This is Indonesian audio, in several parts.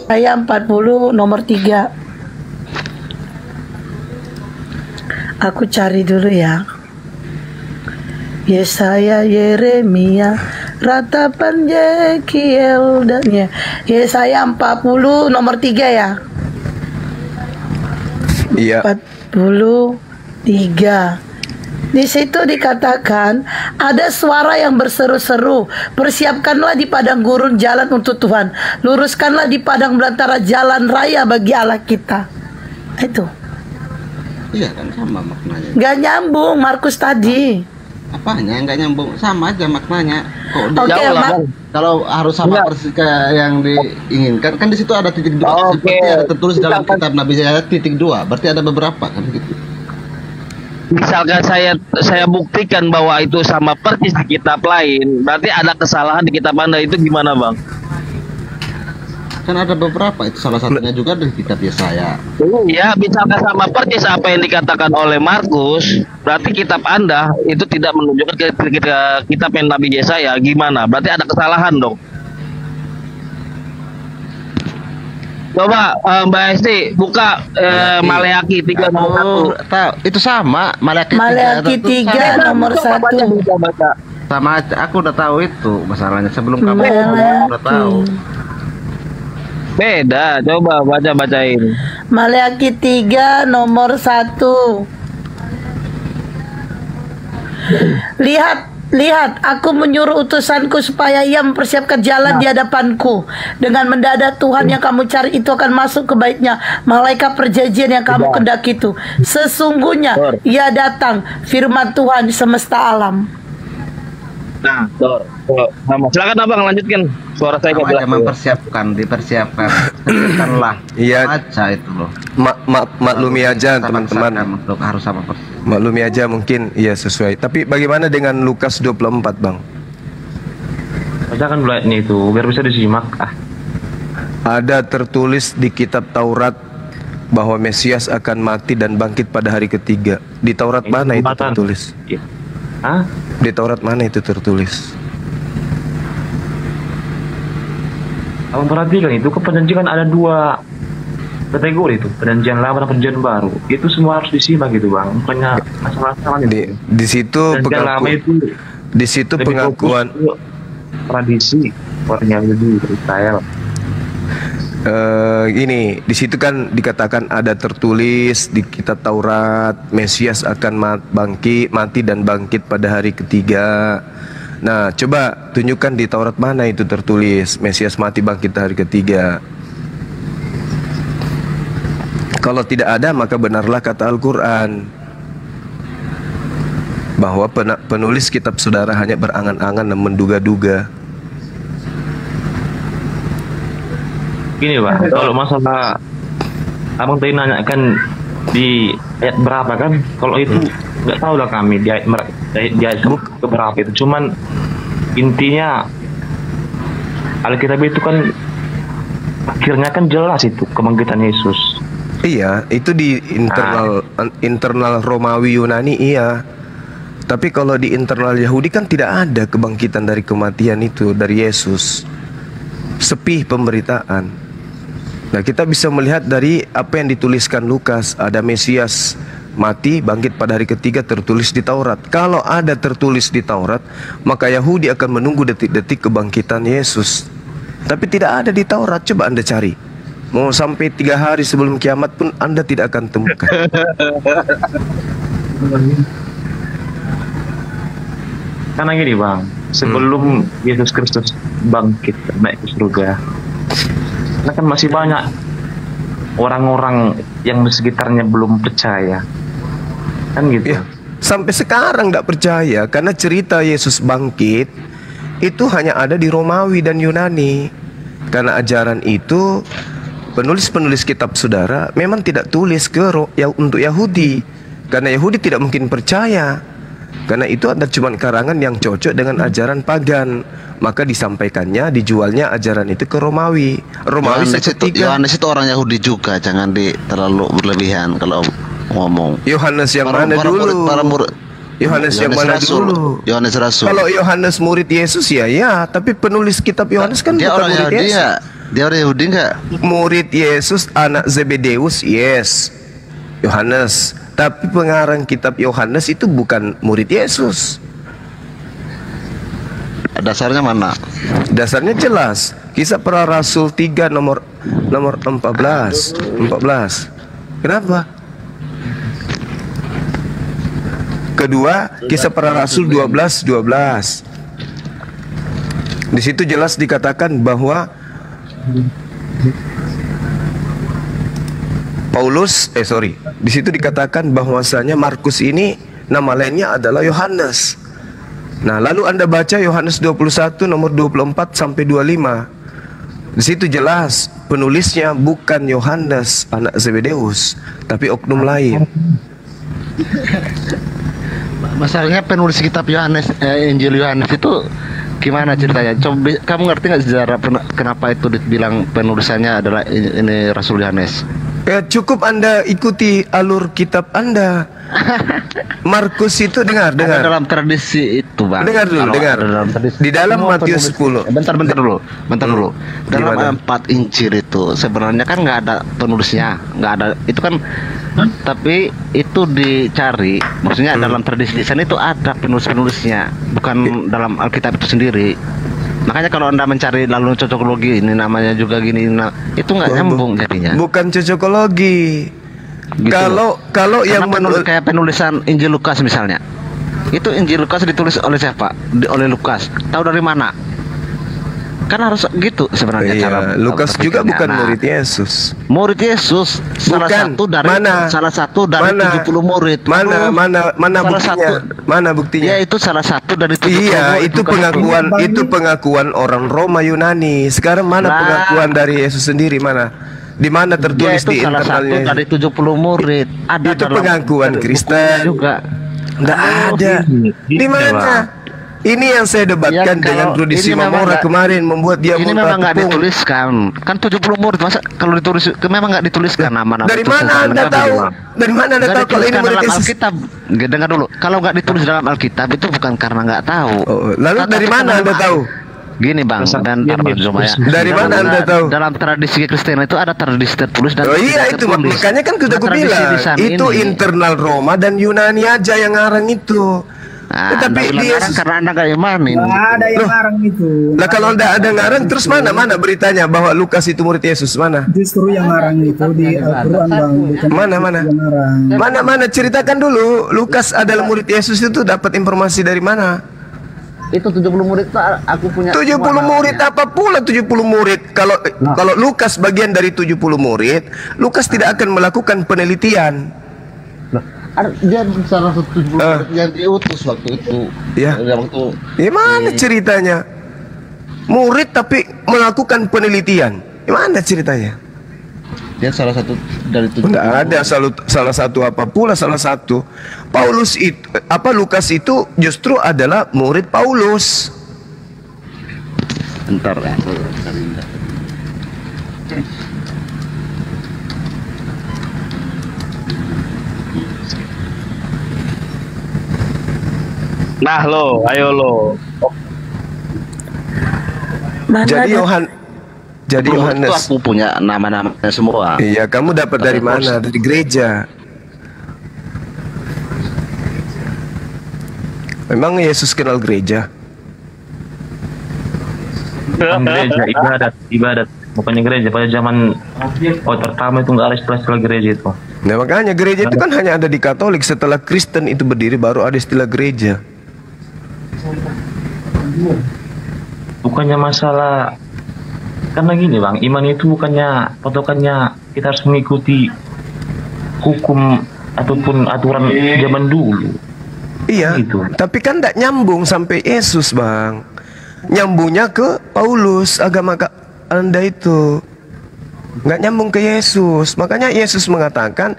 Ayat 40 nomor 3. Aku cari dulu ya. Yesaya, Yeremia, Ratapan, Yekiel, dan ya. Yesaya 40 nomor 3 ya. Iya. 43. Di situ dikatakan ada suara yang berseru-seru, persiapkanlah di padang gurun jalan untuk Tuhan, luruskanlah di padang belantara jalan raya bagi Allah kita. Itu. Iya kan sama maknanya. Gak nyambung Markus tadi. Apanya nggak nyambung, sama aja maknanya. Kok Oke, jauh lah, Mak. Bang. Kalau harus sama Enggak. persis kayak yang diinginkan kan di situ ada titik dua. Oke. Seperti ada tertulis dalam Misalkan- kitab Nabi Yesaya titik dua. Berarti ada beberapa kan gitu. Misalkan saya buktikan bahwa itu sama persis di kitab lain, berarti ada kesalahan di kitab Anda, itu gimana, Bang? Kan ada beberapa, itu salah satunya juga dari kitab Yesaya. Ya, misalkan sama persis apa yang dikatakan oleh Markus, berarti kitab Anda itu tidak menunjukkan ke kitab yang Nabi Yesaya. Gimana? Berarti ada kesalahan dong. Coba Mbak Esti buka Maleaki 3 nomor 1. Tahu, itu sama Maleaki Maleaki 3 3 nomor 1. Baca. sama aja. Aku udah tahu itu masalahnya sebelum kamu Maleaki. ngomong, udah tahu. Beda, coba bacain. Maleaki 3 nomor 1. Lihat, aku menyuruh utusanku supaya ia mempersiapkan jalan di hadapanku. Dengan mendadak Tuhan yang kamu cari itu akan masuk ke baitnya. Malaikat perjanjian yang kamu kendaki itu. Sesungguhnya ia datang, firman Tuhan semesta alam. Nah, sama. Silakan Abang lanjutkan. Suara saya Sama nggak aja jelas. dipersiapkan. Persiapkanlah. Iya. Baca itu loh. Maklumi aja teman-teman. Untuk harus sama persis. Maklumi aja mungkin iya sesuai. Tapi bagaimana dengan Lukas 24, Bang? Bacakan dulu ayatnya itu biar bisa disimak. Ada tertulis di kitab Taurat bahwa Mesias akan mati dan bangkit pada hari ketiga. Di Taurat Ini mana itu pembuatan. tertulis? Hah? Di Taurat mana itu tertulis? Abang perhatikan itu perjanjian ada 2 kategori itu, perjanjian lama dan perjanjian baru. Itu semua harus disimak gitu, Bang. Bukannya masalah-masalah itu. Di situ Perjanjian lama itu di situ lebih pengakuan fokus ke tradisi orang Yahudi Israel. ini di situ kan dikatakan ada tertulis di kitab Taurat Mesias akan mati dan bangkit pada hari ketiga. Nah, coba tunjukkan di Taurat mana itu tertulis Mesias mati bangkit hari ketiga. Kalau tidak ada, maka benarlah kata Al-Quran bahwa penulis kitab saudara hanya berangan-angan dan menduga-duga. Gini, Bang, kalau masalah Abang tadi nanyakan di ayat berapa kan? Kalau itu nggak tahu lah kami di ayat berapa itu. Cuman intinya Alkitab itu kan akhirnya kan jelas itu kebangkitan Yesus. Iya, itu di internal Romawi Yunani iya. Tapi kalau di internal Yahudi kan tidak ada kebangkitan dari kematian itu dari Yesus. Sepi pemberitaan. Nah, kita bisa melihat dari apa yang dituliskan Lukas, ada Mesias mati bangkit pada hari ketiga tertulis di Taurat. Kalau ada tertulis di Taurat, maka Yahudi akan menunggu detik-detik kebangkitan Yesus. Tapi tidak ada di Taurat. Coba Anda cari. Mau sampai 3 hari sebelum kiamat pun Anda tidak akan temukan. Karena gini, Bang, sebelum Yesus Kristus bangkit naik ke surga, karena kan masih banyak orang-orang yang di sekitarnya belum percaya, kan gitu. Ya, sampai sekarang tidak percaya karena cerita Yesus bangkit itu hanya ada di Romawi dan Yunani. Karena ajaran itu penulis-penulis kitab saudara memang tidak tulis untuk Yahudi, karena Yahudi tidak mungkin percaya. Karena itu ada cuma karangan yang cocok dengan ajaran pagan, maka disampaikannya, dijualnya ajaran itu ke Romawi. Yohanes itu orang Yahudi juga, jangan terlalu berlebihan kalau ngomong. Yohanes yang mana dulu? Yohanes yang mana dulu? Yohanes Rasul. Kalau Yohanes murid Yesus ya, tapi penulis kitab Yohanes kan dia bukan orang murid Yahudi Yesus. ya. Dia orang Yahudi nggak? Murid Yesus anak Zebedeus, yes, Yohanes. Tapi pengarang kitab Yohanes itu bukan murid Yesus. Dasarnya mana? Dasarnya jelas. Kisah Para Rasul 3 nomor 14. Kenapa? Kedua, Kisah Para Rasul 12. Di situ jelas dikatakan bahwa di situ dikatakan bahwasanya Markus ini nama lainnya adalah Yohanes. Nah, lalu Anda baca Yohanes 21 nomor 24 sampai 25. Di situ jelas penulisnya bukan Yohanes anak Zebedeus, tapi oknum lain. Masalahnya penulis kitab Yohanes, Injil Yohanes itu gimana ceritanya? Coba kamu ngerti nggak sejarah kenapa itu dibilang penulisannya adalah ini Rasul Yohanes? Cukup Anda ikuti alur kitab Anda. Markus itu dengar. Ada dalam tradisi itu, Bang. Dengar dulu. Di dalam Matius 10. Bentar dulu. Dalam Gimana? 4 Injil itu sebenarnya kan nggak ada penulisnya, nggak ada. Itu kan tapi itu dicari. Maksudnya dalam tradisi di sana itu ada penulisnya, bukan dalam Alkitab itu sendiri. Makanya kalau Anda mencari lalu cocokologi, ini namanya juga gini, itu nggak nyambung jadinya. Bukan cocokologi. Gitu. Kalau yang kayak penulisan Injil Lukas misalnya, itu Injil Lukas ditulis oleh siapa? Oleh Lukas. Tahu dari mana? Kan harus gitu sebenarnya cara. Lukas juga bukan murid Yesus. Murid Yesus salah satu dari 70 murid. Mana buktinya? Mana buktinya? Ya itu salah satu dari 70 murid. Itu pengakuan orang Roma Yunani. Sekarang mana pengakuan dari Yesus sendiri mana? Di mana tertulis di internalnya? Salah satu dari 70 murid. Ada itu pengakuan Kristen juga. Enggak ada. Di mana? Ini yang saya debatkan dengan Rudy Simamora kemarin, membuat dia ini memang nggak dituliskan. Kan 70 murid, masa kalau ditulis memang nggak dituliskan nama-nama. Dari mana Anda tahu? Dari mana Anda tahu kalau ini murid Yesus? Alkitab. Dengar dulu. Kalau nggak ditulis dalam Alkitab itu bukan karena nggak tahu. Lalu dari mana Anda tahu? Gini Bang, dari mana Anda tahu? Dalam tradisi Kristen itu ada tradisi tertulis dan itu makanya kan sudah aku bilang itu internal Roma dan Yunani aja yang ngarang itu. Tapi dia karena Anda nggak imanin. Ada yang ngarang itu. Lah kalau Anda ada ngarang, terus mana beritanya bahwa Lukas itu murid Yesus? Mana? Justru yang ngarang itu di Al-Quran, Bang. Mana? Ceritakan dulu. Lukas adalah murid Yesus itu dapat informasi dari mana? Itu 70 murid itu aku punya. 70 murid apa pula 70 murid? Kalau Lukas bagian dari 70 murid, Lukas tidak akan melakukan penelitian. Dia salah satu yang diutus waktu itu. Ya. Gimana ceritanya? Murid tapi melakukan penelitian. Gimana ceritanya? Dia salah satu dari 70. Tidak ada salah satu apa pula salah satu. Lukas itu justru adalah murid Paulus. Bentar ya. Nah lo, ayo lo. Jadi Yohanes. Aku punya nama-namanya semua. Iya, kamu dapat dari mana? Dari gereja. Memang Yesus kenal gereja? Gereja ibadat, bukannya gereja. Pada zaman pertama itu nggak ada istilah gereja itu. Nah makanya gereja itu kan hanya ada di Katolik. Setelah Kristen itu berdiri baru ada istilah gereja. Bukannya masalah, karena gini Bang, iman itu bukannya patokannya kita harus mengikuti hukum ataupun aturan zaman dulu. Iya, gitu. Tapi kan tidak nyambung sampai Yesus Bang. Nyambungnya ke Paulus, agama Anda itu nggak nyambung ke Yesus. Makanya Yesus mengatakan,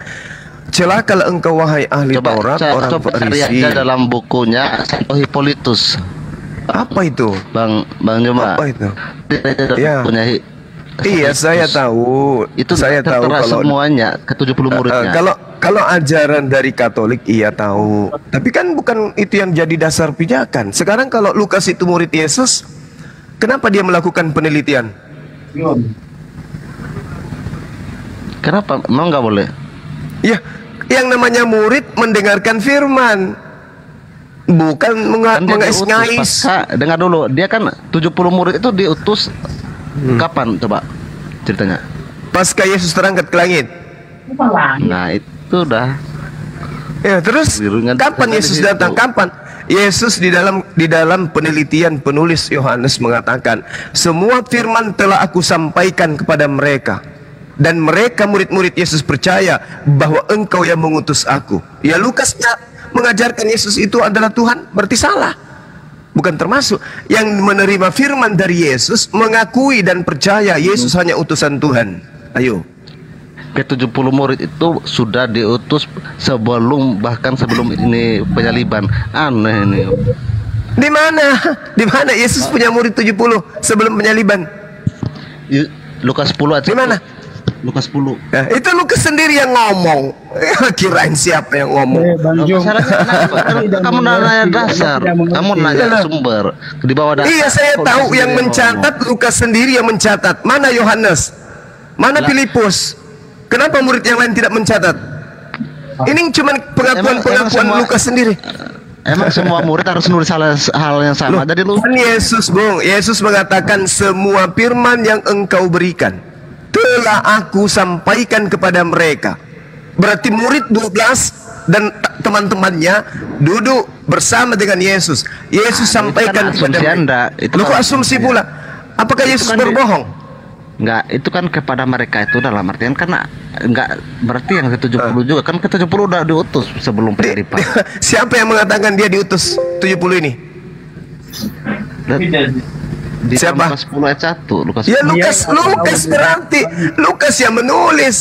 celakalah engkau wahai ahli Taurat, orang Farisi. Coba dalam bukunya Hippolytus. Apa itu? Bang Juma. Apa itu? Ya. Iya, saya tahu. Itu saya tahu kalau semuanya ke 70 muridnya. Kalau ajaran dari Katolik iya tahu. Tapi kan bukan itu yang jadi dasar pijakan. Sekarang kalau Lukas itu murid Yesus, kenapa dia melakukan penelitian? Kenapa? Emang nggak boleh? Ya, yang namanya murid mendengarkan firman, bukan Kan dia diutus, mengais-ngais. Dengar dulu, dia kan 70 murid itu diutus kapan coba ceritanya? Pasca Yesus terangkat ke langit. Nah itu dah. Ya, terus Birunya kapan di Yesus situ. datang? Kapan? Yesus di dalam penelitian penulis Yohanes mengatakan, semua firman telah aku sampaikan kepada mereka, dan mereka murid-murid Yesus percaya bahwa engkau yang mengutus aku. Ya, Lukas mengajarkan Yesus itu adalah Tuhan, berarti salah. Bukan termasuk yang menerima firman dari Yesus, mengakui dan percaya Yesus hanya utusan Tuhan. Ayo. Ke-70 murid itu sudah diutus bahkan sebelum ini penyaliban. Aneh ini. Di mana? Di mana Yesus punya murid 70 sebelum penyaliban? Lukas 10 aja. Di mana? Lukas 10. Ya, itu Lukas sendiri yang ngomong. Kirain siapa yang ngomong? Bang Jom. Masalahnya kenapa? Kamu nanya dasar, kamu nanya sumber di bawah dasar. Iya, saya Kok tahu dia yang sendiri mencatat Lukas sendiri yang mencatat. Mana Yohanes? Mana Filipus? Kenapa murid yang lain tidak mencatat? Ini cuma pengakuan-pengakuan semua- Lukas sendiri. Emang semua murid harus nulis hal yang sama? Jadi lu Kan Yesus, Bung. Yesus mengatakan semua firman yang engkau berikan telah aku sampaikan kepada mereka. Berarti murid 12 dan teman-temannya duduk bersama dengan Yesus. Yesus sampaikan itu kan kepada asumsi mereka. Anda. Itu Loh, kok kan asumsi asumsi. pula? Apakah Itu Yesus kan berbohong? Enggak, itu kan kepada mereka itu dalam artian karena enggak berarti yang ke-70 juga kan ke-70 udah diutus sebelum penyaliban. Siapa yang mengatakan dia diutus 70 ini? Di Siapa? Lukas 10 ayat 1, Lukas Ya 10. Lukas berarti Lukas yang menulis.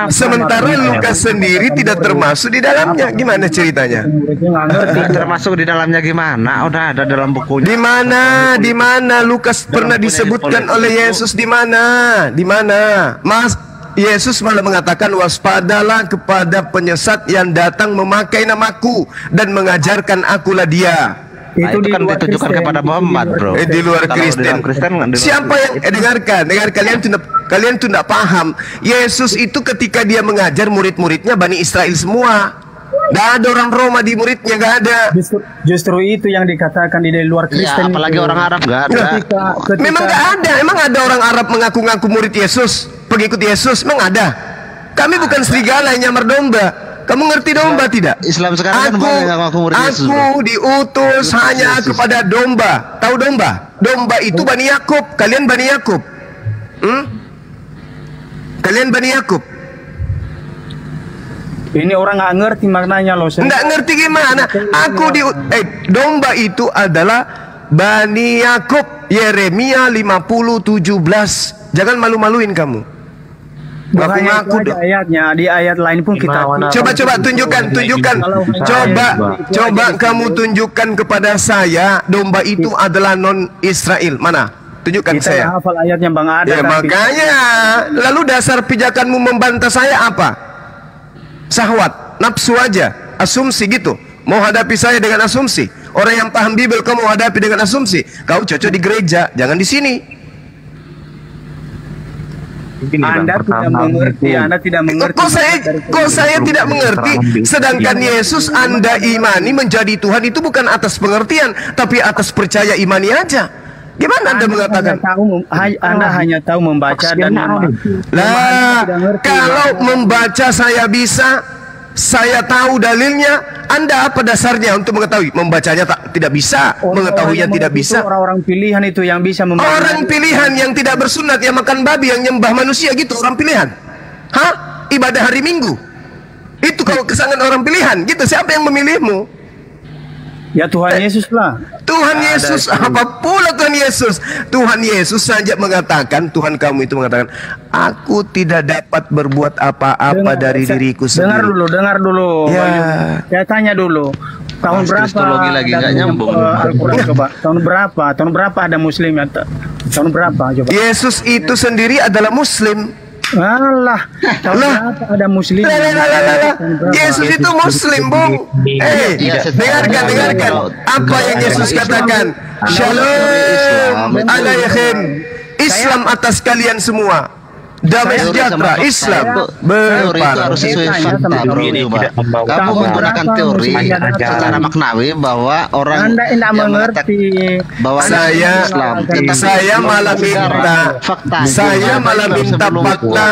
Sementara Lukas sendiri tidak termasuk di dalamnya. Gimana ceritanya? Muridnya nggak ngerti. Enggak termasuk di dalamnya gimana? Udah ada dalam bukunya. Di mana? Di mana Lukas pernah disebutkan oleh Yesus di mana? Di mana? Mas Yesus malah mengatakan waspadalah kepada penyesat yang datang memakai namaku dan mengajarkan akulah dia. Nah, itu kan luar ditujukan Kristen. kepada Muhammad, bro. Di luar Kalau Kristen. Di dalam Kristen di luar Siapa yang Kristen. dengarkan? Kalian tuh tidak paham. Yesus itu ketika dia mengajar murid-muridnya Bani Israel semua. Nggak ada orang Roma di muridnya, nggak ada. Justru itu yang dikatakan di luar Iya, Kristen. apalagi itu. orang Arab enggak ada. Ketika Memang nggak ada. Emang ada orang Arab mengaku-ngaku murid Yesus, pengikut Yesus? Memang ada. Kami bukan serigala yang nyamar domba. Kamu ngerti domba tidak? Islam sekarang kan banyak yang ngaku murid Yesus, bro. Aku diutus hanya kepada domba. Tahu domba? Domba itu Bani Yakub. Kalian Bani Yakub. Kalian Bani Yakub. Ini orang nggak ngerti maknanya loh. Nggak ngerti gimana? Domba itu adalah Bani Yakub. Yeremia 50:17. Jangan malu-maluin kamu. Bukannya itu Ngaku-ngaku aja ayatnya, di ayat lain pun kita. Coba tunjukkan. Coba kamu tunjukkan kepada saya domba itu adalah non Israel. Mana? Tunjukkan Kita saya. nggak hafal ayatnya Bang Ada. Ya tapi- makanya. Lalu dasar pijakanmu membantah saya apa? Syahwat, nafsu aja, asumsi gitu. Mau hadapi saya dengan asumsi. Orang yang paham Bible kau mau hadapi dengan asumsi. Kau cocok di gereja, jangan di sini. Anda tidak mengerti, Anda tidak mengerti. Kok saya tidak mengerti? Sedangkan Yesus Anda imani menjadi Tuhan itu bukan atas pengertian, tapi atas percaya imani aja. Gimana Anda mengatakan? Anda hanya tahu membaca dan Lah, kalau membaca saya bisa, saya tahu dalilnya. Anda apa dasarnya untuk mengetahui? Membacanya tidak bisa, mengetahuinya tidak bisa. Orang-orang pilihan itu yang bisa membaca. Orang pilihan yang tidak bersunat, yang makan babi, yang nyembah manusia gitu, orang pilihan. Hah? Ibadah hari Minggu. Itu kalau kesangan orang pilihan, gitu. Siapa yang memilihmu? Ya Tuhan Yesus lah. Tuhan Yesus, apa pula Tuhan Yesus? Tuhan Yesus saja mengatakan, Tuhan kamu itu mengatakan, aku tidak dapat berbuat apa-apa dari diriku sendiri. Dengar dulu. Ya. Saya tanya dulu. Tahun berapa? Kristologi lagi nggak nyambung. Al-Quran coba. Tahun berapa ada Muslim ya? Tahun berapa coba? Yesus itu sendiri adalah Muslim. Alah, tahun berapa ada Muslim? Lah. Yesus itu Muslim, Bung. Dengarkan. Apa yang Yesus katakan? Shalom alaikum. Islam atas kalian semua. damai Saya- sejahtera, sama Islam, fakta teori itu harus sesuai Saya fakta, sama bro. ini Coba. tidak membawa Kamu Kamu menggunakan berapa teori musim datang? secara maknawi bahwa orang Anda tidak yang mengerti. bahwa Saya- Islam. Tetapi saya malah minta, fakta. saya malah Islam minta sebelum fakta.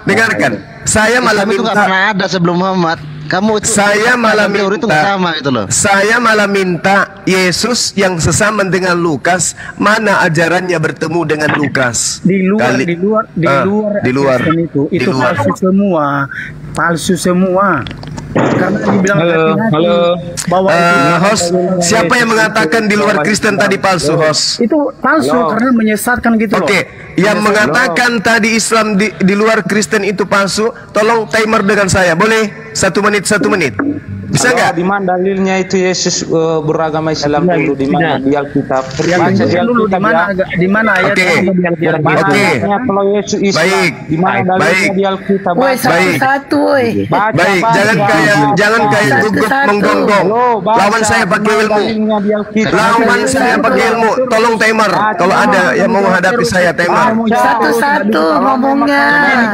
Dengarkan, saya malah Islam itu nggak minta, pernah ada sebelum Muhammad. Kamu itu saya malah teori itu nggak sama gitu loh. Saya malah minta Yesus yang sesama dengan Lukas, mana ajarannya bertemu dengan Lukas? Di luar Kali- di luar di luar Kristen di itu luar. palsu semua karena dibilang hati-hati bahwa Host, siapa yang mengatakan di luar Kristen tadi palsu, host? itu palsu karena menyesatkan gitu loh. Oke, yang mengatakan tadi Islam di luar Kristen itu palsu, tolong timer dengan saya, boleh? 1 menit, 1 menit. Bisa nggak? Di mana dalilnya itu Yesus beragama Islam dulu di mana di Alkitab? Ya, Baca di tunjukkan dulu Alkitab ya. di mana ayat Oke. Oke. Kalau Yesus Islam Baik. di mana dalilnya Baik. di Alkitab? Woi, Baca. satu-satu, woi. Baca, Baik, baca. jangan kayak gugup Satu-satu. menggonggong. Loh, baca. Lawan saya pakai Di mana ilmu. dalilnya di Alkitab? Lawan saya pakai ilmu. Tolong timer. Kalau ada yang mau menghadapi saya, timer. Satu-satu ngomongnya.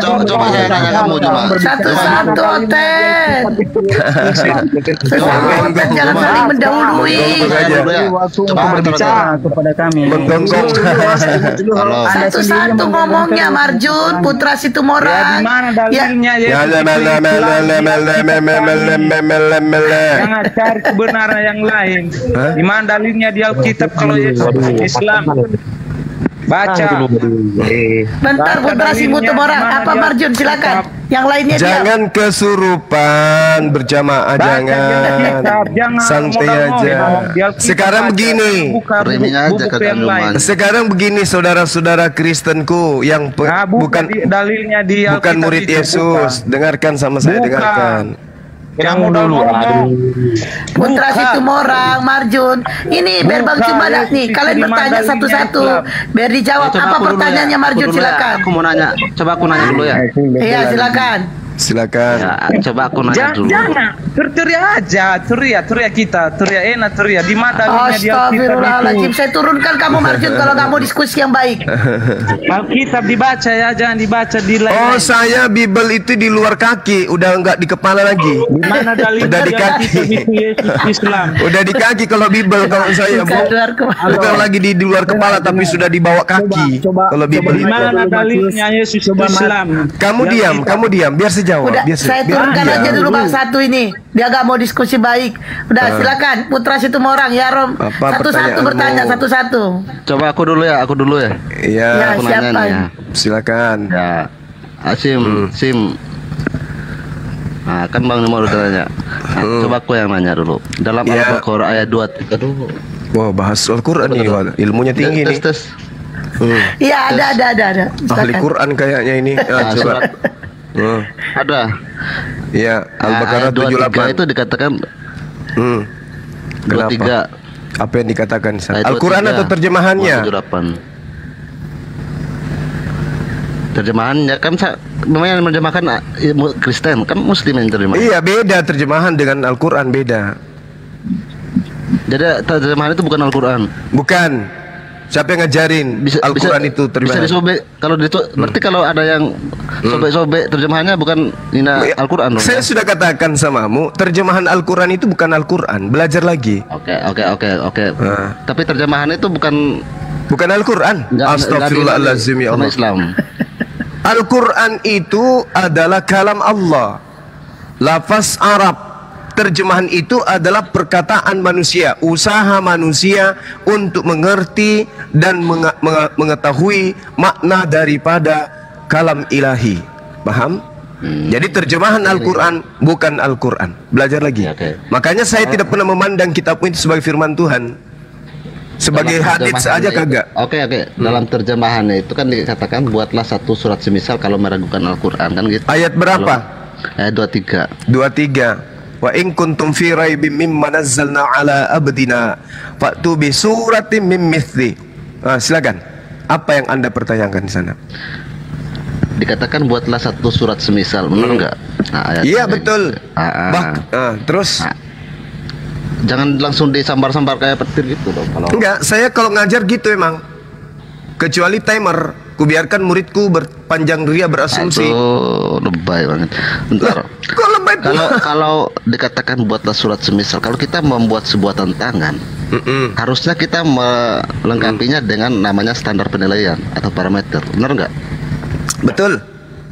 Coba saya tanya kamu coba. Satu-satu, Oten. Satu-satu, jangan saling mendahului. Coba berbicara kepada kami. Menggonggong. Kalau Satu-satu ngomongnya, Marjun, Putra Ya di Situmorang. mana dalilnya Ya, Yesus Jangan cari kebenaran yang lain. Di mana dalilnya di Alkitab kalau Yesus Islam? Baca. Bentar, Putra Situmorang. Apa Marjun, silakan. Yang lainnya diam. Jangan kesurupan berjamaah, Baca jangan. Alkitab, jangan Santai modal-modal. aja. Di Alkitab Sekarang baca, begini. buka Remnya aja buku ke yang dalam lain. rumah. Sekarang begini, saudara-saudara Kristenku yang Nah, bukan dalilnya di bukan Alkitab murid itu, Yesus. Dengarkan sama saya, Bukan. dengarkan. Yang dulu Putra Situmorang, Marjun. Ini biar Bang Bukan, Cumada Yesus nih. itu Kalian di bertanya mana satu-satu. dalilnya Biar dijawab. Coba Apa aku dulu pertanyaannya ya, Marjun, aku dulu ya. silakan. Aku mau nanya. Coba aku nanya dulu ya. Iya, silakan. Silakan. Ya, coba aku nanya dulu. Jangan, teriak aja, teriak kita, teriak enak, teriak di mana dalilnya di Alkitab Astagfirullahaladzim. itu. Saya turunkan kamu, Marjun, kalau nggak mau diskusi yang baik. Alkitab dibaca ya, jangan dibaca di lain. Oh, saya Bible itu di luar kaki, udah nggak di kepala lagi. Di mana dalilnya Udah di di kaki. Alkitab itu Yesus Islam? Udah di kaki kalau Bible, kalau saya Bukan luar kepala. bukan lagi di luar kepala tapi sudah di bawah kaki. Coba- Kalau Bible. Di mana dalilnya Yesus Islam? Kamu diam, biar saya jawab. Udah, Biar saya biar turunkan dia. aja dulu Bang satu ini. Dia gak mau diskusi baik. Udah, silakan. Putra Situmorang, ya Rom. Apa Satu-satu pertanyaanmu? bertanya, satu-satu. Coba aku dulu ya. Iya, Ya, Aku nanya siapa nih ya. ini? silakan. Ya, Sim. Nah, kan Bang Nemo udah nanya. Nah, coba aku yang nanya dulu. Dalam Ya. Al-Baqarah ayat 23 dulu. Wah, bahas Al-Quran nih, Wak. Ilmunya tinggi nih. Tes. Iya, ada. Ahli Silakan. Quran kayaknya ini. Nah, Coba. surat ada. Iya, Al-Baqarah Ayat 23 78. itu dikatakan Kenapa? 23. Apa yang dikatakan? Ayat Al-Quran 23, atau terjemahannya? 78. Terjemahannya kan memang yang menerjemahkan Kristen, kan Muslim yang terjemah. Iya, beda terjemahan dengan Al-Quran, beda. Jadi terjemahan itu bukan Al-Quran. Bukan. Siapa yang ngajarin Al-Quran itu bisa terjemahan? disobek. Kalau berarti kalau ada yang sobek-sobek terjemahannya bukan Al-Quran dong. Saya Ya? sudah katakan samamu, terjemahan Al-Quran itu bukan Al-Quran. Belajar lagi. Oke. Nah. Tapi terjemahan itu bukan Bukan Al-Quran. Astagfirullahaladzim, ya sama Allah. Islam. Al-Quran itu adalah kalam Allah, lafaz Arab. Terjemahan itu adalah perkataan manusia, usaha manusia untuk mengerti dan mengetahui makna daripada kalam ilahi. Paham? Jadi terjemahan Al-Quran bukan Al-Quran. Belajar lagi. Oke. Makanya saya tidak pernah memandang kitab itu sebagai firman Tuhan. Sebagai Dalam hadits terjemahannya aja kagak. Oke. Dalam terjemahannya itu kan dikatakan buatlah satu surat semisal kalau meragukan Al-Quran kan gitu. Ayat berapa? Ayat 23. 23. Wa in kuntum fi raibim mimma nazzalna ala abdina fa'tu bi suratin min mithli. Silakan. Apa yang Anda pertanyakan di sana? Dikatakan buatlah satu surat semisal, benar enggak? Nah, ayat Iya, kayak betul. gitu. Terus Jangan langsung disambar-sambar kayak petir gitu dong kalau. enggak, saya kalau ngajar gitu emang. Kecuali timer. Kubiarkan muridku berpanjang ria berasumsi. Aduh, lebay banget. Bentar. Kok lebay pula? Kalau dikatakan buatlah surat semisal, kalau kita membuat sebuah tantangan, harusnya kita melengkapinya dengan namanya standar penilaian atau parameter. Benar nggak? Betul.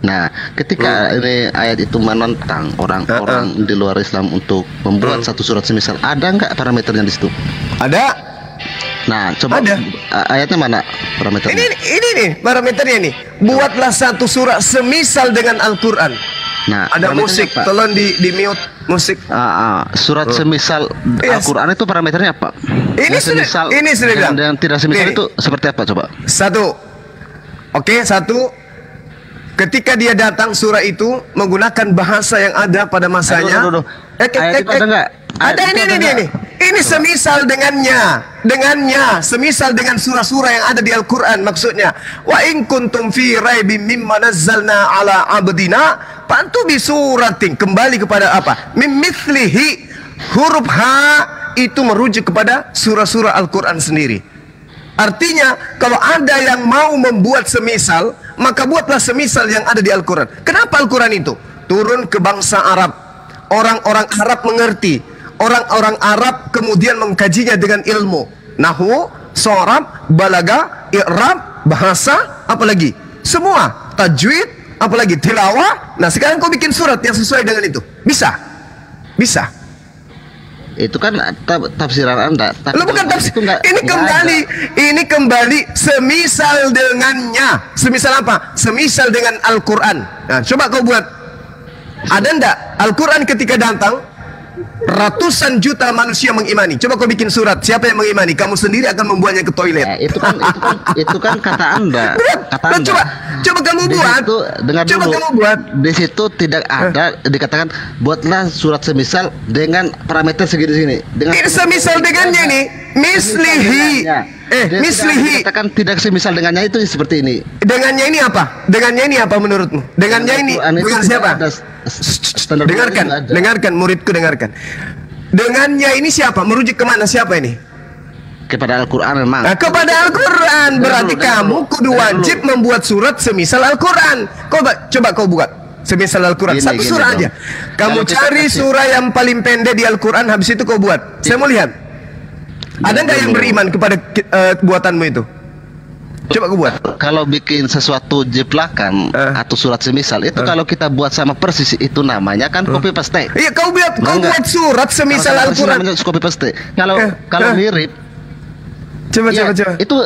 Nah, ketika ini ayat itu menentang orang-orang di luar Islam untuk membuat satu surat semisal, ada nggak parameternya di situ? Ada. Nah, coba Ada. Ayatnya mana parameternya? Ini nih parameternya nih. Buatlah satu surat semisal dengan Al-Quran. Nah, Ada parameternya musik, apa? tolong di mute musik. Surat semisal Yes. Al-Quran itu parameternya apa? Ini Yang sudah- semisal ini sudah bilang. dan tidak semisal Nih. itu seperti apa coba? Satu. Oke, satu. Ketika dia datang surah itu menggunakan bahasa yang ada pada masanya. Aduh. Ayat itu ada nggak? Ayat Ada itu ada nggak? ini. Ini semisal dengannya, semisal dengan surah-surah yang ada di Al-Quran maksudnya. Wa in kuntum fi raibim mimma nazzalna ala abdina fantu bi suratin, kembali kepada apa? Mim mithlihi. Huruf H itu merujuk kepada surah-surah Al-Quran sendiri. Artinya kalau ada yang mau membuat semisal, maka buatlah semisal yang ada di Al-Quran. Kenapa Al-Quran itu turun ke bangsa Arab? Orang-orang Arab mengerti. Orang-orang Arab kemudian mengkajinya dengan ilmu nahwu, shorab, balaga, i'rab, bahasa, apalagi semua, tajwid, apalagi tilawah. Nah, sekarang kau bikin surat yang sesuai dengan itu. Bisa. Itu kan tafsiran Anda. Tapi Lo bukan tafsir. itu Ini kembali semisal dengannya. Semisal apa? Semisal dengan Al-Quran. Nah, coba kau buat. Ada ndak Al-Quran ketika datang ratusan juta manusia mengimani. Coba kau bikin surat. Siapa yang mengimani? Kamu sendiri akan membuatnya ke toilet. Ya, itu kan kata Anda. Kata Lo Anda. coba kamu Di buat. situ, dengar Coba dulu. kamu buat. Di situ tidak ada dikatakan buatlah surat semisal dengan parameter segini-segini. Dengan Ini semisal dengannya ini. Mislihi. Mislihi. Dikatakan tidak semisal dengannya itu seperti ini. Dengannya ini apa? Dengannya ini apa menurutmu? Dengannya ini Al-Quran itu bukan tidak siapa? ada standar Dengarkan, tidak ada. dengarkan muridku, dengarkan. Dengannya ini siapa? Merujuk kemana? Siapa ini? Kepada Al-Quran memang. Nah, kepada Al-Quran. Berarti kamu kudu wajib membuat surat semisal Al-Quran. Coba kau buat semisal Al-Quran. Gini, Satu gini surah dong. aja. Kamu Kalau kita cari kasih- surah yang paling pendek di Al-Quran. Habis itu kau buat. Saya mau lihat. Ada nggak yang beriman kepada buatanmu itu? Coba kau buat. Kalau bikin sesuatu jeplakan atau surat semisal itu kalau kita buat sama persis itu namanya kan copy paste. Iya, kau buat Enggak. surat semisal Kalau sama persis Al-Quran. namanya copy paste. Kalau mirip Coba. itu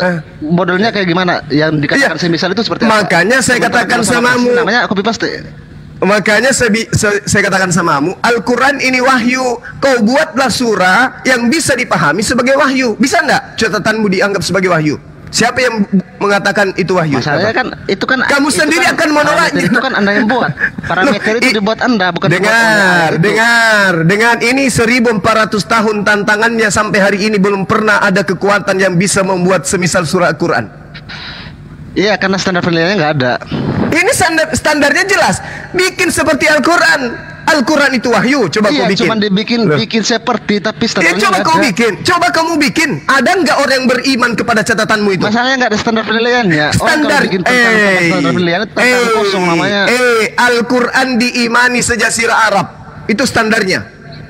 modelnya kayak gimana? Yang dikatakan Iya. semisal itu seperti apa? Makanya saya katakan Kalau sama samamu. persis namanya copy paste. Makanya saya katakan samamu, Al-Quran ini wahyu. Kau buatlah surah yang bisa dipahami sebagai wahyu. Bisa enggak catatanmu dianggap sebagai wahyu? Siapa yang mengatakan itu wahyu? Masalahnya Apa? kan itu kan Kamu itu sendiri kan akan menolaknya. parameter itu kan Anda yang buat. Parameter Loh, itu dibuat Anda bukan dibuat Dengar, oleh itu. dengar ini 1400 tahun tantangannya sampai hari ini belum pernah ada kekuatan yang bisa membuat semisal surah Al-Quran. Iya, karena standar penilaiannya nggak ada. Ini standarnya jelas. Bikin seperti Al-Quran. Al-Quran itu wahyu. Coba Iya, kau bikin. cuma Loh. bikin seperti tapi Ya, standarnya coba nggak kau ada. bikin. Coba kamu bikin. Ada nggak orang yang beriman kepada catatanmu itu? Masalahnya nggak ada standar penilaiannya. Standar. Orang kalau bikin tentang standar penilaian itu tentang kosong namanya. Al-Quran diimani sejazirah Arab. Itu standarnya.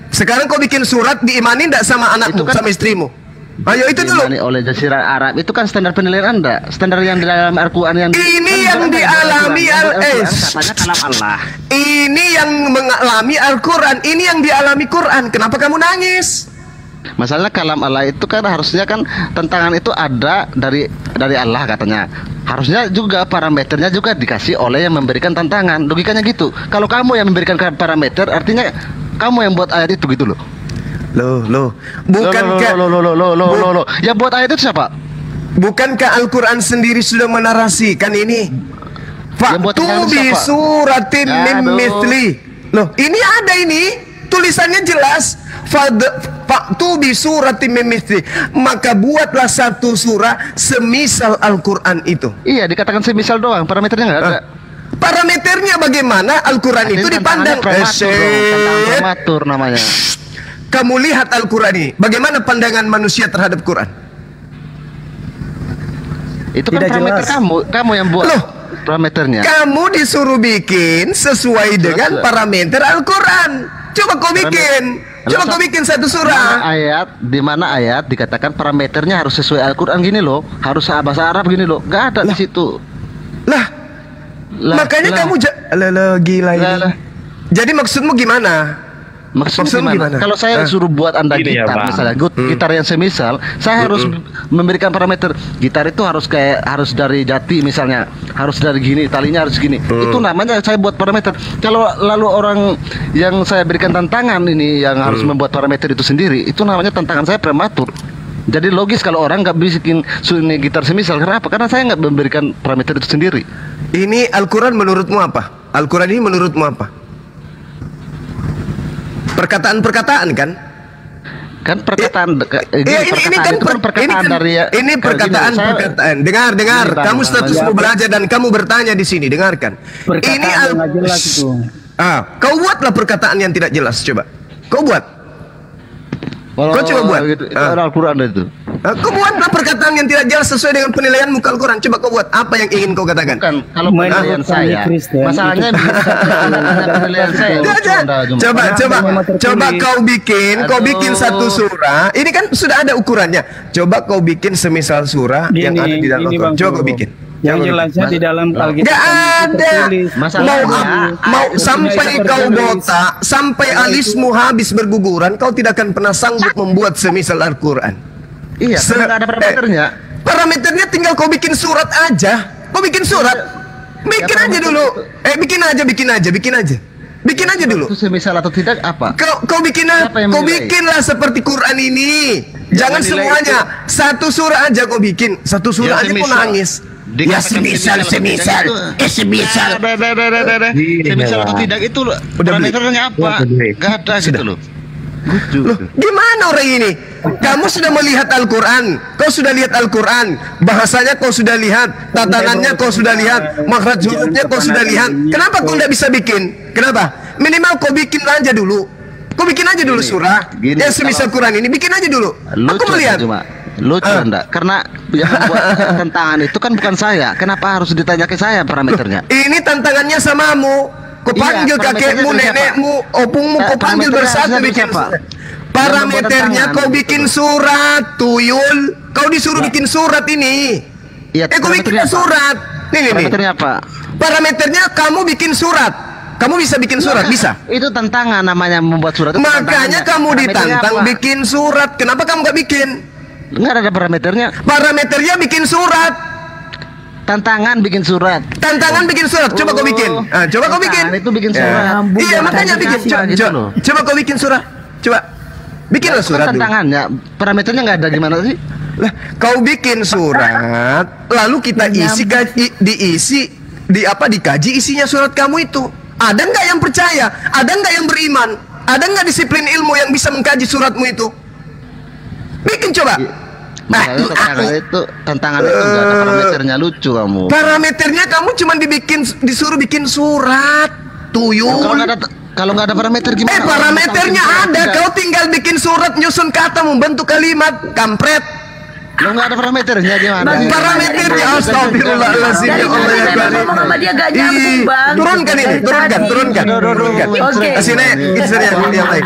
Sekarang kau bikin surat diimani nggak sama anakmu, Itu kan- sama istrimu? Ayo itu dulu. Diimani oleh jazirah Arab itu kan standar penilaian Anda. Standar yang di dalam Al-Quran yang Ini yang kan dialami Al-Quran katanya kalam Allah. Ini yang mengalami Al-Quran. Ini yang dialami Quran. Kenapa kamu nangis? Masalahnya kalam Allah itu kan harusnya kan tantangan itu ada dari Allah katanya. Harusnya juga parameternya juga dikasih oleh yang memberikan tantangan. Logikanya gitu. Kalau kamu yang memberikan parameter artinya kamu yang buat ayat itu gitu loh. Bukankah Yang buat ayat itu siapa? Bukankah Al-Quran sendiri sudah menarasikan ini? Yang buat Faktu tantangan itu bi siapa? suratin min Aduh. mithli. Loh, ini ada ini. Tulisannya jelas. Faktu bi suratin min mithli. Maka buatlah satu surah semisal Al-Quran itu. Iya, dikatakan semisal doang, parameternya nggak ada. Parameternya bagaimana Al-Quran itu dipandang? Tantangan prematur namanya. Kamu lihat Al-Quran ini, bagaimana pandangan manusia terhadap Quran? Itu kan Tidak parameter jelas. kamu yang buat Loh, parameternya. kamu disuruh bikin sesuai dengan parameter Al-Quran. Coba kau bikin. Coba kau bikin satu surah. Di mana ayat dikatakan parameternya harus sesuai Al-Quran gini loh, harus bahasa Arab gini loh, nggak ada di situ. Lah, makanya kamu gila ini. Lah. Jadi maksudmu gimana? Maksudnya gimana? Kalau saya suruh buat Anda Gini ya, gitar, Bang. misalnya gitar yang semisal, saya harus memberikan parameter gitar itu harus dari jati misalnya, harus dari gini, talinya harus gini. Itu namanya saya buat parameter. Kalau lalu orang yang saya berikan tantangan ini yang harus membuat parameter itu sendiri, itu namanya tantangan saya prematur. Jadi logis kalau orang nggak bikin gitar semisal, kenapa? Karena saya nggak memberikan parameter itu sendiri. Ini Al-Quran menurutmu apa? Al-Quran ini menurutmu apa? Perkataan-perkataan kan? Kan perkataan ini perkataan. Dengar. Kamu statusmu belajar dan kamu bertanya di sini. Dengarkan. Perkataan Ini yang nggak jelas itu. Kau buatlah perkataan yang tidak jelas. Coba. Kau buat. Kau coba buat. Gitu. Itu ada Al-Quran itu. Kau buatlah perkataan yang tidak jelas sesuai dengan penilaian muka Al-Quran. Coba kau buat. Apa yang ingin kau katakan? Bukan, kalau penilaian saya, masalahnya penilaian saya. Coba kau bikin satu surah. Ini kan sudah ada ukurannya. Coba kau bikin semisal surah yang ada di dalam Al-Quran. Coba kau bikin. Yang jelasnya di dalam Alkitab. Gak ada. Masalahnya, Mau sampai kau botak, sampai alismu habis berguguran, kau tidak akan pernah sanggup membuat semisal Al-Quran. Iya, karena nggak ada parameternya. Parameternya tinggal kau bikin surat aja. Kau bikin surat. Bikin aja dulu. Bikin aja dulu. Itu semisal atau tidak apa? Kau bikin Siapa yang kau menilai? bikinlah seperti Quran ini. Jangan menilai semuanya. Satu surah aja kau bikin. Satu surah aja kau semisal. nangis. Ya Dikatakan semisal. semisal atau tidak itu parameternya apa? Nggak ada gitu loh. Loh, gimana orang ini? Kamu sudah melihat Al-Quran. Kau sudah lihat Al-Quran. Bahasanya kau sudah lihat. Tatanannya kau sudah lihat. Makhraj hurufnya kau sudah lihat. Kenapa kau tidak bisa bikin? Kenapa? Minimal kau bikin aja dulu. Kau bikin aja dulu surah. Yang semisal Quran ini bikin aja dulu. Aku melihat. Lucu enggak? Karena yang membuat tantangan itu kan bukan saya. Kenapa harus ditanya ke saya parameternya? Ini tantangannya samamu. Kau panggil kakekmu, nenekmu, opungmu, kau panggil bersatu bikin. Parameternya kau bikin surat, tuyul. Kau disuruh bikin surat ini. Kau bikin surat. Nih. Parameternya apa? Parameternya kamu bikin surat. Kamu bisa bikin surat, bisa. Itu tantangan namanya membuat surat. Makanya kamu ditantang bikin surat. Kenapa kamu nggak bikin? Nggak ada parameternya. Parameternya bikin surat. Tantangan bikin surat. Coba kau bikin. Coba kau bikin. Itu bikin surat. Iya, makanya bikin. Coba kau bikin surat. Coba. Bikinlah surat dulu. Tantangannya, parameternya nggak ada gimana sih? Lah, kau bikin surat, lalu kita dikaji isinya surat kamu itu. Ada nggak yang percaya? Ada nggak yang beriman? Ada nggak disiplin ilmu yang bisa mengkaji suratmu itu? Bikin coba. Tantangan itu nggak ada parameternya, lucu kamu. Parameternya kamu cuma disuruh bikin surat, tuyul. Kalau nggak ada parameter gimana? Parameternya ada. Kau tinggal bikin surat, nyusun kata, membentuk kalimat, kampret. Lo nggak ada parameternya gimana? Parameternya, astagfirullahaladzim, ya Allah ya Karim. Dia gak nyambung, Bang. Turunkan. Oke. Sini, yang lain.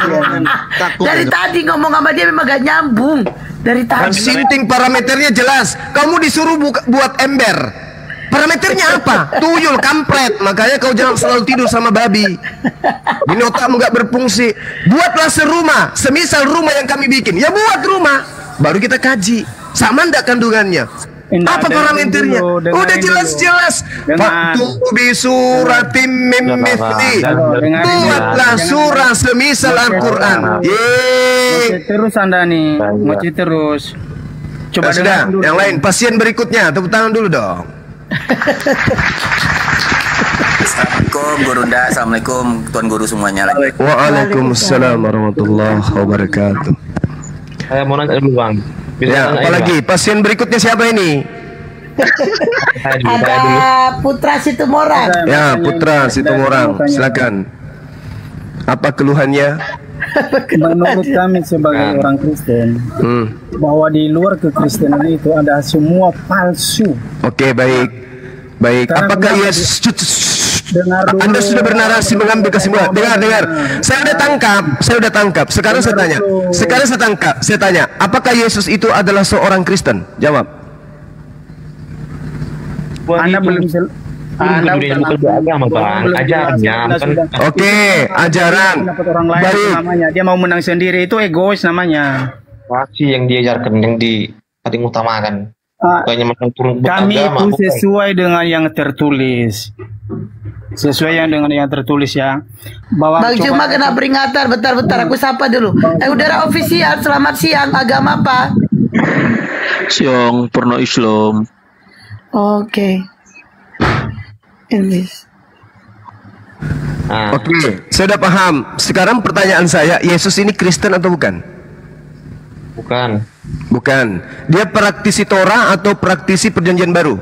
Dari tadi ngomong sama dia memang gak nyambung. Dari tadi. Sinting parameternya jelas. Kamu disuruh buat ember. Parameternya apa? Tuyul, kampret. Makanya kau jangan selalu tidur sama babi. Ini otakmu gak berfungsi. Buatlah serumah. Semisal rumah yang kami bikin. Ya buat rumah. Baru kita kaji. Sama ndak kandungannya? Apa parameternya? Udah jelas-jelas. Faktu bi suratim mim mithli. Buatlah surah semisal Al-Quran. Terus Anda nih, ngoci terus. Coba sudah, yang lain. Pasien berikutnya, tepuk tangan dulu dong. Assalamualaikum Guru Nda, assalamualaikum Tuan Guru semuanya. Waalaikumsalam warahmatullahi wabarakatuh. Saya mau nanya dulu Bang. Ya, apalagi pasien berikutnya siapa ini? Ada Putra Situmorang. Ya, Putra Situmorang, silakan. Apa keluhannya? Menurut kami sebagai orang Kristen, bahwa di luar kekristenan itu ada semua palsu. Oke, baik. Baik. Sekarang Apakah kenapa Yesus dengar dulu. Anda sudah bernarasi mengambil kesimpulan. Dengar. Saya sudah tangkap. Sekarang saya tanya. Saya tanya, apakah Yesus itu adalah seorang Kristen? Jawab. Anda belum Anda agama, Bang. Ajarnya. Oke, ajaran. Dapat orang lain namanya. Dia mau menang sendiri, itu egois namanya. Pasti yang diajarkan, yang paling utamakan. Kami itu sesuai dengan yang tertulis. Sesuai dengan yang tertulis ya. Bahwa Bang Juma kena peringatan. Bentar, aku sapa dulu. Udara ofisial, selamat siang. Agama apa? Siang, porno Islam. Oke. English. Oke, saya sudah paham. Sekarang pertanyaan saya, Yesus ini Kristen atau bukan? Bukan. Dia praktisi Torah atau praktisi Perjanjian Baru?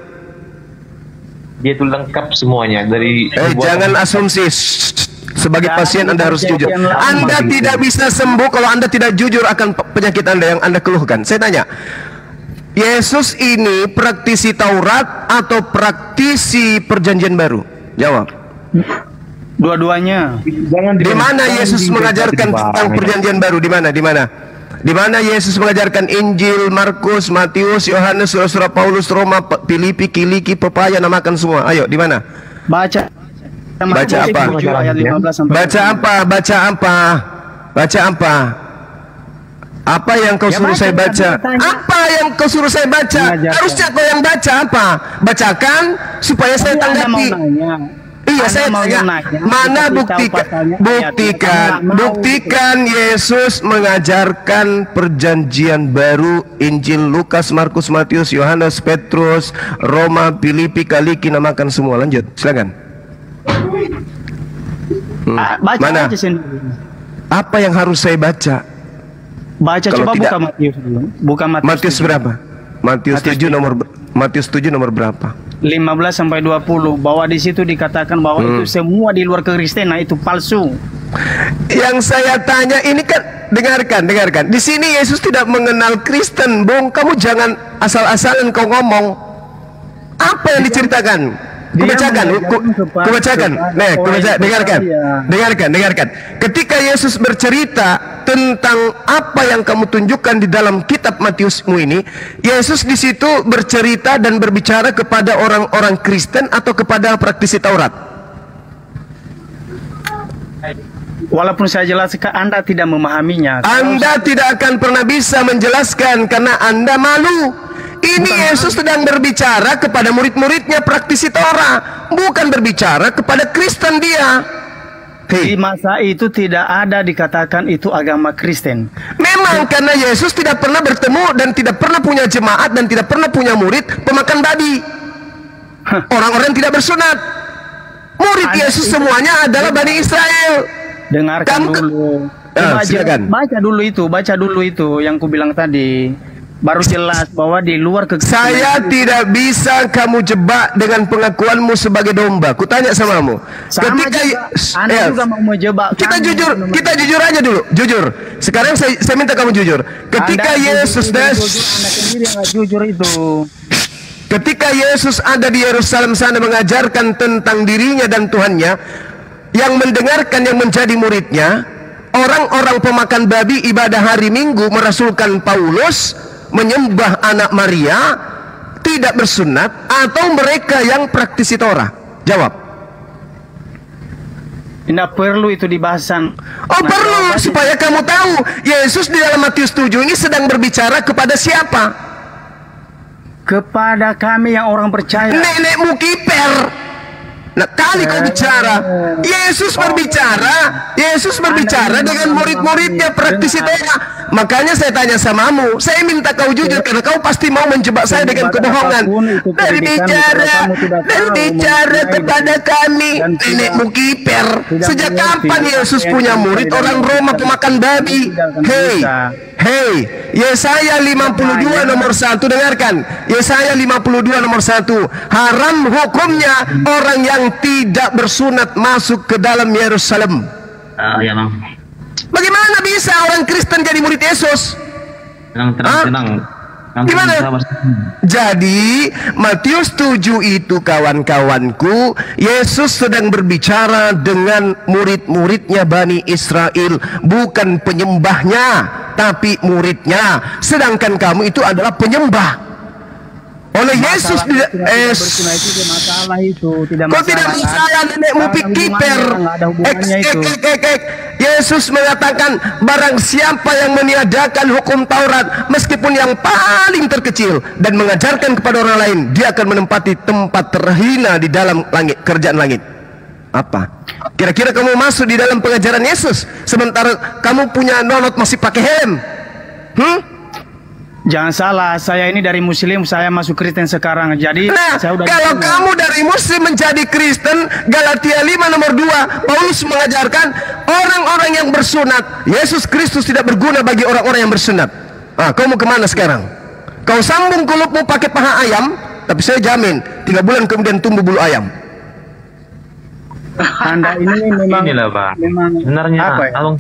Dia itu lengkap semuanya dari. Jangan asumsi. Sebagai pasien Anda harus jujur. Anda tidak bisa sembuh kalau Anda tidak jujur akan penyakit Anda yang Anda keluhkan. Saya tanya, Yesus ini praktisi Taurat atau praktisi Perjanjian Baru? Jawab. Dua-duanya. Di mana Yesus mengajarkan tentang Perjanjian Baru? Di mana Yesus mengajarkan Injil, Markus, Matius, Yohanes, Surat Paulus, Roma, Filipi, Kiliki, Pepaya, namakan semua. Ayo, di mana? Baca apa? Apa yang kau suruh saya baca? Harusnya kau yang baca apa? Bacakan supaya saya tanggapi. Iya, saya tanya, mana buktikan Yesus mengajarkan Perjanjian Baru, Injil, Lukas, Markus, Matius, Yohanes, Petrus, Roma, Filipi, Kiliki, namakan semua. Lanjut, silakan. Mana? Apa yang harus saya baca? Coba buka Matius dulu. Matius berapa? Matius 7 nomor berapa? 15 sampai 20, bahwa di situ dikatakan bahwa itu semua di luar kekristenan itu palsu. Yang saya tanya ini kan, dengarkan. Di sini Yesus tidak mengenal Kristen, Bung. Kamu jangan asal-asalan kau ngomong. Apa yang diceritakan? Kubacakan. Dengarkan. Ketika Yesus bercerita tentang apa yang kamu tunjukkan di dalam kitab Matiusmu ini, Yesus di situ bercerita dan berbicara kepada orang-orang Kristen atau kepada praktisi Taurat? Walaupun saya jelaskan, Anda tidak memahaminya. Anda tidak akan pernah bisa menjelaskan karena Anda malu. Ini Yesus sedang berbicara kepada murid-muridnya praktisi Torah, bukan berbicara kepada Kristen dia. Di masa itu tidak ada dikatakan itu agama Kristen. Memang karena Yesus tidak pernah bertemu dan tidak pernah punya jemaat dan tidak pernah punya murid pemakan babi. Orang-orang tidak bersunat. Murid Yesus semuanya adalah Bani Israel. Dengarkan dulu. Baca dulu itu yang kubilang tadi. Baru jelas bahwa di luar saya tidak bisa kamu jebak dengan pengakuanmu sebagai domba. Kutanya samamu. Anda juga mau menjebak. Kita jujur aja dulu. Jujur. Sekarang saya minta kamu jujur. Ketika Yesus ada di Yerusalem sana mengajarkan tentang dirinya dan Tuhannya, yang mendengarkan yang menjadi muridnya, orang-orang pemakan babi ibadah hari Minggu merasulkan Paulus, menyembah anak Maria, tidak bersunat, atau mereka yang praktisi Torah? Jawab. Tidak perlu itu dibahasan. Perlu supaya kamu tahu Yesus di dalam Matius 7 ini sedang berbicara kepada siapa? Kepada kami yang orang percaya. Nenekmu kiper. Nah, kali kau bicara, Yesus berbicara dengan murid-muridnya praktisi Torah. Makanya saya tanya samamu, saya minta kau jujur karena kau pasti mau menjebak saya dengan kebohongan. Berbicara kepada kami, nenekmu kiper. Sejak kapan Yesus punya murid orang Roma pemakan babi? Hei, Yesaya 52 nomor 1, dengarkan. Yesaya 52 nomor 1. Haram hukumnya orang yang tidak bersunat masuk ke dalam Yerusalem. Ya, Bang. Bagaimana bisa orang Kristen jadi murid Yesus? Tenang. Gimana? Jadi Matius 7 itu kawan-kawanku, Yesus sedang berbicara dengan murid-muridnya Bani Israel, bukan penyembahnya, tapi muridnya. Sedangkan kamu itu adalah penyembah. Oleh Yesus tidak masalah itu, tidak kok tidak masalah nenekmu pikiper. Yesus mengatakan barang siapa yang meniadakan hukum Taurat meskipun yang paling terkecil dan mengajarkan kepada orang lain, dia akan menempati tempat terhina di dalam langit, kerajaan langit. Apa? Kira-kira kamu masuk di dalam pengajaran Yesus sementara kamu punya nonot masih pakai helm? Jangan salah, saya ini dari Muslim, saya masuk Kristen sekarang. Jadi saya udah kalau kamu dari Muslim menjadi Kristen, Galatia 5 nomor 2, Paulus mengajarkan orang-orang yang bersunat, Yesus Kristus tidak berguna bagi orang-orang yang bersunat. Kau mau kemana sekarang? Kau sambung kulupmu pakai paha ayam, tapi saya jamin 3 bulan kemudian tumbuh bulu ayam. Anda ini memang sebenarnya apa ya?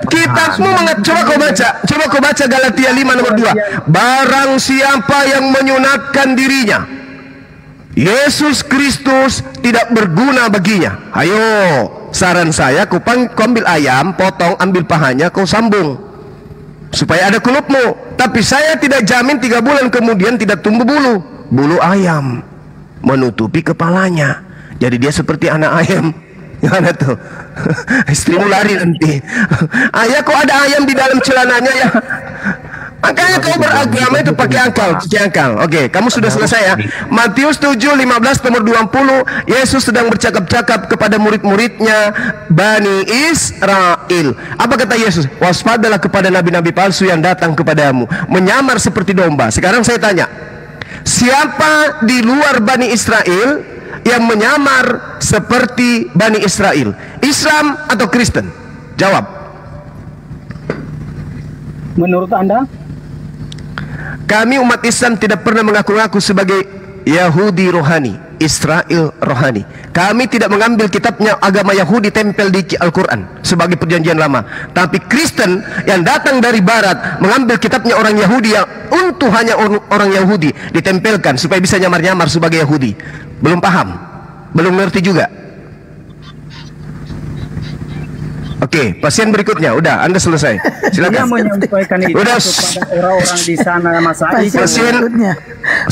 Kitabmu coba kau baca Galatia 5 nomor 2. Barang siapa yang menyunatkan dirinya, Yesus Kristus tidak berguna baginya. Ayo, saran saya, kau ambil ayam, potong, ambil pahanya, kau sambung supaya ada kulupmu. Tapi saya tidak jamin 3 bulan kemudian tidak tumbuh bulu ayam menutupi kepalanya. Jadi dia seperti anak ayam. Gimana tuh? Istrimu lari nanti. Ayah, kok ada ayam di dalam celananya ya? Makanya kau beragama itu pakai akal. Oke, kamu sudah selesai ya. Matius 7:15 nomor 20, Yesus sedang bercakap-cakap kepada murid-muridnya Bani Israel. Apa kata Yesus? Waspadalah kepada nabi-nabi palsu yang datang kepadamu, menyamar seperti domba. Sekarang saya tanya, siapa di luar Bani Israel yang menyamar seperti Bani Israel? Islam atau Kristen? Jawab. Menurut Anda? Kami umat Islam tidak pernah mengaku-ngaku sebagai Yahudi rohani, Israel rohani. Kami tidak mengambil kitabnya agama Yahudi tempel di Al-Quran sebagai perjanjian lama. Tapi Kristen yang datang dari barat mengambil kitabnya orang Yahudi yang untuk hanya orang Yahudi ditempelkan supaya bisa nyamar-nyamar sebagai Yahudi. Belum paham? Belum ngerti juga? Oke, pasien berikutnya. Udah, Anda selesai. Silakan. Dia menyampaikan itu Udah. kepada orang-orang di sana Pasien,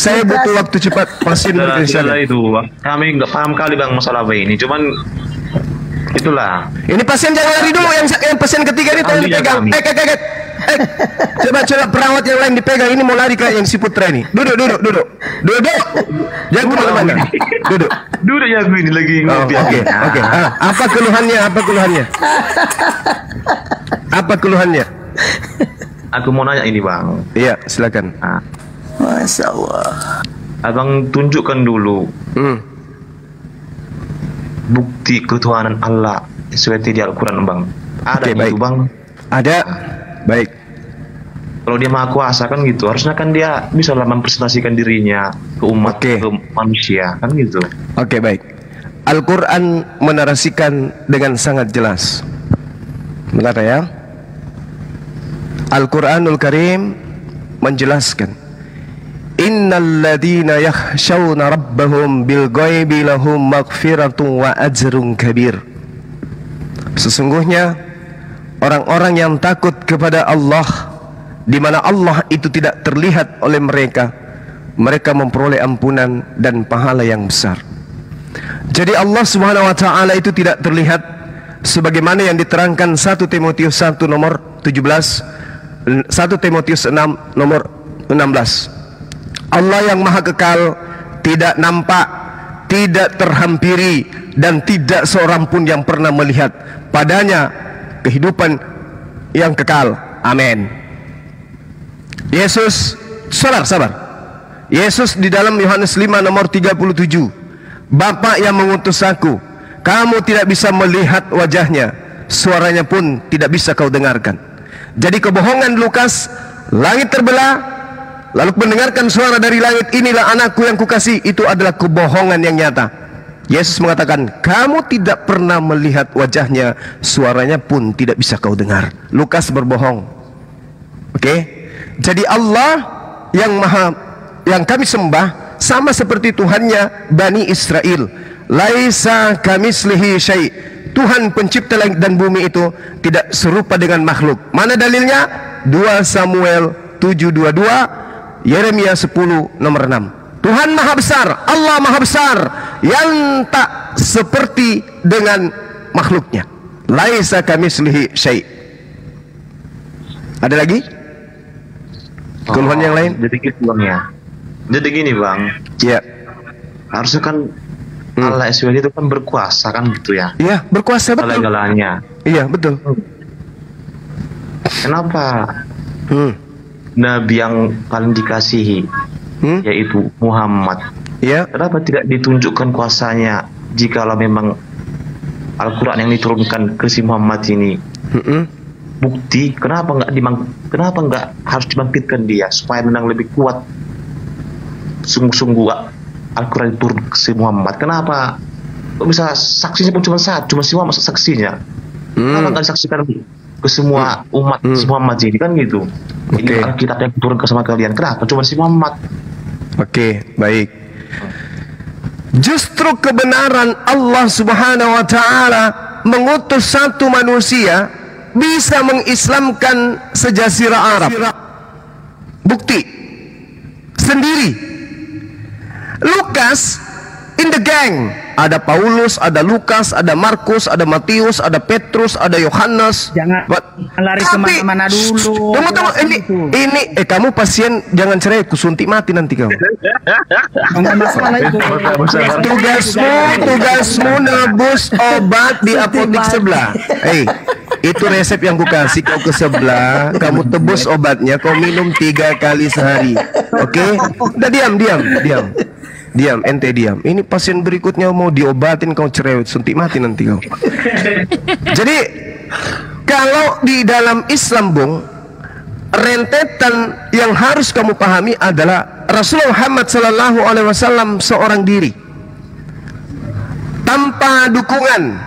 saya butuh waktu cepat. Pasien berikutnya. Itu, kami nggak paham kali bang masalah ini. Cuman itulah. Ini pasien jangan lari dulu. Yang pasien ketiga ini tolong dipegang. Coba perawat yang lain dipegang. Ini mau lari kayak yang si Putra ini. Duduk. Jangan kemana-mana. Duduk ya, gue ini lagi ngopi. Oke. Apa keluhannya? Aku mau nanya ini bang. Iya, silakan. Masya Allah. Abang tunjukkan dulu bukti ketuhanan Allah seperti di Al-Quran bang. Ada itu bang? Ada. Baik. Kalau dia maha kuasa kan gitu, harusnya kan dia bisa mempresentasikan dirinya ke umat, ke manusia kan gitu. Oke, baik. Al-Quran menarasikan dengan sangat jelas. Benar ya? Al-Quranul Karim menjelaskan, Innal ladhina yakhshawna rabbahum bil ghaibi lahum maghfiratun wa ajrun kabir. Sesungguhnya orang-orang yang takut kepada Allah, di mana Allah itu tidak terlihat oleh mereka, mereka memperoleh ampunan dan pahala yang besar. Jadi Allah Subhanahu wa taala itu tidak terlihat sebagaimana yang diterangkan 1 Timotius 1 nomor 17, 1 Timotius 6 nomor 16. Allah yang maha kekal, tidak nampak, tidak terhampiri, dan tidak seorang pun yang pernah melihat padanya kehidupan yang kekal. Amin. Yesus, sabar. Yesus di dalam Yohanes 5 nomor 37, Bapa yang mengutus aku, kamu tidak bisa melihat wajahnya, suaranya pun tidak bisa kau dengarkan. Jadi kebohongan Lukas, langit terbelah, lalu mendengarkan suara dari langit, inilah anakku yang kukasih, itu adalah kebohongan yang nyata. Yesus mengatakan, kamu tidak pernah melihat wajahnya, suaranya pun tidak bisa kau dengar. Lukas berbohong. Oke? Jadi Allah yang kami sembah sama seperti Tuhannya Bani Israel. Laisa kamislihi syai'. Tuhan pencipta langit dan bumi itu tidak serupa dengan makhluk. Mana dalilnya? 2 Samuel 7:22, Yeremia 10 nomor 6. Tuhan maha besar, Allah maha besar, yang tak seperti dengan makhluknya. Laisa kamislihi syai'. Ada lagi? Keluhan yang lain? Jadi gitu bang ya. Jadi gini bang. Iya. Harusnya kan Allah SWT itu kan berkuasa kan gitu ya. Iya, berkuasa betul. Segala-galanya. Iya, betul. Kenapa Nabi yang paling dikasihi yaitu Muhammad, kenapa tidak ditunjukkan kuasanya jikalau memang Al-Quran yang diturunkan ke si Muhammad ini bukti? Kenapa nggak harus dibangkitkan dia supaya menang lebih kuat? Sungguh-sungguh Al-Quran turun ke si Muhammad. Kenapa kok bisa saksinya pun cuma si Muhammad saksinya? Kenapa nggak disaksikan ke semua umat si Muhammad ini kan gitu? Ini Alkitab yang turun ke sama kalian, kenapa cuma si Muhammad? Oke, baik. Justru kebenaran Allah Subhanahu wa Ta'ala mengutus satu manusia bisa mengislamkan sejazirah Arab. Bukti sendiri. Lukas in the gang. Ada Paulus, ada Lukas, ada Markus, ada Matius, ada Petrus, ada Yohanes. Jangan lari kemana-mana dulu. Tunggu, ini kamu pasien jangan cerai, kusuntik mati nanti kamu. Tugasmu nebus obat di apotek sebelah. Itu resep yang kukasih kau ke sebelah. Kamu tebus obatnya, kau minum 3 kali sehari. Oke? Udah diam, ente diam. Ini pasien berikutnya mau diobatin, kau cerewet, suntik mati nanti kau. Jadi kalau di dalam Islam, Bung, rentetan yang harus kamu pahami adalah Rasulullah Muhammad SAW seorang diri, tanpa dukungan,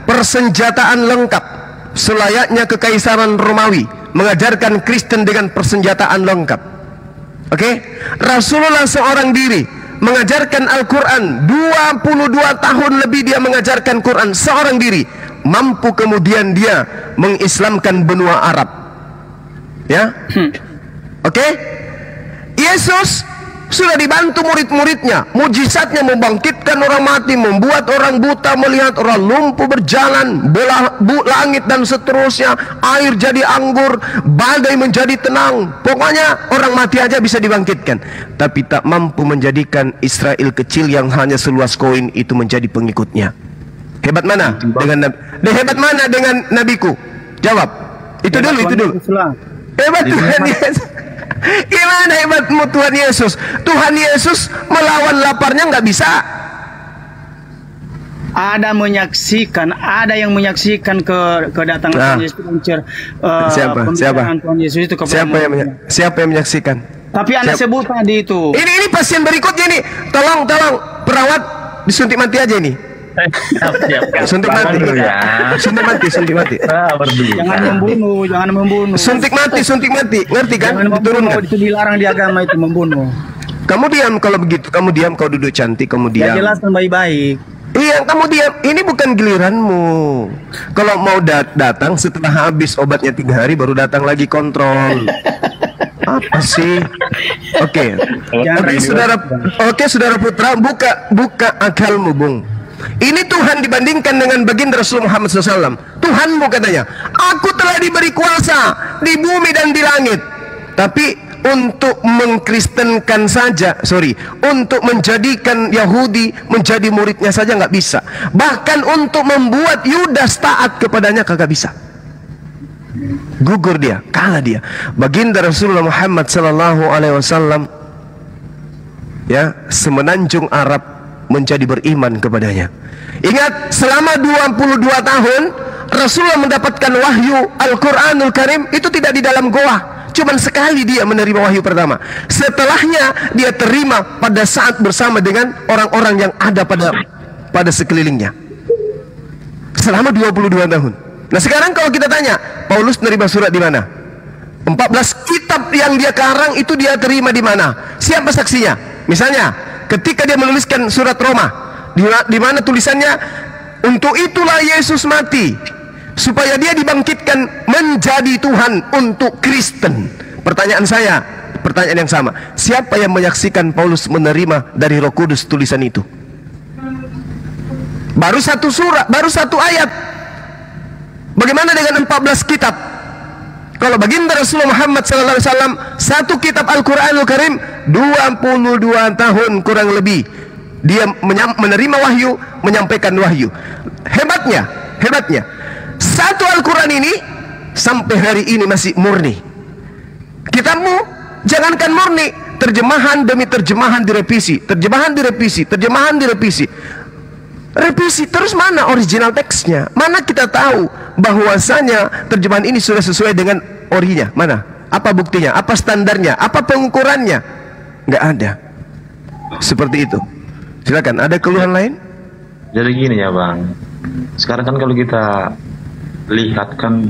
persenjataan lengkap, selayaknya kekaisaran Romawi, mengajarkan Kristen dengan persenjataan lengkap. Oke? Rasulullah seorang diri mengajarkan Al-Quran 22 tahun lebih, dia mengajarkan Quran seorang diri, mampu kemudian dia mengislamkan benua Arab. Ya, oke? Yesus sudah dibantu murid-muridnya, mujizatnya membangkitkan orang mati, membuat orang buta melihat, orang lumpuh berjalan, langit dan seterusnya, air jadi anggur, badai menjadi tenang. Pokoknya orang mati aja bisa dibangkitkan. Tapi tak mampu menjadikan Israel kecil yang hanya seluas koin itu menjadi pengikutnya. Hebat mana dengan hebat mana dengan nabiku? Jawab. Itu dulu. Hebat Tuhan Yesus. Gimana hebatmu Tuhan Yesus? Tuhan Yesus melawan laparnya nggak bisa. Ada yang menyaksikan kedatangan Tuhan Yesus. Siapa yang menyaksikan? Tapi Anda sebut tadi itu. Ini pasien berikutnya nih. Tolong perawat disuntik mati aja ini. Suntik mati. Jangan membunuh. Suntik mati. Ngerti kan? Diturunkan. Itu dilarang di agama itu, membunuh. Kamu diam kalau begitu. Kamu diam, kau duduk cantik. Kamu diam. Ya jelas dan baik-baik. Iya, kamu diam. Ini bukan giliranmu. Kalau mau datang setelah habis obatnya 3 hari baru datang lagi kontrol. Apa sih? Oke, saudara putra, buka akalmu, Bung. Ini Tuhan dibandingkan dengan baginda Rasulullah Muhammad SAW. Tuhanmu katanya, aku telah diberi kuasa di bumi dan di langit. Tapi untuk mengkristenkan saja, untuk menjadikan Yahudi menjadi muridnya saja nggak bisa. Bahkan untuk membuat Yudas taat kepadanya kagak bisa. Gugur dia, kalah dia. Baginda Rasulullah Muhammad SAW, ya, semenanjung Arab menjadi beriman kepadanya. Ingat, selama 22 tahun Rasulullah mendapatkan wahyu Al-Quranul Karim itu tidak di dalam goa. Cuman sekali dia menerima wahyu pertama. Setelahnya dia terima pada saat bersama dengan orang-orang yang ada pada pada sekelilingnya selama 22 tahun. Nah sekarang kalau kita tanya, Paulus menerima surat di mana? 14 kitab yang dia karang itu dia terima di mana? Siapa saksinya? Misalnya ketika dia menuliskan surat Roma, di mana tulisannya, untuk itulah Yesus mati supaya dia dibangkitkan menjadi Tuhan untuk Kristen. Pertanyaan saya, pertanyaan yang sama, siapa yang menyaksikan Paulus menerima dari Roh Kudus tulisan itu? Baru satu surat, baru satu ayat. Bagaimana dengan 14 kitab? Kalau baginda Rasulullah Muhammad SAW, satu kitab Al-Quranul Karim 22 tahun kurang lebih dia menerima wahyu, menyampaikan wahyu. Hebatnya satu Al-Quran ini sampai hari ini masih murni. Kitabmu jangankan murni, terjemahan demi terjemahan direvisi, revisi terus. Mana original teksnya? Mana kita tahu bahwasanya terjemahan ini sudah sesuai dengan orinya? Mana? Apa buktinya? Apa standarnya? Apa pengukurannya? Nggak ada. Seperti itu. Silakan, ada keluhan lain? Jadi gini ya Bang, sekarang kan kalau kita lihat kan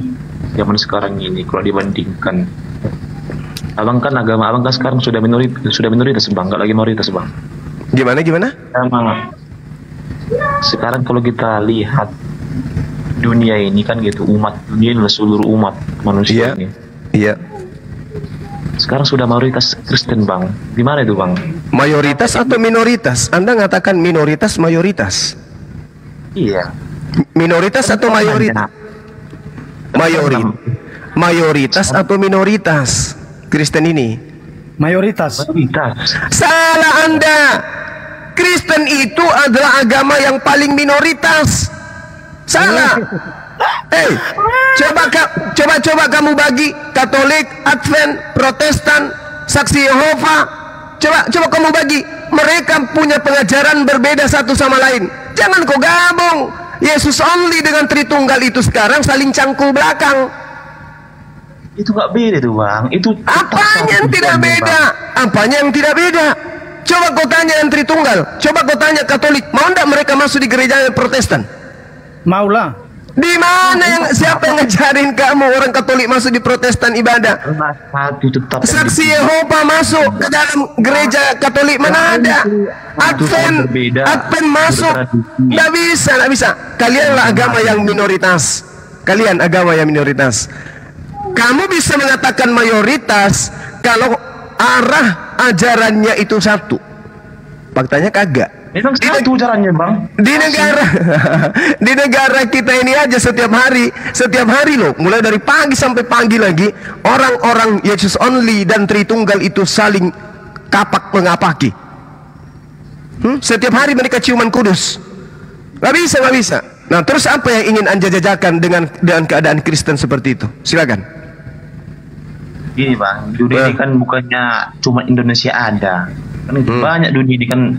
zaman sekarang ini, kalau dibandingkan, Abang kan agama Abang kan sekarang sudah minoritas Bang, nggak lagi mayoritas Bang. Gimana? Sekarang kalau kita lihat dunia ini kan gitu, umat dunia adalah seluruh umat manusia ini. Iya. Sekarang sudah mayoritas Kristen Bang. Gimana itu Bang? Mayoritas atau minoritas? Anda mengatakan minoritas mayoritas? Iya. Minoritas atau mayoritas? Mayoritas atau minoritas Kristen ini? Mayoritas. Salah Anda. Kristen itu adalah agama yang paling minoritas. Salah. Coba kamu bagi Katolik, Advent, Protestan, Saksi Yehova. Coba kamu bagi. Mereka punya pengajaran berbeda satu sama lain. Jangan kau gabung. Yesus only dengan Tritunggal itu sekarang saling cangkul belakang. Itu gak beda tuh Bang. Itu apanya yang tidak beda? Apanya yang tidak beda? Coba kau tanya yang Tritunggal, coba kau tanya Katolik, mau tidak mereka masuk di gereja Protestan? Maulah. Di mana siapa yang ngajarin kamu orang Katolik masuk di Protestan ibadah? Saksi Yehova masuk ke dalam gereja Katolik, mana ada? Advent masuk, tidak bisa. Kalianlah agama yang minoritas. Kamu bisa mengatakan mayoritas kalau arah ajarannya itu satu. Faktanya kagak. Memang satu ajarannya Bang. Di negara kita ini aja setiap hari loh, mulai dari pagi sampai pagi lagi, orang-orang Yesus only dan Tritunggal itu saling kapak mengapaki. Setiap hari mereka ciuman kudus. Gak bisa. Nah terus apa yang ingin Anda jajakan dengan keadaan Kristen seperti itu? Silakan. Gini Bang, dunia ini kan bukannya cuma Indonesia ada, kan banyak dunia ini kan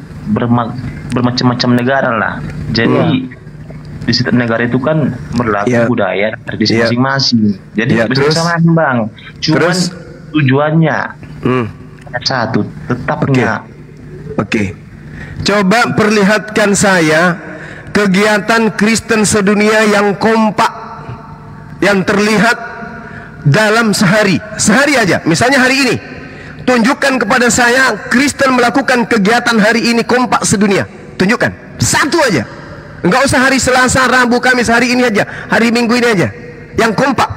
bermacam-macam negara lah. Jadi di setiap negara itu kan berlaku budaya tradisi masing-masing. Jadi bersama Bang. Cuman tujuannya satu, tetapnya. Oke. Coba perlihatkan saya kegiatan Kristen sedunia yang kompak, yang terlihat dalam sehari aja. Misalnya hari ini, tunjukkan kepada saya Kristen melakukan kegiatan hari ini kompak sedunia. Tunjukkan satu aja. Enggak usah hari Selasa, Rabu, Kamis, hari ini aja, hari Minggu ini aja yang kompak.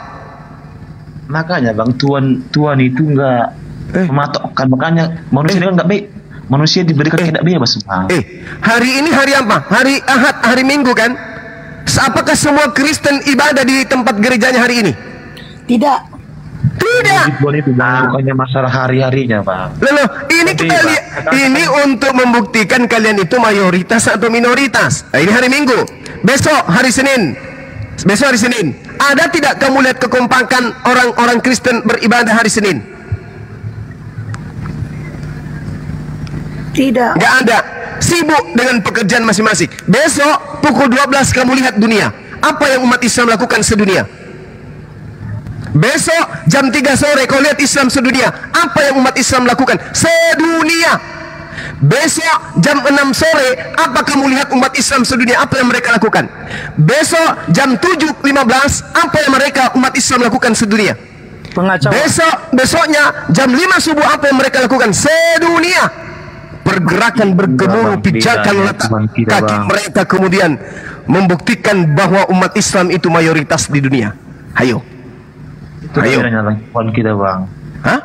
Makanya Bang, Tuhan itu enggak mematokkan. Makanya manusia kan enggak baik. Manusia diberikan tidak bebas Bang. Hari ini hari apa? Hari Ahad, hari Minggu kan? Apakah semua Kristen ibadah di tempat gerejanya hari ini? Tidak. Itu bukannya masalah hari-harinya Pak. Loh, ini kita lihat, ini untuk membuktikan kalian itu mayoritas atau minoritas. Nah, ini hari Minggu. Besok hari Senin. Ada tidak kamu lihat kekompakan orang-orang Kristen beribadah hari Senin? Tidak. Nggak ada. Sibuk dengan pekerjaan masing-masing. Besok pukul 12 kamu lihat dunia. Apa yang umat Islam lakukan sedunia? Besok jam 3 sore kau lihat Islam sedunia. Apa yang umat Islam lakukan sedunia? Besok jam 6 sore, apa kamu lihat umat Islam sedunia, apa yang mereka lakukan? Besok jam 7.15, apa yang mereka umat Islam lakukan sedunia? Besoknya jam 5 subuh, apa yang mereka lakukan sedunia? Pergerakan bergemuruh, pijakan letak kaki mereka, kemudian membuktikan bahwa umat Islam itu mayoritas di dunia. Hayo. Ayo. Tuhan kita, Bang. Hah?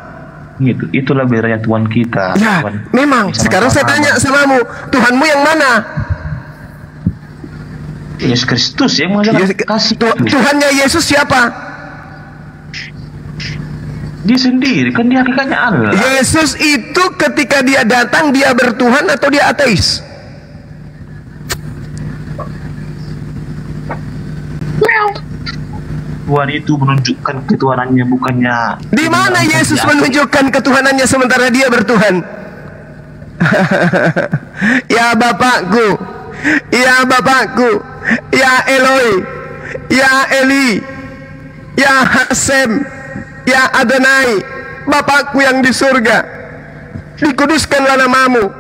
Itulah bedanya Tuhan kita. Ya, Tuhan. memang. Sekarang saya tanya samamu, Tuhanmu yang mana? Yesus Kristus yang kasih. Tuhannya Yesus siapa? Dia sendiri, kan dia hakikatnya Allah. Yesus itu ketika dia datang, dia bertuhan atau dia ateis? Tuhan itu menunjukkan ketuhanannya, bukannya. Di mana Yesus menunjukkan ketuhanannya sementara dia bertuhan? Ya Bapakku, ya Bapakku, ya Eloi, ya Eli, ya Hasem, ya Adonai, Bapakku yang di surga, dikuduskanlah namamu.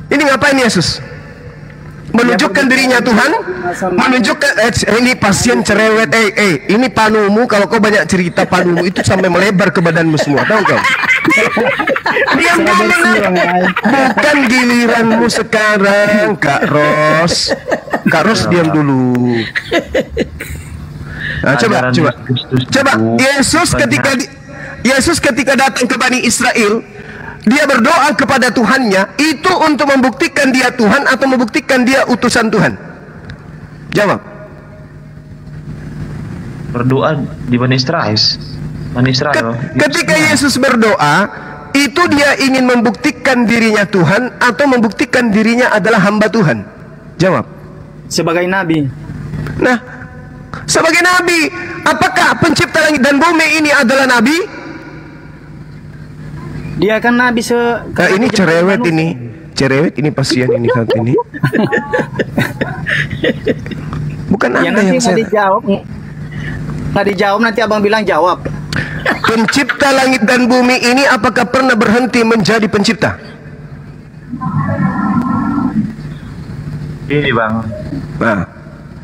Ini ngapain Yesus? Menunjukkan dirinya Tuhan, menunjukkan ini pasien cerewet, ini panumu, kalau kau banyak cerita panumu itu sampai melebar ke badanmu semua, tahu kau? Diam dulu, bukan giliranmu sekarang, Kak Ros. Kak Ros diam dulu. Nah, coba Yesus ketika datang ke Bani Israel, dia berdoa kepada Tuhannya itu untuk membuktikan dia Tuhan atau membuktikan dia utusan Tuhan? Jawab. Berdoa di Bani Israel. Ketika Yesus berdoa, itu dia ingin membuktikan dirinya Tuhan atau membuktikan dirinya adalah hamba Tuhan? Jawab. Sebagai nabi. Nah, sebagai nabi, apakah pencipta langit dan bumi ini adalah nabi? Dia kan nabi ini cerewet ini. Cerewet ini pasien ini saat ini. Bukan Anda yang saya dijawab. Nggak dijawab, nanti abang bilang jawab. Pencipta langit dan bumi ini apakah pernah berhenti menjadi pencipta? Ini Bang. Nah,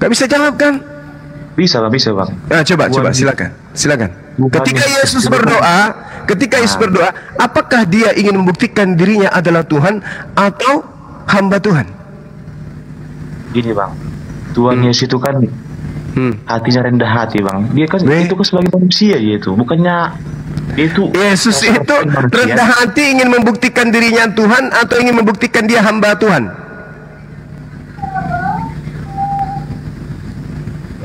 gak bisa jawab kan? Bisa Bang. Nah, coba silakan. Ketika Yesus berdoa, apakah dia ingin membuktikan dirinya adalah Tuhan atau hamba Tuhan? Gini Bang, Tuhan Yesus itu kan hatinya rendah hati Bang. Dia kan itu kan sebagai manusia gitu, bukannya itu. Yesus itu rendah hati ingin membuktikan dirinya Tuhan atau ingin membuktikan dia hamba Tuhan?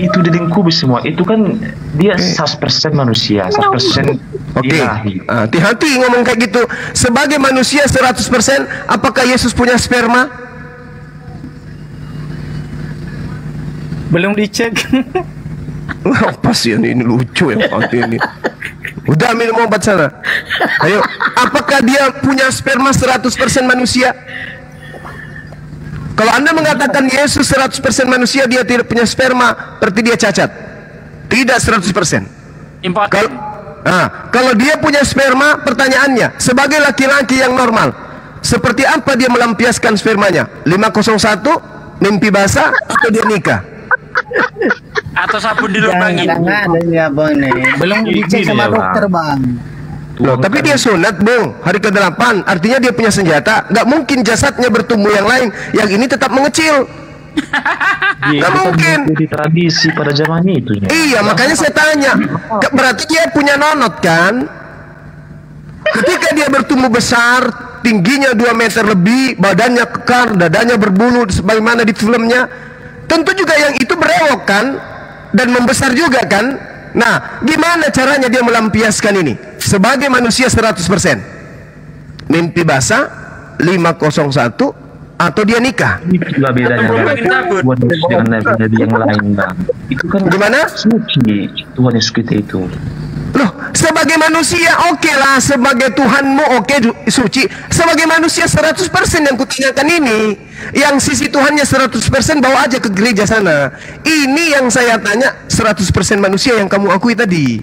Itu dilingkupi semua. Itu kan dia 100% manusia, 100% ilahi. Hati-hati ngomong kayak gitu. Sebagai manusia 100%, apakah Yesus punya sperma? Belum dicek. Pasien ini lucu ya ini. Udah minum obat sana. Ayo, apakah dia punya sperma 100% manusia? Kalau Anda mengatakan Yesus 100% manusia, dia tidak punya sperma, berarti dia cacat. Tidak 100%. Kalau dia punya sperma, pertanyaannya, sebagai laki-laki yang normal, seperti apa dia melampiaskan spermanya? 501, mimpi basah, atau dia nikah? Atau sabun dilubangin? Belum dicek sama dokter Bang. Loh, tapi dia sunat Bung, hari ke-8, artinya dia punya senjata. Gak mungkin jasadnya bertumbuh yang lain, yang ini tetap mengecil. Gak mungkin. Di tradisi pada zaman itu. Iya, makanya saya tanya, berarti dia punya nonot kan? Ketika dia bertumbuh besar, tingginya 2 meter lebih, badannya kekar, dadanya berbulu sebagaimana di filmnya, tentu juga yang itu berewok kan? Dan membesar juga kan? Nah, gimana caranya dia melampiaskan ini? Sebagai manusia 100%. Mimpi basah, 501, atau dia nikah? Itulah bedanya dengan nabi-nabi yang lain Bang. Itu kan gimana? Suci Tuhan Yesus kita itu. Loh, sebagai manusia oke lah, sebagai Tuhanmu oke, suci. Sebagai manusia 100% yang kutanyakan ini, yang sisi Tuhannya 100%, bawa aja ke gereja sana. Ini yang saya tanya, 100% manusia yang kamu akui tadi.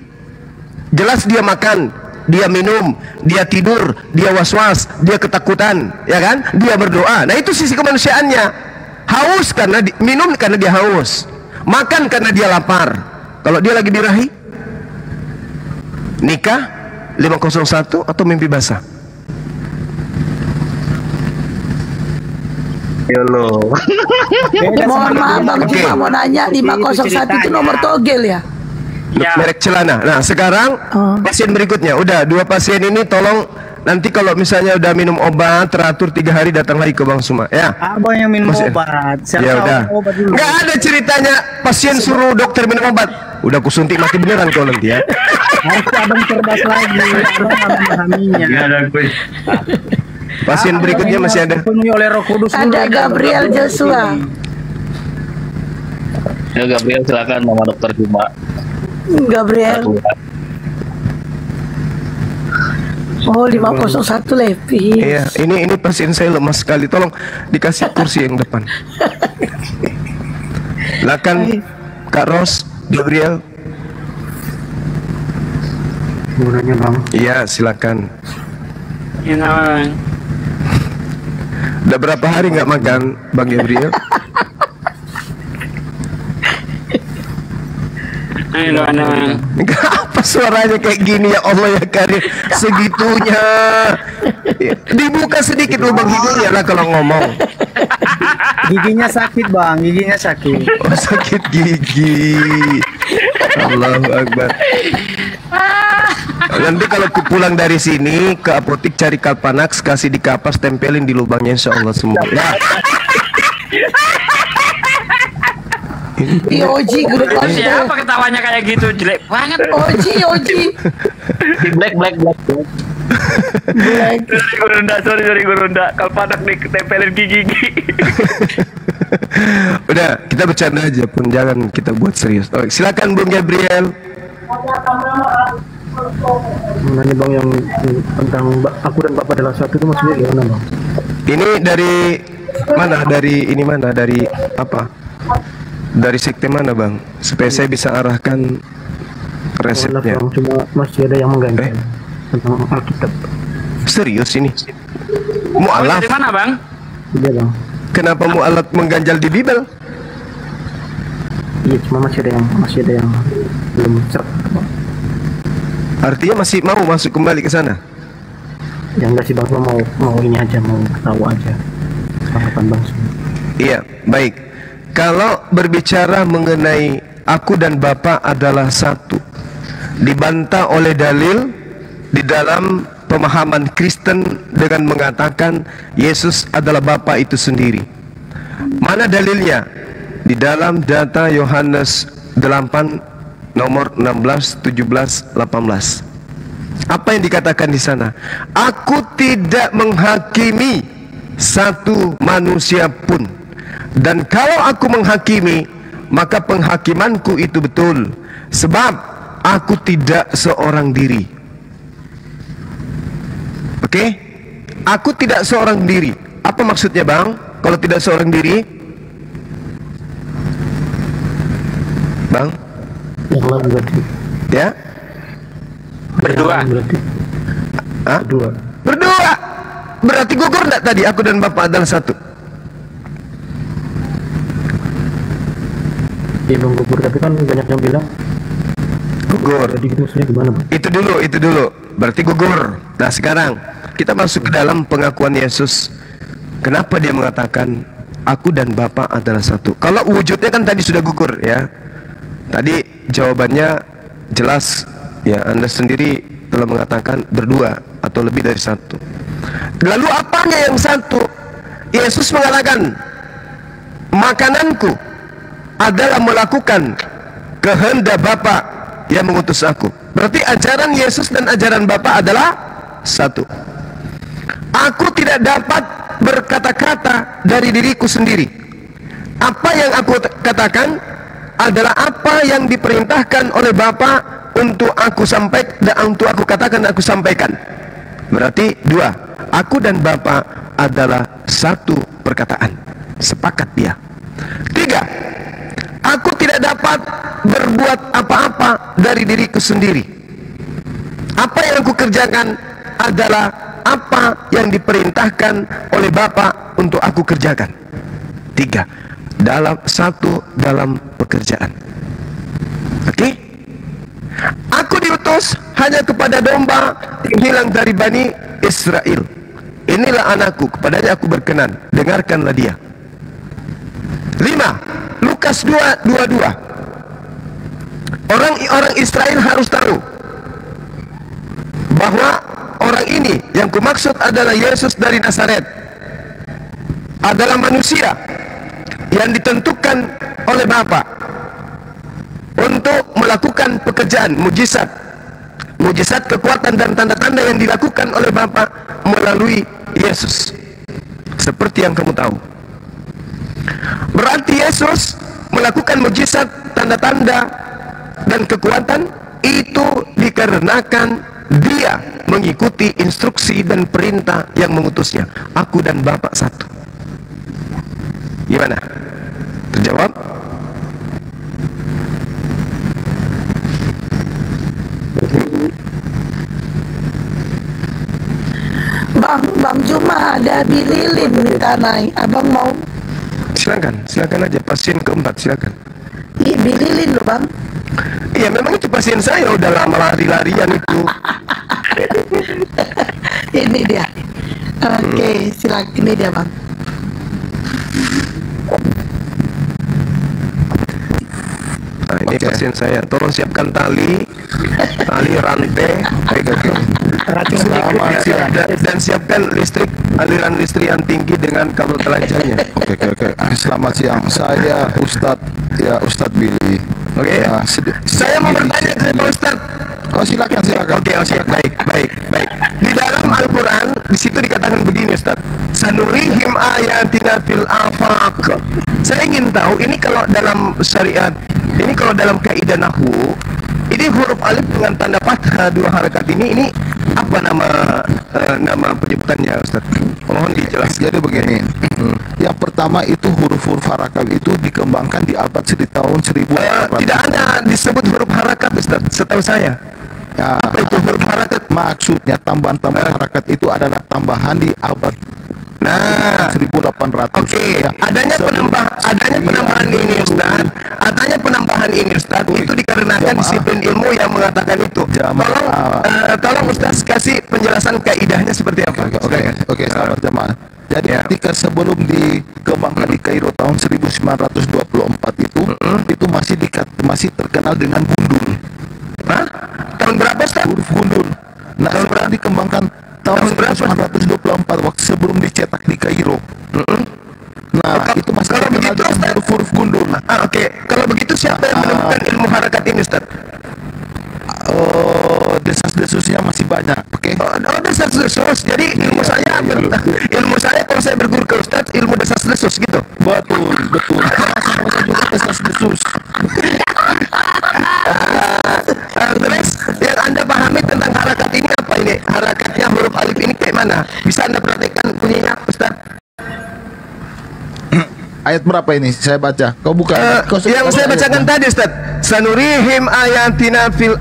Jelas dia makan, dia minum, dia tidur, dia was-was, dia ketakutan, ya kan? Dia berdoa. Nah, itu sisi kemanusiaannya. Haus karena minum karena dia haus, makan karena dia lapar. Kalau dia lagi birahi, nikah 501 atau mimpi basah? Yolo. Mohon maaf Bang, cuma mau nanya 501 itu nomor togel ya? Merek celana. Nah, sekarang pasien berikutnya. Udah 2 pasien ini tolong nanti kalau misalnya udah minum obat teratur 3 hari datang lagi ke Bang Suma ya. Abang yang minum obat. Ya udah. Nggak ada ceritanya pasien suruh dokter minum obat. Udah kusuntik mati beneran kau nanti ya. Harus abang cerdas lagi. Abang memahaminya. Nggak ada gue. Pasien berikutnya masih ada. Dipenuhi oleh Roh Kudus. Ada Gabriel Joshua. Ya Gabriel silakan nama dokter Juma. Gabriel. Oh 501 Levi. Iya, ini pasien saya lemah sekali. Tolong dikasih kursi yang depan. Silakan Kak Ros, Gabriel. Mau nanya Bang. Iya, silakan. Ya, Bang. Udah berapa hari nggak makan, Bang Gabriel? Apa suaranya kayak gini ya Allah ya Karim, segitunya. Dibuka sedikit lubang hidungnya lah kalau ngomong. Giginya sakit Bang, giginya sakit. Oh, sakit gigi. Allahu Akbar. Nanti kalau pulang dari sini ke apotik cari Kalpanax, kasih di kapas, tempelin di lubangnya, insya Allah semua. Ya. Oji gue Siapa ketawanya kayak gitu, jelek banget. Oji. Black. Sorry Gurunda. Kalau padak nih ketempelin gigi. Udah, kita bercanda aja pun, jangan kita buat serius. Oh, silakan Bung Gabriel. Nanya Bang yang tentang aku dan Bapak adalah satu itu maksudnya gimana Bang? Ini dari mana? Dari apa? Dari sekte mana Bang? Supaya saya bisa arahkan resepnya. Bang, cuma masih ada yang mengganti tentang Alkitab. Serius ini? Mu'alaf? Dari mana Bang? Iya Bang. Kenapa mu'alaf mengganjal di Bible? Iya, cuma masih ada yang belum cerah. Artinya masih mau masuk kembali ke sana? Ya enggak sih Bang, mau ini aja, mau tahu aja tanggapan Bang. Iya, baik. Kalau berbicara mengenai aku dan Bapa adalah satu, dibantah oleh dalil di dalam pemahaman Kristen dengan mengatakan Yesus adalah Bapa itu sendiri. Mana dalilnya? Di dalam data Yohanes 8 nomor 16, 17, 18. Apa yang dikatakan di sana? Aku tidak menghakimi satu manusia pun. Dan kalau aku menghakimi, maka penghakimanku itu betul. Sebab aku tidak seorang diri. Oke? Aku tidak seorang diri. Apa maksudnya Bang? Kalau tidak seorang diri? Bang? Yang lain berarti. Ya? Berdua. Hah? Berdua. Berarti gugur enggak tadi aku dan Bapak adalah satu? Iya Bang, gugur, tapi kan banyak yang bilang gugur. Jadi itu maksudnya gimana Bang? Itu dulu. Berarti gugur. Nah sekarang kita masuk ke dalam pengakuan Yesus. Kenapa dia mengatakan aku dan Bapa adalah satu? Kalau wujudnya kan tadi sudah gugur ya. Tadi jawabannya jelas ya, Anda sendiri telah mengatakan berdua atau lebih dari satu. Lalu apanya yang satu? Yesus mengatakan makananku adalah melakukan kehendak Bapa yang mengutus aku. Berarti ajaran Yesus dan ajaran Bapa adalah satu. Aku tidak dapat berkata-kata dari diriku sendiri. Apa yang aku katakan adalah apa yang diperintahkan oleh Bapa untuk aku sampaikan dan untuk aku katakan dan aku sampaikan. Berarti dua. Aku dan Bapa adalah satu perkataan. Sepakat dia. Tiga. Aku tidak dapat berbuat apa-apa dari diriku sendiri. Apa yang aku kerjakan adalah apa yang diperintahkan oleh Bapa untuk aku kerjakan. 3. Dalam pekerjaan. Oke? Aku diutus hanya kepada domba yang hilang dari Bani Israel. Inilah anakku, kepadanya aku berkenan, dengarkanlah dia. 5. Lukas 2:22. Orang Israel harus tahu bahwa orang ini yang kumaksud adalah Yesus dari Nazaret, adalah manusia yang ditentukan oleh Bapa untuk melakukan pekerjaan mujizat, kekuatan dan tanda-tanda yang dilakukan oleh Bapa melalui Yesus, seperti yang kamu tahu. Berarti Yesus melakukan mujizat, tanda-tanda dan kekuatan itu dikarenakan dia mengikuti instruksi dan perintah yang mengutusnya. Aku dan Bapa satu. Gimana? Terjawab? Bang Juma ada Bililin minta naik. Abang mau? Silakan aja. Pasien keempat, silakan. Iya, Bililin loh Bang. Iya, memang itu pasien saya, udah lama lari-larian itu. Ini dia. Oke, silakan. Ini dia Bang. Nah, ini pasien saya. Tolong siapkan tali rantai, dan siapkan listrik, aliran listrik yang tinggi dengan kabel telanjangnya. Oke. Selamat siang. Saya Ustadz Billy. Oke. Saya mau bertanya ke Pak Ustadz. Oh, silakan. Oke, baik. Di dalam Al-Quran, di situ dikatakan begini, Ustadz. Sanurihim ayatina fil afaq. Saya ingin tahu, ini kalau dalam syariat, ini kalau dalam kaidah nahwu, ini huruf alif dengan tanda fathah 2 harakat ini apa nama penyebutannya, Ustaz? Mohon dijelaskan. Jadi begini, yang pertama itu huruf-huruf harakat itu dikembangkan di abad tahun 1000. Tidak ada disebut huruf harakat, Ustaz, setahu saya. Ya, apa itu huruf harakat? Maksudnya tambahan-tambahan harakat itu adalah tambahan di abad 1800. Oke. Adanya penambahan ini, Ustaz. Itu dikarenakan disiplin ilmu yang mengatakan itu. Tolong Ustaz kasih penjelasan kaidahnya seperti apa. Oke, sahabat jamaah. Jadi ketika sebelum dikembangkan di Kairo tahun 1924 itu masih terkenal dengan gundul. Tahun berapa, Ustaz? Huruf gundul. Nah, setelah dikembangkan tahun 1924 waktu sebelum dicetak di Kairo. Nah, itu masih terkenal dengan huruf gundul. Oke. Kalau begitu siapa yang menemukan ilmu harakat ini, Ustaz? Desas-desusnya masih banyak. Oke. Desas-desus. Jadi ilmu saya kalau saya berguru ke Ustaz, ilmu desas-desus gitu. Betul. Masih juga desas-desus. Terus yang Anda pahami tentang harakat ini apa ini? Harakatnya huruf alif ini kayak mana? Bisa Anda praktekkan bunyinya, Ustaz? Ayat berapa ini? Saya baca. Kau buka. Yang saya bacakan tadi, Ustaz. Sanurihim ayatina fil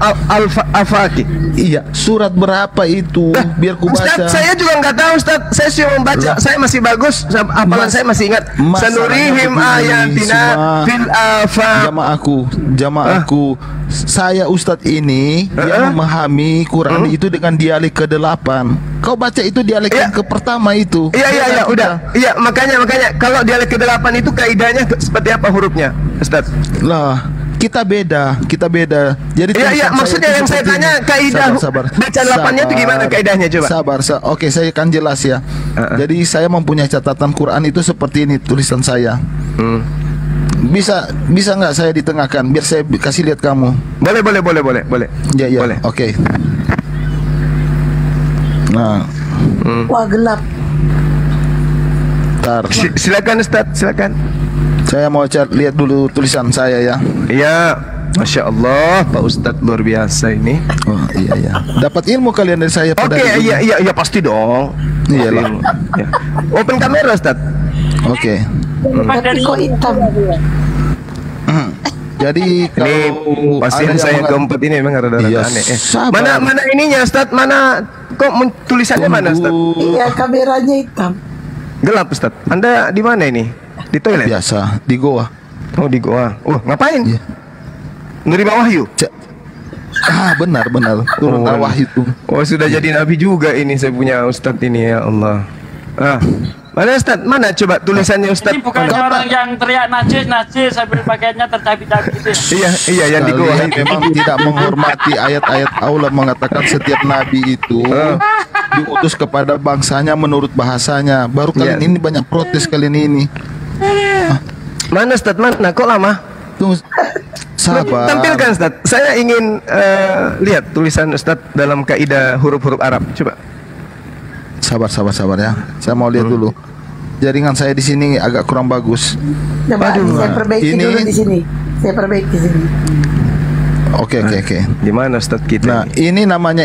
afaqi. Iya, surat berapa itu? Biar ku baca. Ustaz, saya juga nggak tahu, Ustaz. Saya cuma membaca. Saya masih bagus. Hafalan saya masih ingat. Sanurihim ayatina fil afaqi. Jamaahku. Saya Ustadz ini yang memahami Quran itu dengan dialek ke-8. Kau baca itu dialek yang ke-pertama itu. Iya, udah. Iya, makanya kalau dialek ke-8 itu kaidahnya seperti apa hurufnya, Ustaz? Lah, kita beda. Jadi iya, maksudnya yang saya tanya kaidah baca 8-nya itu gimana kaidahnya, coba? Sabar. Oke, saya akan jelas ya. Jadi saya mempunyai catatan Quran itu seperti ini tulisan saya. Bisa nggak saya ditengahkan biar saya kasih lihat kamu? Boleh. Ya. Boleh. Oke. Nah. Wah, gelap. Silakan, Ustaz, silakan. Saya mau lihat dulu tulisan saya ya. Iya. Masya Allah, Pak Ustadz luar biasa ini. Oh iya. Dapat ilmu kalian dari saya. Oke, iya pasti dong. Iyalah. Ya. Open kamera, Ustadz. Oke. Tapi kok hitam? Jadi kalau pasien ada saya yang keempat ini memang rada Iya, aneh. sabar. Mana ininya, Ustaz? Mana kok tulisannya mana, Ustaz? Iya, kameranya hitam. Gelap, Ustaz. Anda di mana ini? Di toilet? Biasa, di goa. Oh, di goa. Oh, ngapain? Iya. Nerima wahyu? Benar. Turun wahyu itu. Oh, sudah jadi nabi juga ini saya punya Ustaz ini, ya Allah. Mana Ustaz? Mana coba tulisannya Ustaz? Ini bukan orang yang teriak najis sambil pakaiannya tercabik-cabik gitu. Iya yang di goa. Memang tidak menghormati ayat-ayat Allah mengatakan setiap nabi itu diutus kepada bangsanya menurut bahasanya. Baru kalian ini banyak protes kalian ini. Mana Ustaz? Mana? Kok lama? Tunggu. Sabar. Tampilkan Ustaz. Saya ingin lihat tulisan Ustaz dalam kaidah huruf-huruf Arab. Coba. Sabar ya. Saya mau lihat dulu. Jaringan saya di sini agak kurang bagus. Coba saya perbaiki dulu di sini. Saya perbaiki di sini. Oke. Gimana Ustaz kita? Nah, ini namanya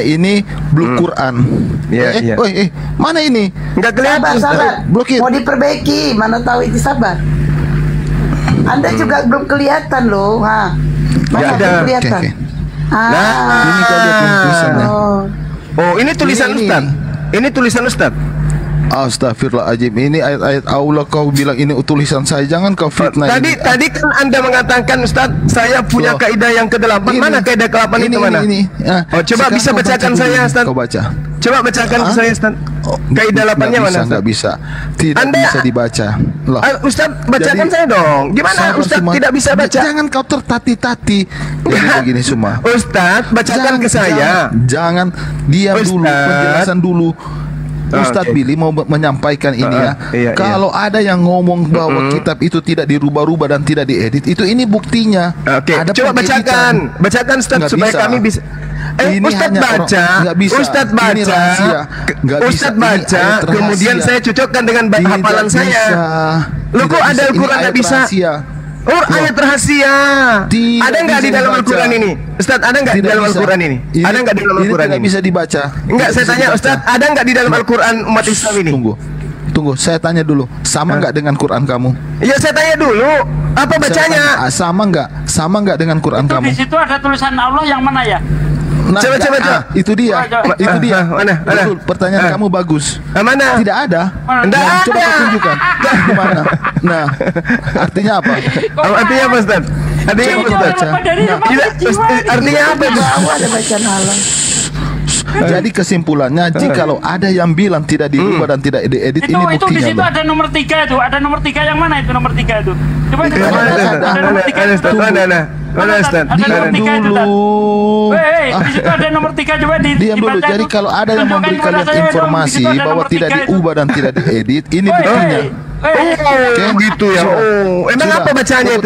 Blue Quran. Iya. Mana ini? Enggak kelihatan. Sabar. Blokir. Mau diperbaiki, mana tahu itu sabar. Anda juga belum kelihatan loh, Mana belum kelihatan? Oke. Ini kau lihat tulisannya. Oh, ini tulisan Ustaz. Ini tulisan Ustaz. Astagfirullahaladzim. Ini ayat-ayat Allah kau bilang ini tulisan saya. Jangan kau fitnah. Tadi kan Anda mengatakan Ustaz, saya punya kaidah yang ke-8. Mana kaidah ke-8 itu mana? Coba bisa bacakan saya Ustaz. Kau baca. Coba bacakan ke saya Ustaz. Kaidah 8-nya mana Ustaz? Enggak bisa. Tidak bisa dibaca. Ustaz, bacakan saya dong. Gimana Ustaz tidak bisa baca? Jangan kau tertati-tati. Begini semua. Ustaz, bacakan ke saya. Jangan diam dulu, penjelasan dulu. Ustadz Billy mau menyampaikan ini ya. Kalau ada yang ngomong bahwa kitab itu tidak dirubah-rubah dan tidak diedit, ini buktinya. Coba bacakan Ustadz supaya kami bisa. Ustadz baca, Ustadz baca, kemudian saya cocokkan dengan hafalan saya. Lo kok ada Al-Quran nggak bisa? Ayat rahasia. Ada nggak di dalam Al-Quran ini? Ustaz, ada nggak di dalam Al-Quran ini? Ada nggak di dalam Al-Quran ini? Tidak bisa dibaca. Enggak, saya tanya Ustaz, ada nggak di dalam Al-Quran umat Islam ini? Tunggu, saya tanya dulu. Sama nggak dengan Quran kamu? Ya, saya tanya dulu. Apa bacanya? Sama nggak dengan Quran kamu? Di situ ada tulisan Allah yang mana ya? Coba. Itu dia. Mana? Pertanyaan kamu bagus. Mana? Tidak ada. Tidak ada. Coba tunjukkan. Di mana? Nah, artinya apa? Artinya apa, Ustaz? Artinya apa, Ustaz? Artinya apa? Ada bacaan Allah. Jadi kesimpulannya, jikalau ada yang bilang tidak dirubah dan tidak diedit, ini buktinya. Itu di situ ada nomor 3 itu. Ada nomor 3 yang mana itu nomor 3 itu? Coba ada nomor 3 itu. Mana Ustaz? Diam dulu. Di situ ada nomor 3 coba diam dulu. Jadi kalau ada yang memberikan informasi bahwa tidak diubah dan tidak diedit, ini buktinya. Gitu ya. Emang apa bacanya itu?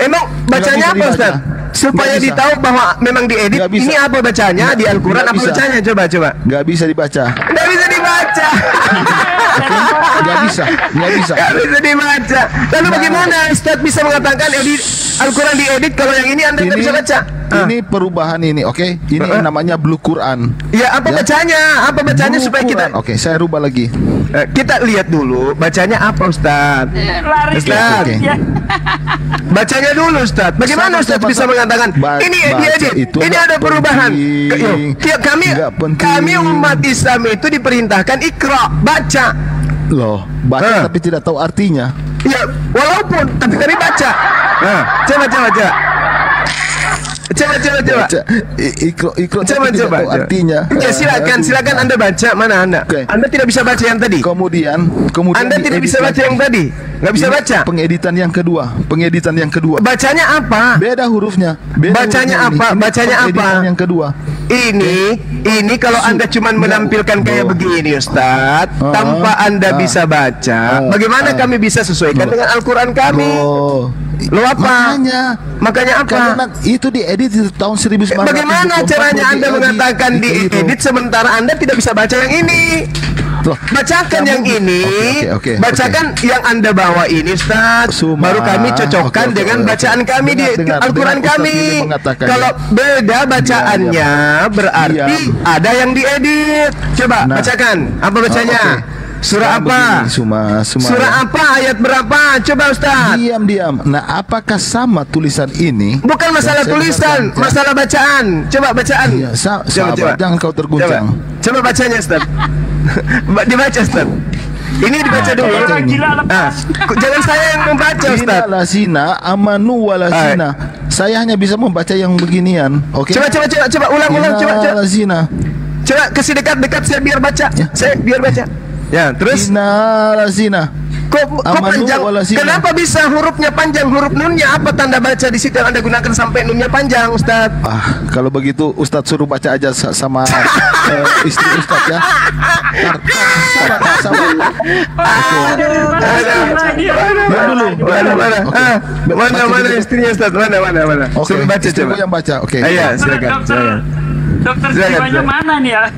Emang bacanya apa Ustaz? Supaya ditahu bahwa memang diedit. Ini apa bacanya di Al-Quran? Apa bacanya? Coba. Gak bisa dibaca. Gak bisa dibaca. Gak bisa dibaca. Lalu bagaimana Ustaz bisa mengatakan Al-Quran diedit kalau yang ini Anda tidak bisa baca? Ini perubahan ini, oke? Ini namanya Blue Quran. Ya, apa bacanya? Apa bacanya supaya kita? Oke, saya rubah lagi. Kita lihat dulu bacanya apa Ustaz. Ustaz. Bacanya dulu Ustaz. Bagaimana Ustaz bisa mengatakan ini diedit? Ini ada perubahan. Kami umat Islam itu diperintahkan ikra, baca. Loh, baca tapi tidak tahu artinya. Ya, walaupun tapi kami baca. Coba. Ikro coba artinya. Ya, silakan Anda baca. Mana Anda? Anda tidak bisa baca yang tadi. Kemudian Anda tidak bisa baca yang tadi. Nggak bisa baca. Pengeditan yang kedua. Bacanya apa? Beda hurufnya. Bacanya apa? Yang kedua. Ini kalau Anda cuma menampilkan kayak begini Ustaz, tanpa Anda bisa baca, bagaimana kami bisa sesuaikan dengan Al-Quran kami? Lo apa? Makanya apa? Karena itu diedit di tahun 1974. Bagaimana caranya Anda mengatakan diedit sementara Anda tidak bisa baca yang ini? Bacakan yang ini. Bacakan yang Anda bawa ini Ustaz. Baru kami cocokkan dengan bacaan kami di Al-Quran kami. Kalau beda bacaannya berarti ada yang diedit. Coba bacakan. Apa bacanya? Surah apa? Surah apa? Ayat berapa? Coba Ustaz. Diam. Nah, apakah sama tulisan ini? Bukan masalah tulisan, masalah bacaan. Coba bacaan. Iya, coba. Jangan kau terguncang. Coba bacanya Ustaz. Dibaca Ustaz. Ini dibaca dulu. Jangan saya yang membaca Ustaz. Innal lazina amanu wal lazina. Saya hanya bisa membaca yang beginian. Oke. Coba ulang. Coba. Lazina. Coba kasih dekat saya biar baca. Saya biar baca. Ya, terus innal lazina. Kok panjang? Kenapa bisa hurufnya panjang? Huruf nunnya apa tanda baca di situ yang Anda gunakan sampai nunnya panjang, Ustaz? Kalau begitu Ustaz suruh baca aja sama istri Ustaz ya. Mana istrinya Ustaz? Mana? Suruh baca coba. Yang baca. Oke. Iya, silakan. Dokter jiwanya mana nih ya?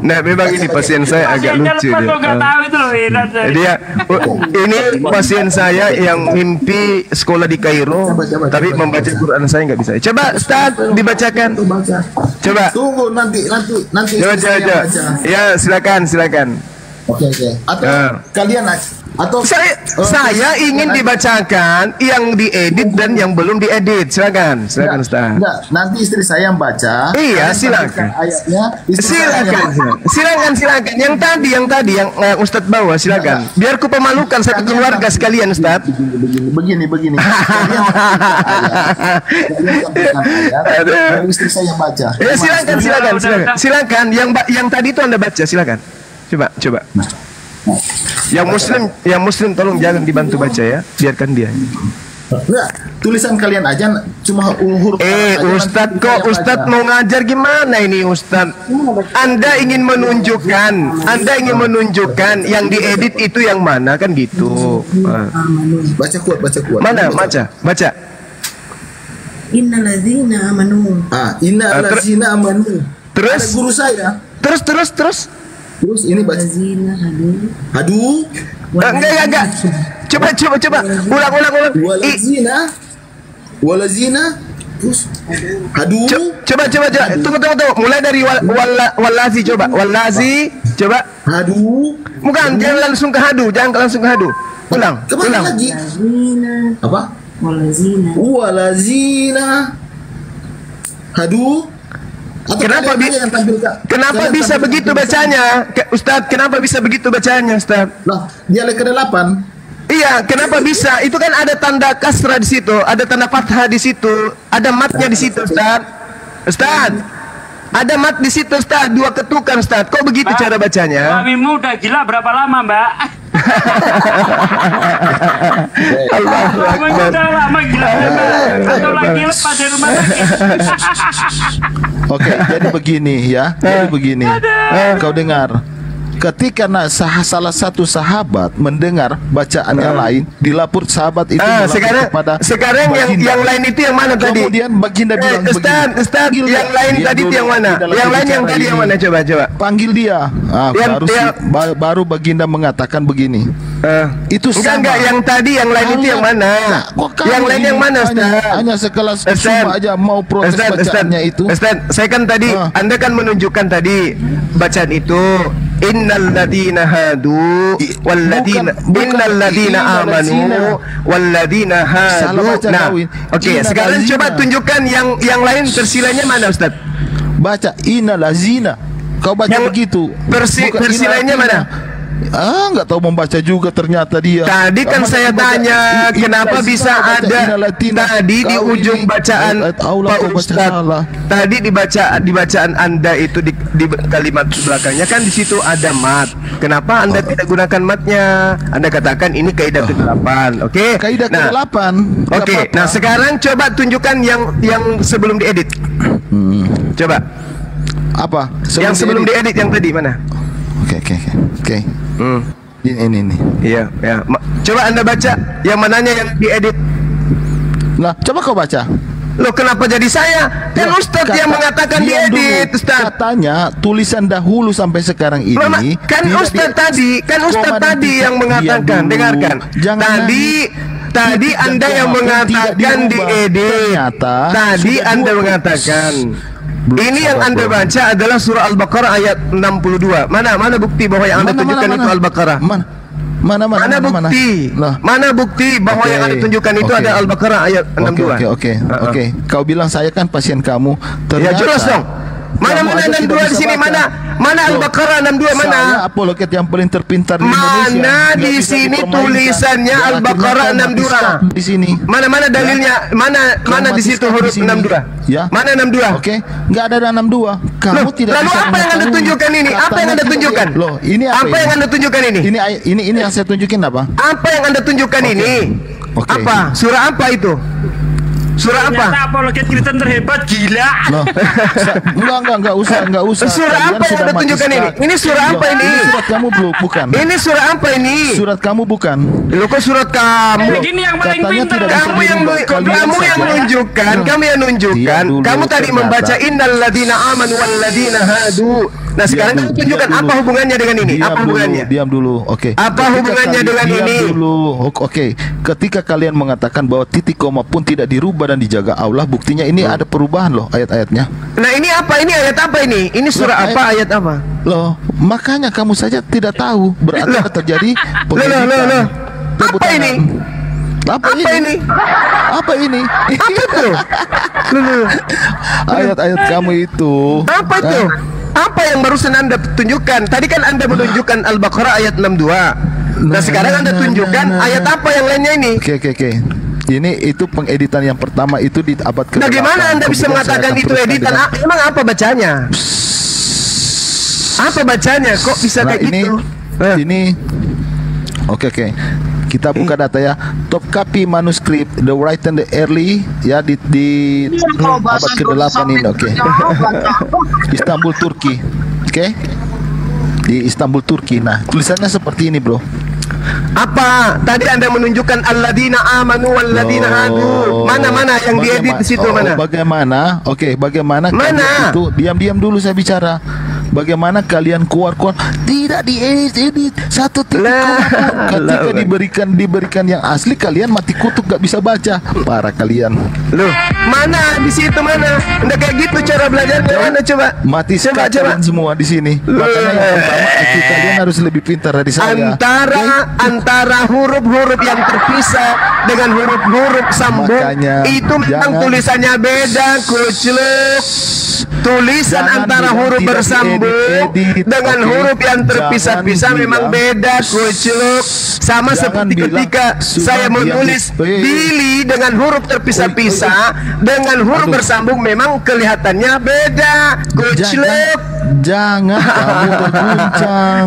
Nah, memang ini pasien saya agak lucu dia. Ini pasien saya yang mimpi sekolah di Kairo, tapi membaca Quran saya nggak bisa. Coba Ustaz dibacakan. Coba. Tunggu nanti. Coba. Ya, silakan. Oke. Atau kalian atau saya ingin dibacakan yang diedit dan yang belum diedit. Silakan Ustaz. Enggak, nanti istri saya yang baca. Iya, silakan. Ayatnya silakan. Yang tadi yang Ustaz bawa silakan. Biar ku pemalukan satu keluarga sekalian Ustaz. Begini. Kalian istri saya yang baca. Silakan. Yang tadi itu Anda baca, silakan. Coba. Yang muslim tolong jangan dibantu baca ya, biarkan dia. Enggak, tulisan kalian aja cuma huruf. Ustaz mau ngajar gimana ini Ustaz? Anda ingin menunjukkan yang diedit itu yang mana kan gitu. Baca kuat. Mana? Baca. Innalladzina amanu. Innalladzina amanu. Terus? Ada guru saya. Terus ini baca. Hadu. Enggak. Coba. Ulang. Walazina. Terus. Hadu. Coba. Tunggu. Mulai dari walazi coba. Walazi coba. Hadu. Bukan, jangan langsung ke hadu. Ulang. Lagi. Apa? Walazina. Hadu. Kenapa bisa begitu bacanya, Ustaz? Kenapa bisa begitu bacanya, Ustaz? Lah, dialek ke-8. Iya, kenapa bisa? Itu kan ada tanda kasrah di situ, ada tanda fathah di situ, ada matnya di situ, Ustaz. Ada mat di situ, Ustaz. 2 ketukan, Ustaz. Kok begitu cara bacanya? Suamimu udah gila berapa lama, Mbak? Allahu Akbar. Lama gila, atau lagi lepas dari rumah sakit. Oke, jadi begini ya. Kau dengar. Ketika salah satu sahabat mendengar bacaan yang lain, dilapor sahabat itu sekarang yang lain itu yang mana tadi? Kemudian baginda bilang Ustaz, yang lain tadi itu yang mana? Yang lain yang tadi yang mana? Coba. Panggil dia. Baru baginda mengatakan begini. Itu enggak yang tadi yang lain itu yang mana? Yang lain yang mana, Ustaz? Hanya sekelas cuma aja mau protes bacaannya itu. Ustaz, saya kan tadi Anda kan menunjukkan tadi bacaan itu innal ladina hadu innal ladina amanu wal ladina hadu. Nah, oke, sekarang coba tunjukkan yang lain tersilanya mana, Ustaz? Baca innal lazina. Kau baca begitu. Tersilanya mana? Nggak tahu membaca juga ternyata dia. Tadi kan saya tanya kenapa bisa ada tadi di ujung bacaan Pak Ustaz. Tadi di bacaan Anda itu di kalimat belakangnya kan di situ ada mat. Kenapa Anda tidak gunakan matnya? Anda katakan ini kaidah ke-8. Oke? Kaidah ke-8. Oke. Nah, sekarang coba tunjukkan yang sebelum diedit. Coba. Apa? Yang sebelum diedit yang tadi mana? Oke. Ini. Iya. Coba Anda baca yang mananya yang diedit. Lah, coba kau baca. Loh, kenapa jadi saya? Kan Ustadz yang mengatakan diedit, Ustadz. Katanya tulisan dahulu sampai sekarang ini. Kan Ustadz tadi yang mengatakan. Dengarkan. Tadi Anda yang mengatakan diedit. Tadi Anda mengatakan. Ini yang Anda baca adalah surah Al-Baqarah ayat 62. Mana bukti bahwa yang Anda tunjukkan itu Al-Baqarah? Mana bukti? Mana bukti bahwa yang Anda tunjukkan itu ada Al-Baqarah ayat 62? Oke. Kau bilang saya kan pasien kamu. Ya jelas dong. Mana 62 di sini? Mana Al-Baqarah 62 mana? Saya apologet yang paling terpintar di Indonesia. Mana di sini tulisannya Al-Baqarah 62? Di sini. Mana dalilnya? Mana di situ huruf 62? Ya. Mana 62? Oke. Enggak ada 62. Kamu tidak lalu bisa. Lalu apa yang Anda tunjukkan ini? Apa yang Anda tunjukkan? Loh, ini apa yang Anda tunjukkan ini? Ini yang saya tunjukin apa? Apa yang Anda tunjukkan ini? Apa? Surah apa itu? Surah apa? Ternyata apologet Kristen terhebat, gila. Enggak usah. Surah apa yang Anda tunjukkan ini? Ini surah apa ini? Ini surat kamu bukan. Ini surah apa ini? Surat kamu bukan. Loh, kok surat kamu? Ini yang paling pintar. Kamu yang menunjukkan. Kamu tadi membaca innal ladina amanu wal ladina hadu. Nah, sekarang kamu tunjukkan apa hubungannya dengan ini? Apa hubungannya? Diam dulu. Oke. Apa hubungannya dengan ini? Diam dulu. Oke. Ketika kalian mengatakan bahwa titik koma pun tidak dirubah dan dijaga Allah, buktinya ini ada perubahan loh ayat-ayatnya. Nah, ini apa? Ini ayat apa ini? Ini surah apa? Ayat apa? Loh, makanya kamu saja tidak tahu. Berarti ada terjadi pendidikan. Apa ini? Apa ini? Apa ini? Apa itu? Ayat-ayat kamu itu. Apa itu? Apa yang barusan Anda tunjukkan? Tadi kan Anda menunjukkan Al-Baqarah ayat 62. Nah, sekarang Anda tunjukkan ayat apa yang lainnya ini? Oke. Ini itu pengeditan yang pertama itu di abad ke-8. Nah, gimana Anda bisa mengatakan itu editan? Emang apa bacanya? Apa bacanya? Kok bisa kayak gitu? Ini Oke. Kita buka data ya. Topkapi manuskrip The Written the Early ya di abad ke-8 ini. Oke. Istanbul, Turki. Oke. Di Istanbul, Turki. Nah, tulisannya seperti ini, bro. Apa? Tadi Anda menunjukkan alladzina amanu walladina hadu. Mana yang diedit di situ mana? Bagaimana? Oke, bagaimana mana? Itu diam dulu saya bicara. Bagaimana kalian keluar tidak diedit satu titik ketika diberikan yang asli kalian mati kutuk gak bisa baca. Parah kalian. Loh, mana di situ mana? Anda kayak gitu cara belajarnya mana coba? Mati coba semua di sini. Makanya yang pertama IQ kalian harus lebih pintar dari saya. Antara huruf-huruf yang terpisah dengan huruf-huruf sambung itu memang tulisannya beda, kucluk. Tulisan antara huruf bersambung dengan huruf yang terpisah-pisah memang beda, kucluk. Sama seperti ketika saya menulis Billy dengan huruf terpisah-pisah dengan huruf bersambung memang kelihatannya beda, kucluk. Jangan kamu terguncang.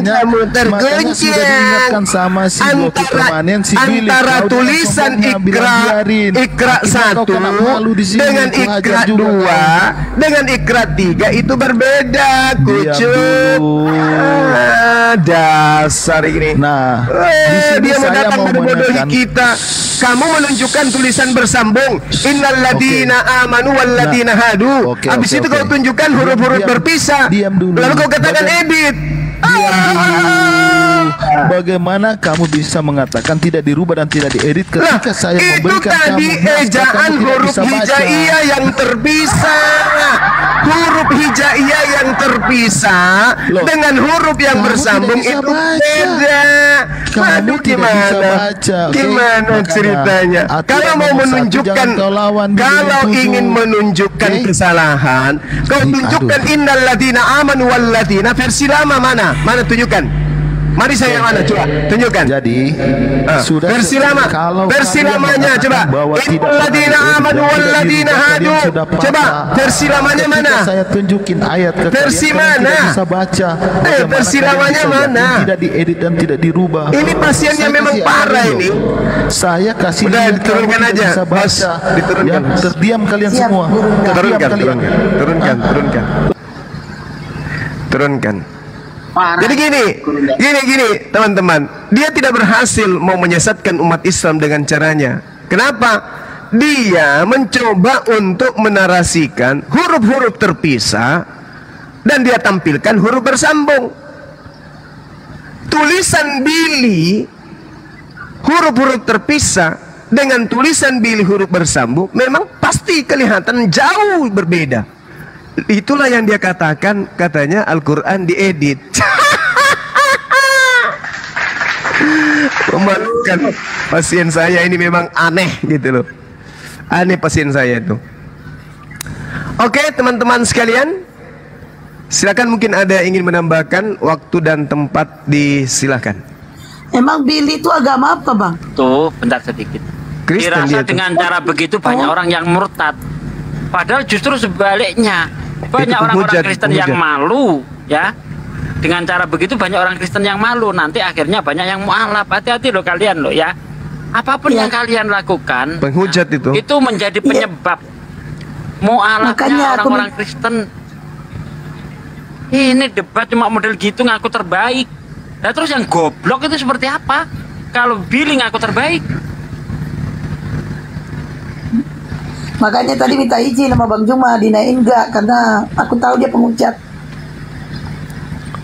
Kamu terguncang. Sudah diingatkan sama si Loki permanen si Billy. Antara tulisan Iqra 1 dengan Iqra 2 dengan Iqra 3 itu berbeda, kucuk. Dasar ini. Nah, dia datang membodohi kita. Kamu menunjukkan tulisan bersambung innal ladina amanu wal ladina hadu. Habis itu kau tunjukkan huruf-huruf berpisah. Lalu kau katakan edit. Bagaimana kamu bisa mengatakan tidak dirubah dan tidak diedit ketika saya memberikan kamu itu tadi ejaan huruf hijaiyah yang terpisah. Huruf hijaiyah yang terpisah dengan huruf yang bersambung itu beda. Kamu tidak bisa baca. Gimana ceritanya? Kalau mau menunjukkan, kalau ingin menunjukkan kesalahan, kau tunjukkan innal ladina amanu wal ladina versi lama mana? Mana tunjukkan? Mari saya yang mana coba tunjukkan. Jadi sudah versi lama. Versi lamanya coba. Innal ladina amanu wal ladina hadu. Coba versi lamanya mana? Saya tunjukin ayat ke versi mana? Bisa baca. Versi lamanya mana? Tidak diedit dan tidak dirubah. Ini pasiennya memang parah ini. Saya kasih udah diturunkan aja. Bisa baca. Diturunkan. Terdiam kalian semua. Turunkan. Jadi gini teman-teman, dia tidak berhasil mau menyesatkan umat Islam dengan caranya. Kenapa? Dia mencoba untuk menarasikan huruf-huruf terpisah dan dia tampilkan huruf bersambung. Tulisan Billy huruf-huruf terpisah dengan tulisan Billy huruf bersambung memang pasti kelihatan jauh berbeda. Itulah yang dia katakan, katanya Al-Quran diedit. Memalukan. Pasien saya ini memang aneh gitu loh. Aneh pasien saya itu. Oke teman-teman sekalian, silakan, mungkin ada yang ingin menambahkan, waktu dan tempat disilakan. Emang Billy itu agama apa, Bang? Tuh, bentar sedikit. Kristen Dirasa dia tuh. dengan cara begitu banyak orang yang murtad. Padahal justru sebaliknya. Banyak Itu orang-orang penghujat, Kristen penghujat. yang malu, ya. Dengan cara begitu banyak orang Kristen yang malu. Nanti akhirnya banyak yang mualaf. Hati-hati loh kalian loh ya. Apapun yang kalian lakukan, Penghujat itu menjadi penyebab mualafnya Makanya aku orang-orang Kristen. Ini debat cuma model gitu ngaku terbaik. Nah terus yang goblok itu seperti apa? Kalau Billy ngaku terbaik. Makanya tadi minta izin sama Bang Juma, dinaikin enggak, karena aku tahu dia penghujat.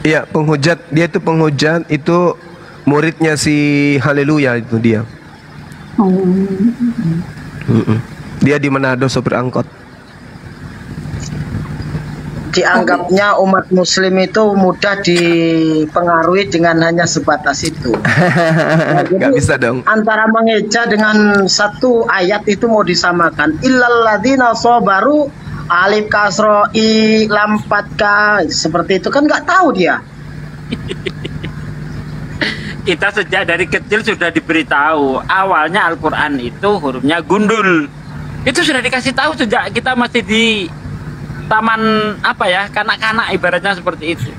Iya, penghujat. Dia itu penghujat, itu muridnya si Haleluya itu dia. Dia di Manado sopir angkot. Dianggapnya umat muslim itu mudah dipengaruhi dengan hanya sebatas itu. Nah, Gak bisa dong. Antara mengeja dengan satu ayat itu mau disamakan. Illalladzina sabaru alif kasro i lam fatka, seperti itu kan nggak tahu dia. Kita sejak dari kecil sudah diberitahu awalnya Al-Quran itu hurufnya gundul. Itu sudah dikasih tahu sejak kita masih di taman apa ya, kanak-kanak ibaratnya seperti itu.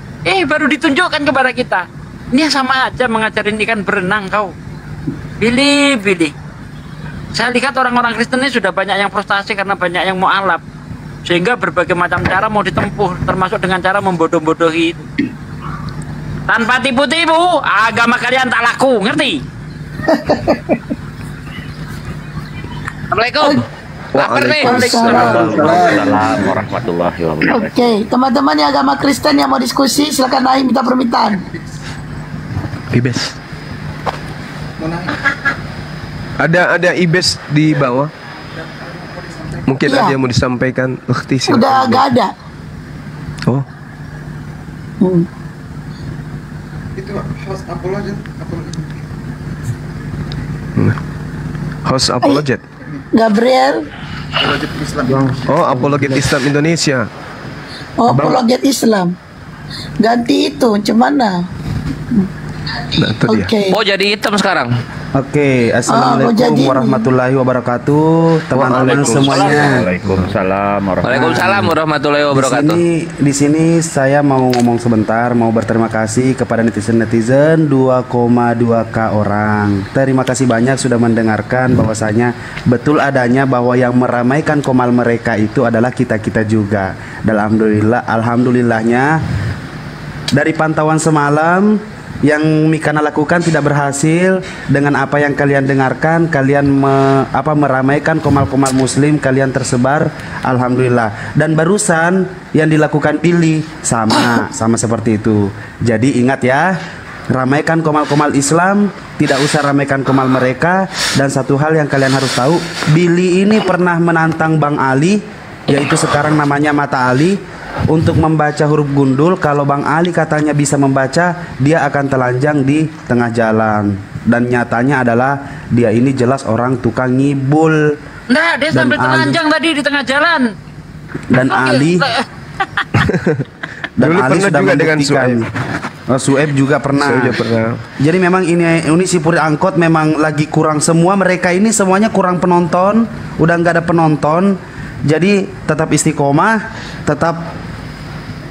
Baru ditunjukkan kepada kita. Ini sama aja mengajarin ikan berenang kau. Billy. Saya lihat orang-orang Kristen ini sudah banyak yang frustasi karena banyak yang mualaf. Sehingga berbagai macam cara mau ditempuh, termasuk dengan cara membodoh-bodohi itu. Tanpa tipu-tipu, agama kalian tak laku, ngerti? Assalamualaikum. Lapar nih. Waalaikumsalam warahmatullahi wabarakatuh. Oke, teman-teman yang agama Kristen yang mau diskusi, silakan naik minta permintaan. Ibes. Ada Ibes di bawah. Mungkin Iya. ada yang mau disampaikan. Udah gak ada. Oh. Itu host apologet. Host apologet. Gabriel. Oh, apologet Islam Indonesia. Oh, apologet Islam. Ganti itu, cuman Nah, itu dia. Oke. Oh jadi hitam sekarang. Oke, assalamualaikum jadi- warahmatullahi wabarakatuh, teman-teman semuanya. Waalaikumsalam Waalaikumsalam warahmatullahi wabarakatuh. Di sini saya mau ngomong sebentar, mau berterima kasih kepada netizen 2,2K orang. Terima kasih banyak sudah mendengarkan bahwasanya betul adanya bahwa yang meramaikan komal mereka itu adalah kita-kita juga. Dan alhamdulillahnya dari pantauan semalam yang Mikana lakukan tidak berhasil. Dengan apa yang kalian dengarkan, kalian meramaikan komal-komal muslim, kalian tersebar, alhamdulillah. Dan barusan yang dilakukan Billy sama seperti itu. Jadi ingat ya, ramaikan komal-komal Islam, tidak usah ramaikan komal mereka. Dan satu hal yang kalian harus tahu, Billy ini pernah menantang Bang Ali, yaitu sekarang namanya Mata Ali, untuk membaca huruf gundul. Kalau Bang Ali katanya bisa membaca, dia akan telanjang di tengah jalan. Dan nyatanya adalah dia ini jelas orang tukang ngibul. Nah, dia sambil telanjang tadi di tengah jalan. Dan Ali Dulu Ali pernah sudah juga dengan membuktikan. Sueb juga pernah. Saya juga pernah. Jadi memang ini sipur angkot memang lagi kurang, semua mereka ini semuanya kurang penonton, udah nggak ada penonton. Jadi tetap istiqomah, tetap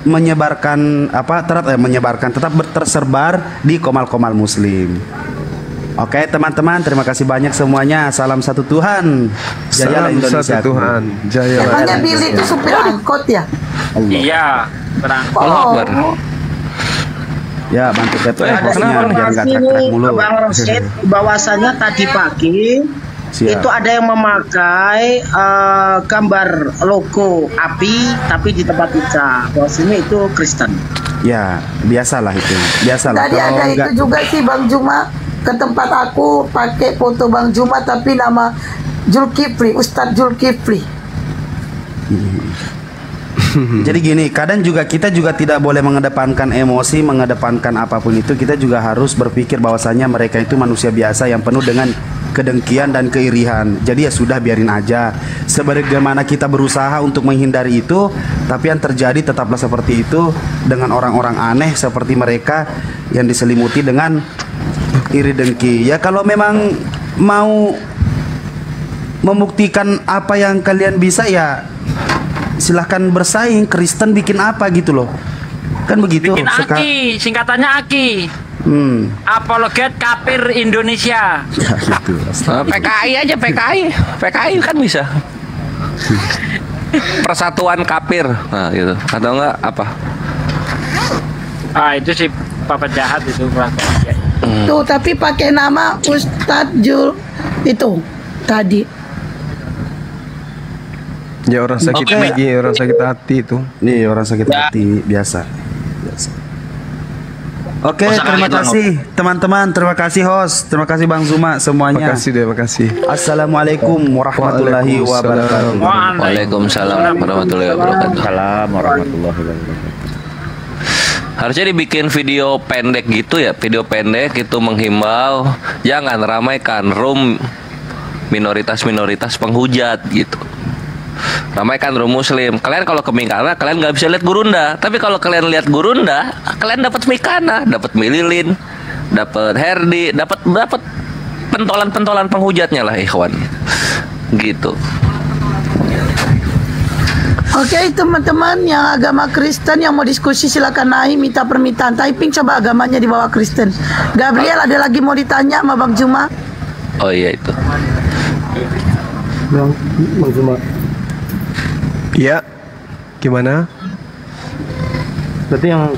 menyebarkan tetap tersebar di komal-komal muslim. Oke teman-teman, terima kasih banyak semuanya. Salam satu Tuhan. Jayalah Salam Indonesia. satu Tuhan. Jayalah. Emangnya Billy itu supir angkot ya? Iya, berangkat. Oh. Ya, bantu ketua Ada bosnya biar nggak informasi teriak-teriak mulu. Bang Rosid bahwasanya tadi pagi Siap. itu ada yang memakai gambar logo api tapi di tempat kita. Bahwasanya itu Kristen. Ya, biasalah itu. Biasalah. Tadi ada itu juga sih Bang Juma, ke tempat aku pakai foto Bang Juma tapi nama Zulkifli, Ustadz Zulkifli. Jadi gini, kadang juga kita juga tidak boleh mengedepankan emosi, mengedepankan apapun itu. Kita juga harus berpikir bahwasanya mereka itu manusia biasa yang penuh dengan kedengkian dan keirihan. Jadi ya sudah, biarin aja. Sebagaimana kita berusaha untuk menghindari itu, tapi yang terjadi tetaplah seperti itu dengan orang-orang aneh seperti mereka yang diselimuti dengan iri dengki. Ya kalau memang mau membuktikan apa yang kalian bisa, ya silahkan bersaing. Kristen bikin apa gitu loh, kan begitu. Bikin AKI, singkatannya AKI. Apologet Kafir Indonesia. Ya gitu. PKI aja, PKI kan bisa. Persatuan Kafir, nah gitu. Atau enggak apa? Itu sih papa jahat itu Tuh, tapi pakai nama Ustadz Jul itu tadi. Ya orang sakit gigi, orang sakit hati itu. Nih orang sakit hati biasa. Oke, terima kasih teman-teman, terima kasih host, terima kasih Bang Zuma semuanya. Terima kasih. Assalamualaikum warahmatullahi wabarakatuh. Waalaikumsalam warahmatullahi wabarakatuh. Waalaikumsalam warahmatullahi wabarakatuh. Harusnya dibikin video pendek gitu ya, video pendek itu menghimbau jangan ramaikan room minoritas penghujat gitu. Ramaikan room muslim. Kalian kalau ke Mikana kalian nggak bisa lihat Gurunda, tapi kalau kalian lihat Gurunda kalian dapat Mikana, dapat Mililin, dapat Herdi, dapat pentolan penghujatnya lah ikhwan gitu. Oke, teman-teman yang agama Kristen yang mau diskusi silakan naik, minta permintaan typing, coba agamanya di bawah Kristen. Gabriel ada lagi mau ditanya sama Bang Juma? Oh iya itu. Bang Juma. Ya, gimana? Berarti yang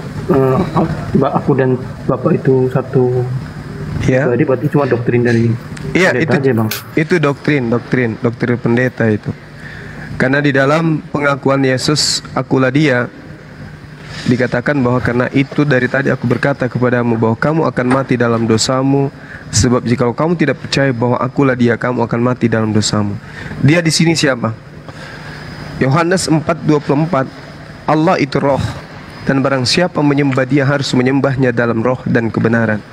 aku dan Bapak itu satu. Ya. Jadi berarti cuma doktrin dari. Iya, itu aja, Bang. Itu doktrin pendeta itu. Karena di dalam pengakuan Yesus, akulah dia, dikatakan bahwa karena itu dari tadi aku berkata kepadamu bahwa kamu akan mati dalam dosamu, sebab jika kamu tidak percaya bahwa akulah dia, kamu akan mati dalam dosamu. Dia di sini siapa? Yohanes 4:24, Allah itu roh, dan barang siapa menyembah dia harus menyembahnya dalam roh dan kebenaran.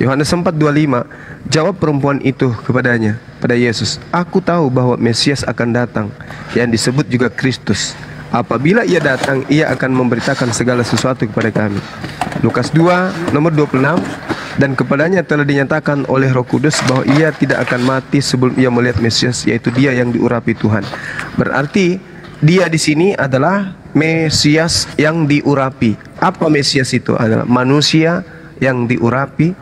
Yohanes 4:25, jawab perempuan itu kepadanya, pada Yesus, aku tahu bahwa Mesias akan datang, yang disebut juga Kristus. Apabila ia datang, ia akan memberitakan segala sesuatu kepada kami. Lukas 2:26, dan kepadanya telah dinyatakan oleh Roh Kudus bahwa ia tidak akan mati sebelum ia melihat Mesias, yaitu dia yang diurapi Tuhan. Berarti dia di sini adalah Mesias yang diurapi. Apa Mesias itu? Adalah manusia yang diurapi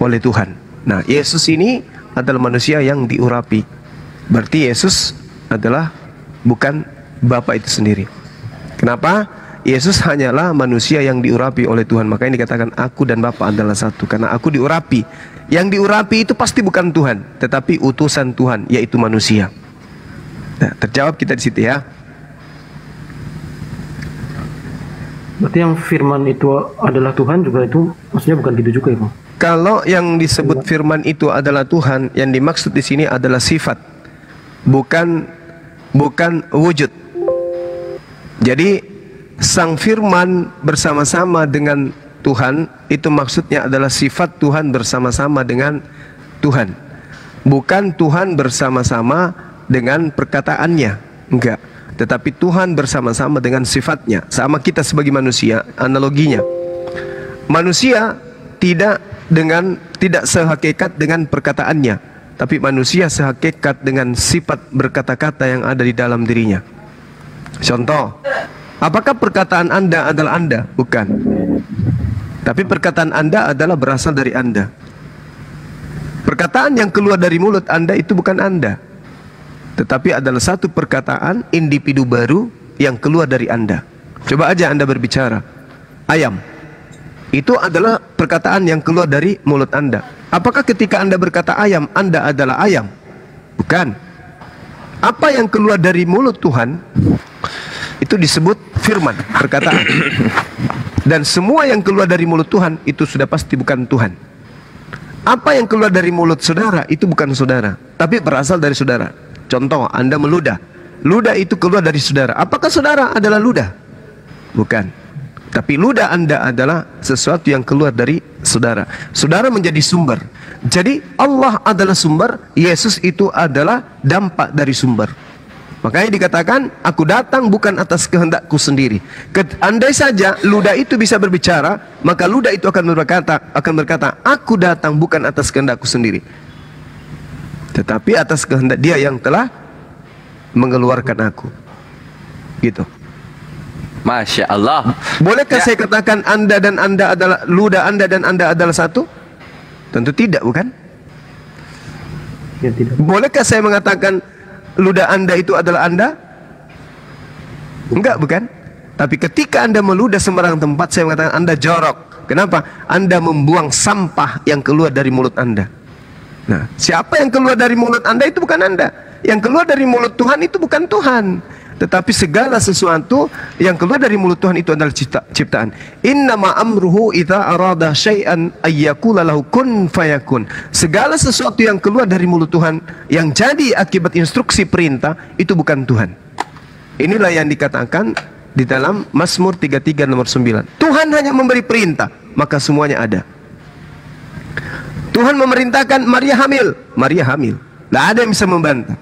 oleh Tuhan. Nah, Yesus ini adalah manusia yang diurapi. Berarti Yesus adalah bukan Bapa itu sendiri. Kenapa? Yesus hanyalah manusia yang diurapi oleh Tuhan. Makanya dikatakan aku dan Bapa adalah satu. Karena aku diurapi. Yang diurapi itu pasti bukan Tuhan, tetapi utusan Tuhan, yaitu manusia. Nah, terjawab kita di situ ya. Berarti yang firman itu adalah Tuhan juga itu maksudnya bukan gitu juga ya, Bang? Kalau yang disebut firman itu adalah Tuhan, yang dimaksud di sini adalah sifat, bukan wujud. Jadi sang firman bersama-sama dengan Tuhan itu maksudnya adalah sifat Tuhan bersama-sama dengan Tuhan, bukan Tuhan bersama-sama dengan perkataannya, enggak. Tetapi Tuhan bersama-sama dengan sifatnya. Sama kita sebagai manusia, analoginya. Manusia tidak sehakikat dengan perkataannya, tapi manusia sehakikat dengan sifat berkata-kata yang ada di dalam dirinya. Contoh, apakah perkataan Anda adalah Anda? Bukan. Tapi perkataan Anda adalah berasal dari Anda. Perkataan yang keluar dari mulut Anda itu bukan Anda, tetapi adalah satu perkataan individu baru yang keluar dari Anda. Coba aja Anda berbicara, ayam. Itu adalah perkataan yang keluar dari mulut Anda. Apakah ketika Anda berkata ayam, Anda adalah ayam? Bukan. Apa yang keluar dari mulut Tuhan, itu disebut firman, perkataan. Dan semua yang keluar dari mulut Tuhan, itu sudah pasti bukan Tuhan. Apa yang keluar dari mulut saudara, itu bukan saudara, tapi berasal dari saudara. Contoh, Anda meludah, ludah itu keluar dari saudara. Apakah saudara adalah ludah? Bukan. Tapi ludah Anda adalah sesuatu yang keluar dari saudara. Saudara menjadi sumber. Jadi Allah adalah sumber, Yesus itu adalah dampak dari sumber. Makanya dikatakan, aku datang bukan atas kehendakku sendiri. Andai saja ludah itu bisa berbicara, maka ludah itu akan berkata, aku datang bukan atas kehendakku sendiri, tetapi atas kehendak Dia yang telah mengeluarkan aku. Gitu. Masya Allah. Bolehkah saya katakan Anda dan Anda adalah ludah Anda dan Anda adalah satu? Tentu tidak, bukan? Ya, tidak. Bolehkah saya mengatakan ludah Anda itu adalah Anda? Enggak, bukan? Tapi ketika Anda meludah sembarang tempat, saya mengatakan Anda jorok. Kenapa? Anda membuang sampah yang keluar dari mulut Anda. Nah, siapa yang keluar dari mulut Anda itu bukan Anda. Yang keluar dari mulut Tuhan itu bukan Tuhan. Tetapi segala sesuatu yang keluar dari mulut Tuhan itu adalah ciptaan. Innama amruhu idza arada syai'an ayyakula lahu kun fayakun. Segala sesuatu yang keluar dari mulut Tuhan yang jadi akibat instruksi perintah itu bukan Tuhan. Inilah yang dikatakan di dalam Mazmur 33 nomor 9. Tuhan hanya memberi perintah, maka semuanya ada. Tuhan memerintahkan Maria hamil, Maria hamil. Tidak ada yang bisa membantah.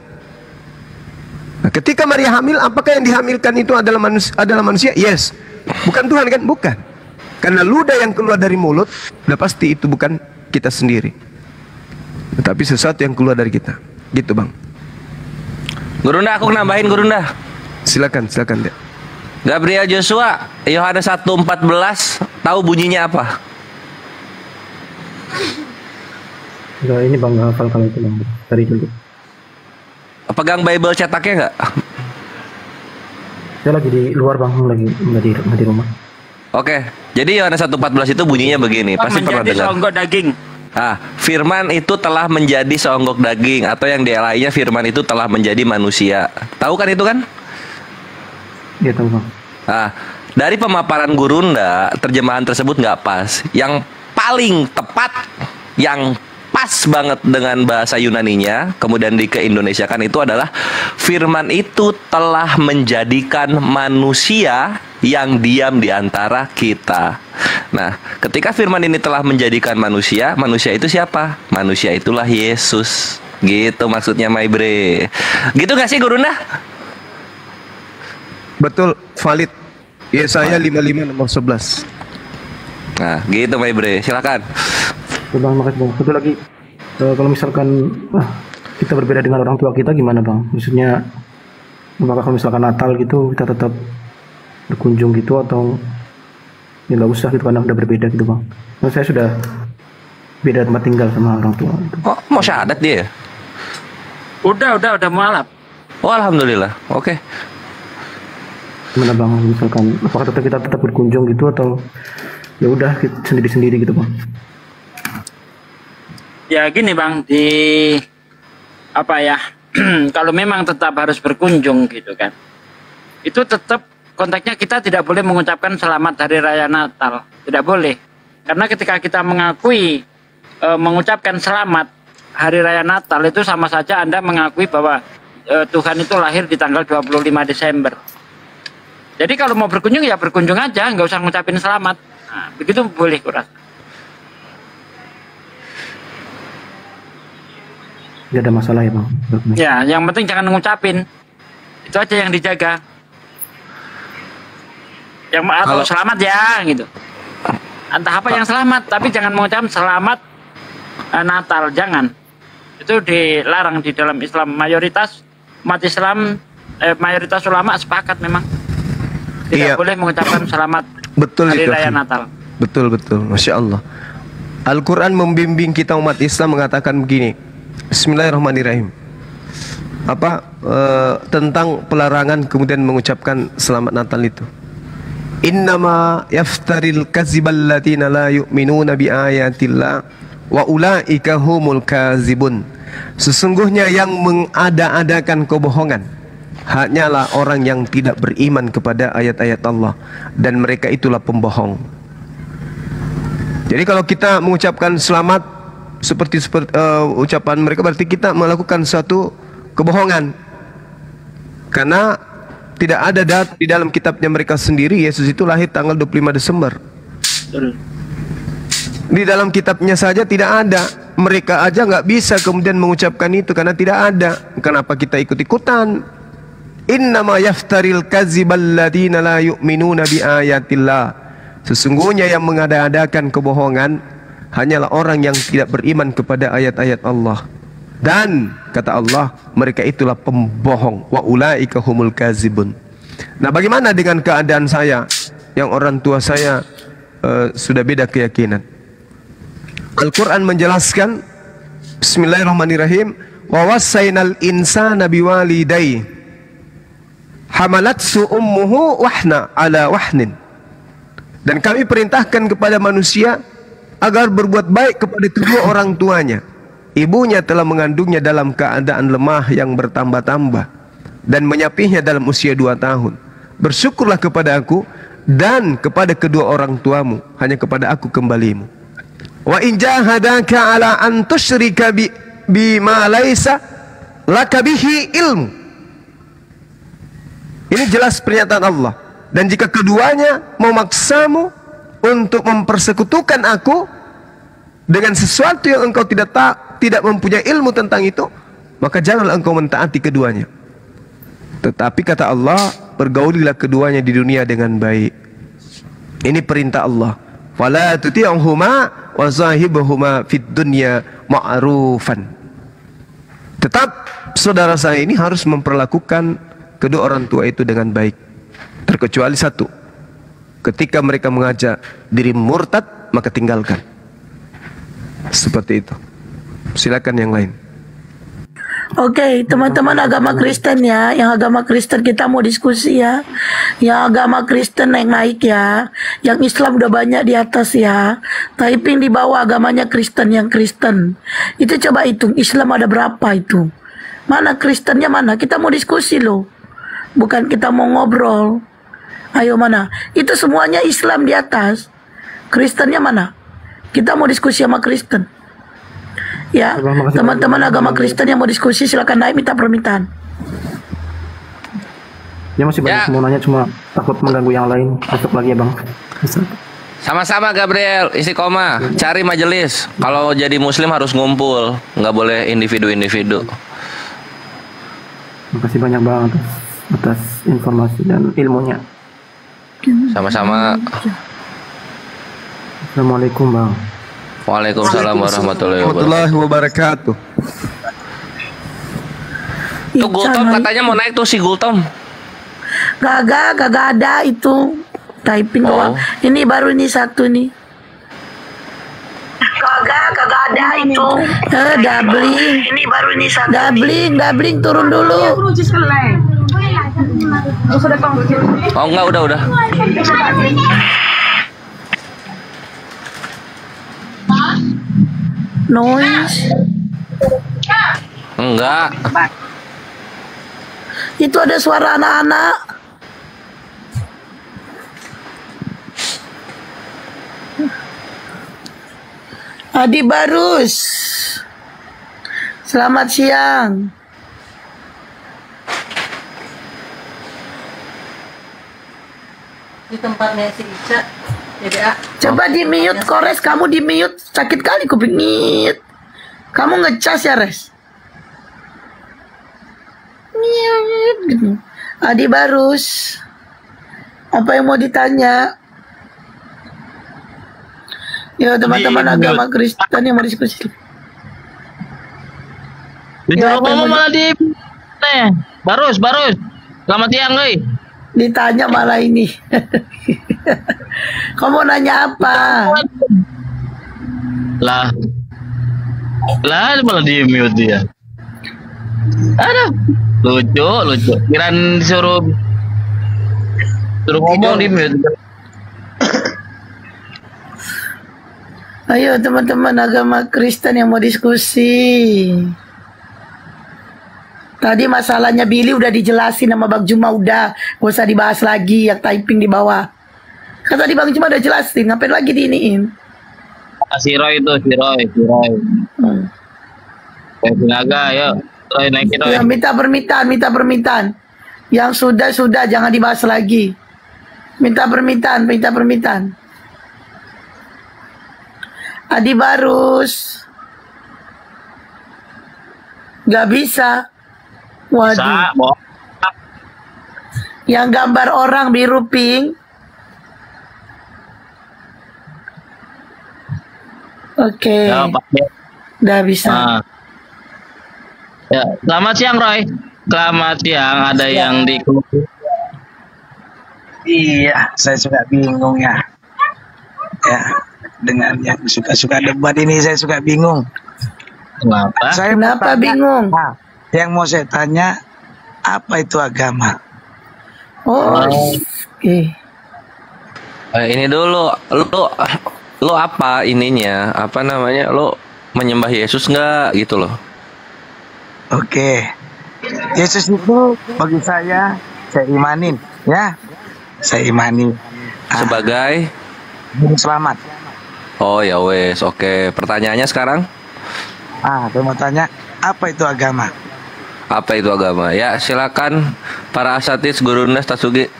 Nah, ketika Maria hamil, apakah yang dihamilkan itu adalah manusia? Yes. Bukan Tuhan kan? Bukan. Karena ludah yang keluar dari mulut, sudah pasti itu bukan kita sendiri, tetapi sesuatu yang keluar dari kita. Gitu, Bang. Gurunda, aku nambahin Gurunda. Silakan, silakan, Dek. Gabriel Joshua, Yohanes 1:14, tahu bunyinya apa? Enggak, ini Bang hafal kalau itu Bang. Dari dulu. Pegang Bible cetaknya nggak? Saya lagi di luar Bang, lagi nggak di rumah. Oke, jadi Yohanes 1:14 itu bunyinya begini, pasti pernah dengar. Seonggok daging. Ah, firman itu telah menjadi seonggok daging, atau yang lainnya firman itu telah menjadi manusia. Tahu kan itu kan? Iya tahu Bang. Ah, dari pemaparan Gurunda, terjemahan tersebut nggak pas. Yang paling tepat, yang pas banget dengan bahasa Yunaninya, kemudian keindonesiakan itu adalah firman itu telah menjadikan manusia yang diam di antara kita. Nah, ketika firman ini telah menjadikan manusia, manusia itu siapa? Manusia itulah Yesus. Gitu maksudnya, my bre. Gitu gak sih Gurunda? Betul, valid. Yesaya 55 nomor 11. Nah, gitu my bre. Silakan. Bang, makasih Bang. Satu lagi, kalau misalkan kita berbeda dengan orang tua kita gimana Bang? Maksudnya, apakah kalau misalkan Natal gitu kita tetap berkunjung gitu atau ya nggak usah gitu karena udah berbeda gitu Bang? Nah, saya sudah beda tempat tinggal sama orang tua. Gitu. Oh, mau syahadat dia? Udah mualaf. Oh, alhamdulillah. Oke. Gimana Bang? Misalkan, apakah kita tetap berkunjung gitu atau ya udah sendiri-sendiri gitu Bang? Ya gini Bang, kalau memang tetap harus berkunjung gitu kan, itu tetap konteksnya kita tidak boleh mengucapkan selamat hari raya Natal, tidak boleh, karena ketika kita mengucapkan selamat hari raya Natal itu sama saja Anda mengakui bahwa Tuhan itu lahir di tanggal 25 Desember. Jadi kalau mau berkunjung ya berkunjung aja, nggak usah ngucapin selamat. Nah, begitu boleh kurang. Tidak ada masalah ya Bang? Ya, yang penting jangan ngucapin. Itu aja yang dijaga. Yang atau selamat ya gitu. Entah apa yang selamat, tapi jangan mengucapkan selamat Natal, jangan. Itu dilarang di dalam Islam. Mayoritas umat Islam, mayoritas ulama sepakat memang tidak boleh mengucapkan selamat hari raya Natal. Betul, Masya Allah. Al-Quran membimbing kita umat Islam mengatakan begini. Bismillahirrahmanirrahim. Tentang pelarangan kemudian mengucapkan selamat Natal itu. Innama yaftaril kazibal ladina la yu'minuna bi ayatillah wa ulaika humul kazibun. Sesungguhnya yang mengada-adakan kebohongan hanyalah orang yang tidak beriman kepada ayat-ayat Allah, dan mereka itulah pembohong. Jadi kalau kita mengucapkan selamat seperti ucapan mereka, berarti kita melakukan suatu kebohongan. Karena tidak ada di dalam kitabnya mereka sendiri Yesus itu lahir tanggal 25 Desember. Di dalam kitabnya saja tidak ada. Mereka aja nggak bisa kemudian mengucapkan itu karena tidak ada. Kenapa kita ikut-ikutan? Innama yaftaril kadzibal ladina la yu'minuna bi ayatillah. Sesungguhnya yang mengada-adakan kebohongan hanyalah orang yang tidak beriman kepada ayat-ayat Allah. Dan kata Allah, mereka itulah pembohong. Wa ulaika humul kadzibun. Nah, bagaimana dengan keadaan saya yang orang tua saya sudah beda keyakinan? Al-Quran menjelaskan, Bismillahirrahmanirrahim, wa wassaynal insana biwalidayhi hamalatsu ummuhu wahna ala wahnin. Dan kami perintahkan kepada manusia agar berbuat baik kepada kedua orang tuanya. Ibunya telah mengandungnya dalam keadaan lemah yang bertambah-tambah dan menyapihnya dalam usia 2 tahun. Bersyukurlah kepada aku dan kepada kedua orang tuamu, hanya kepada aku kembalimu. Wa in jahadaka ala an tusyrika bima laisa laka bihi ilmu. Ini jelas pernyataan Allah. Dan jika keduanya memaksamu untuk mempersekutukan aku dengan sesuatu yang engkau tidak mempunyai ilmu tentang itu, maka janganlah engkau mentaati keduanya. Tetapi kata Allah, pergaulilah keduanya di dunia dengan baik. Ini perintah Allah. Fala tuti'uhuma wa zahibuhuma fid dunya ma'rufan. Tetap saudara saya ini harus memperlakukan kedua orang tua itu dengan baik. Terkecuali satu, ketika mereka mengajak diri murtad, maka tinggalkan. Seperti itu. Silakan yang lain. Oke, teman-teman agama Kristen ya, yang agama Kristen kita mau diskusi ya. Yang agama Kristen naik ya. Yang Islam udah banyak di atas ya. Typing di bawah agamanya Kristen, yang Kristen. Itu coba hitung, Islam ada berapa itu? Mana Kristennya mana? Kita mau diskusi loh. Bukan kita mau ngobrol. Ayo mana? Itu semuanya Islam di atas. Kristennya mana? Kita mau diskusi sama Kristen. Ya, teman-teman agama Kristen yang mau diskusi silakan naik minta permintaan. Ya masih banyak mau nanya, cuma takut mengganggu yang lain. Besok lagi ya Bang. Sama-sama Gabriel, istiqomah, cari majelis. Kalau jadi muslim harus ngumpul, nggak boleh individu-individu. Makasih banyak Bang atas informasi dan ilmunya. Sama-sama. Assalamualaikum Bang. Waalaikumsalam warahmatullahi wabarakatuh. Tuh Gultom katanya mau naik tuh si Gultom. Kagak ada itu. Typing doang. Ini baru ini satu nih. Kagak ada itu. Doubling. Ini baru ini satu. Doubling turun dulu. Oh enggak, udah. Noise. Enggak. Itu ada suara anak-anak. Adi Barus. Selamat siang. Di tempatnya si Ica. Coba di mute Kores, kamu di mute. Sakit kali kuping mute. Kamu ngecas ya Res? Gitu. Adi Barus, apa yang mau ditanya? Ya teman-teman agama Kristen yang mau diskusi. Ya, ngomong malah di Barus. Selamat siang, guys. Ditanya malah ini. Kamu nanya apa? Lah malah di mute dia. Aduh, lucu. Kirain disuruh ngomong di mute. Ayo teman-teman agama Kristen yang mau diskusi. Tadi masalahnya Billy udah dijelasin sama Bang Juma, udah gak usah dibahas lagi yang typing di bawah. Kan tadi Bang Juma udah jelasin, ngapain lagi diiniin? Si Roy. Naga, ayo. Roy naikin Roy. Ya, minta permintaan. Yang sudah jangan dibahas lagi. Minta permintaan. Adi Barus. Gak bisa. Waduh. Yang gambar orang biru pink. Oke. Ya, Pak. Udah bisa. Ya, selamat siang Roy. Selamat siang. Ada yang di Iya, saya suka bingung ya. Ya, dengan yang suka-suka debat ini saya suka bingung. Kenapa? Kenapa bingung? Nah, yang mau saya tanya, apa itu agama? Ini dulu, lu apa ininya? Apa namanya? Lu menyembah Yesus nggak gitu loh? Oke, Yesus itu bagi saya imanin, ya. Saya imani sebagai juru selamat. Oh ya wes, oke. Pertanyaannya sekarang? Saya mau tanya, apa itu agama? Apa itu agama? Ya silakan para asatis Gurunda Tasugi.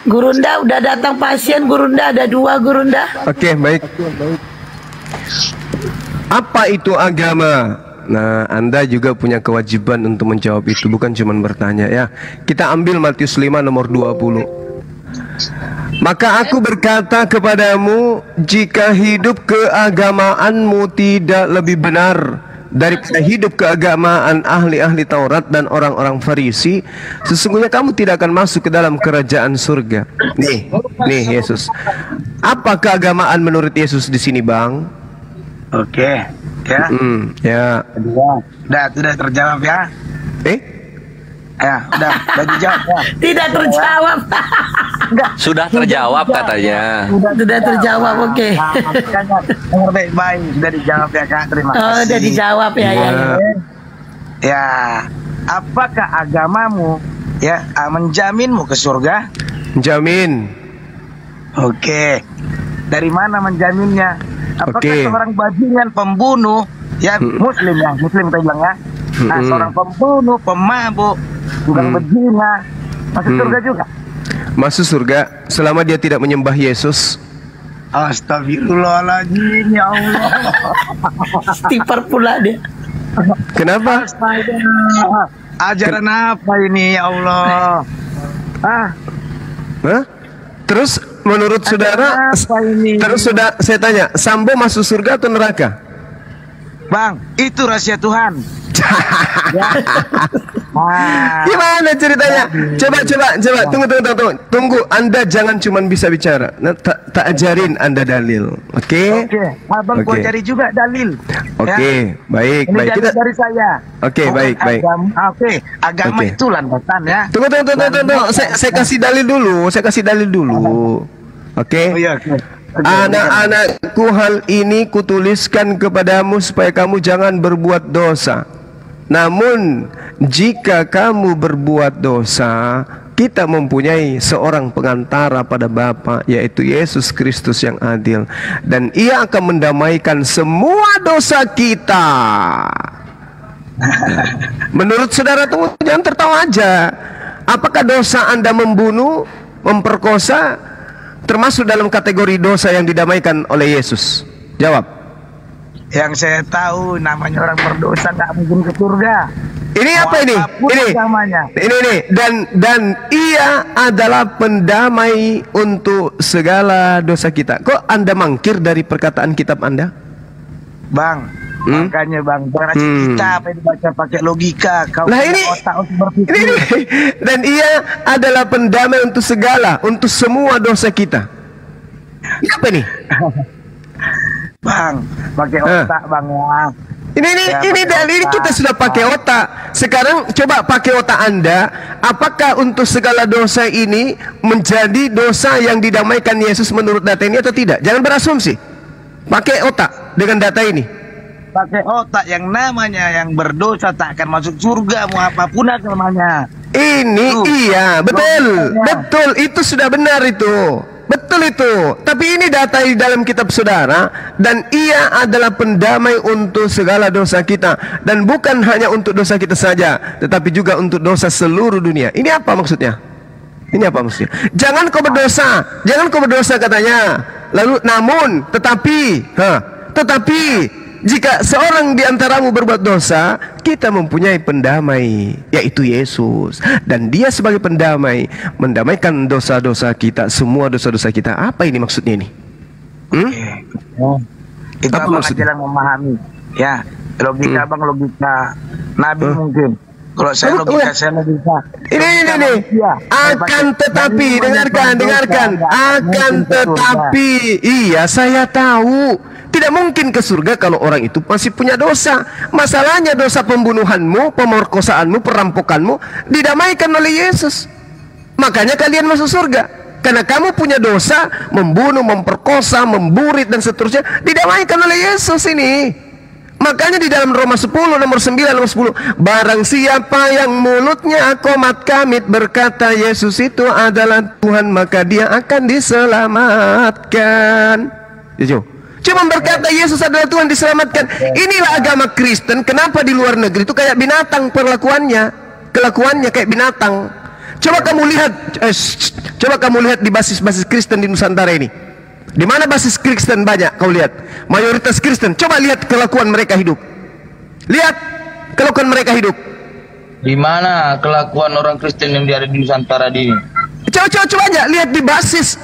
Gurunda udah datang pasien. Gurunda ada 2 Gurunda. Oke, baik. Apa itu agama? Nah, Anda juga punya kewajiban untuk menjawab itu, bukan cuma bertanya ya. Kita ambil Matius 5 nomor 20. Maka aku berkata kepadamu, jika hidup keagamaanmu tidak lebih benar daripada hidup keagamaan ahli-ahli Taurat dan orang-orang Farisi, sesungguhnya kamu tidak akan masuk ke dalam kerajaan surga. Nih Yesus. Apa keagamaan menurut Yesus di sini, Bang? Oke, ya. Ya. Sudah terjawab ya. Ya, udah dijawab ya. Tidak terjawab. Sudah terjawab katanya. Sudah terjawab, oke. Baik, sudah dijawab ya Kak. Terima kasih. Sudah dijawab ya. Ya, apakah agamamu ya menjaminmu ke surga? Menjamin. Oke. Dari mana menjaminnya? Apakah seorang bajingan pembunuh ya muslim kita bilang ya. Nah, seorang pembunuh, pemabuk, tukang berzina masuk surga juga? Masuk surga selama dia tidak menyembah Yesus. Astagfirullahaladzim, ya Allah. Istighfar pula dia. Kenapa? Ajaran apa ini, ya Allah? Terus menurut saudara, saya tanya, Sambo masuk surga atau neraka? Bang, itu rahasia Tuhan. Gimana ceritanya? Coba, tunggu. Anda jangan cuma bisa bicara. Tak ajarin Anda dalil, oke? Abang gua cari juga dalil. Baik. Ini dalil dari saya. Baik. Agama itu landasan ya. Tunggu. Saya kasih dalil dulu. Oke. Anak-anakku, hal ini kutuliskan kepadamu supaya kamu jangan berbuat dosa. Namun jika kamu berbuat dosa, kita mempunyai seorang pengantara pada Bapa, yaitu Yesus Kristus yang adil, dan Ia akan mendamaikan semua dosa kita. Menurut saudara, tunggu, jangan tertawa aja. Apakah dosa Anda membunuh, memperkosa termasuk dalam kategori dosa yang didamaikan oleh Yesus? Jawab. Yang saya tahu namanya orang berdosa nggak mungkin ke surga. Ini apa ini? Ini. Dan Ia adalah pendamai untuk segala dosa kita. Kok Anda mangkir dari perkataan kitab Anda? Bang, makanya Bang, jangan kita apa yang dibaca pakai logika. Kau ini dan Ia adalah pendamai untuk semua dosa kita. Ini apa ini? Bang, pakai otak Bang ya. Ini dalil kita sudah pakai otak. Sekarang coba pakai otak Anda. Apakah untuk segala dosa ini menjadi dosa yang didamaikan Yesus menurut data ini atau tidak? Jangan berasumsi. Pakai otak dengan data ini. Pakai otak, yang namanya yang berdosa tak akan masuk surga mau apapun namanya. Iya, betul. Itu sudah benar itu. Betul itu. Tapi ini data di dalam kitab saudara, dan ia adalah pendamai untuk segala dosa kita, dan bukan hanya untuk dosa kita saja, tetapi juga untuk dosa seluruh dunia. Ini apa maksudnya? Ini apa maksudnya? Jangan kau berdosa katanya. Lalu namun tetapi jika seorang di antaramu berbuat dosa, kita mempunyai pendamai, yaitu Yesus, dan dia sebagai pendamai mendamaikan dosa-dosa kita, semua dosa-dosa kita. Apa ini maksudnya ini? Itu apa abang maksudnya? aja yang memahami. Ya, logika abang logika Nabi mungkin. Kalau saya logika saya logika. Ini. Akan tetapi, dengarkan. Akan tetapi, iya saya tahu. Tidak mungkin ke surga kalau orang itu masih punya dosa. Masalahnya dosa pembunuhanmu, pemerkosaanmu, perampokanmu didamaikan oleh Yesus. Makanya kalian masuk surga. Karena kamu punya dosa, membunuh, memperkosa, memburit dan seterusnya, didamaikan oleh Yesus ini. Makanya di dalam Roma 10 nomor 9 nomor 10, barang siapa yang mulutnya komat kamit berkata Yesus itu adalah Tuhan, maka dia akan diselamatkan. Cuma berkata Yesus adalah Tuhan, diselamatkan. Inilah agama Kristen. Kenapa di luar negeri itu kayak binatang kelakuannya kayak binatang. Coba kamu lihat di basis-basis Kristen di Nusantara ini. Di mana basis Kristen banyak kau lihat? Mayoritas Kristen. Coba lihat kelakuan mereka hidup. Lihat kelakuan mereka hidup. Di mana kelakuan orang Kristen yang ada di Nusantara di ini? Coba aja lihat di basis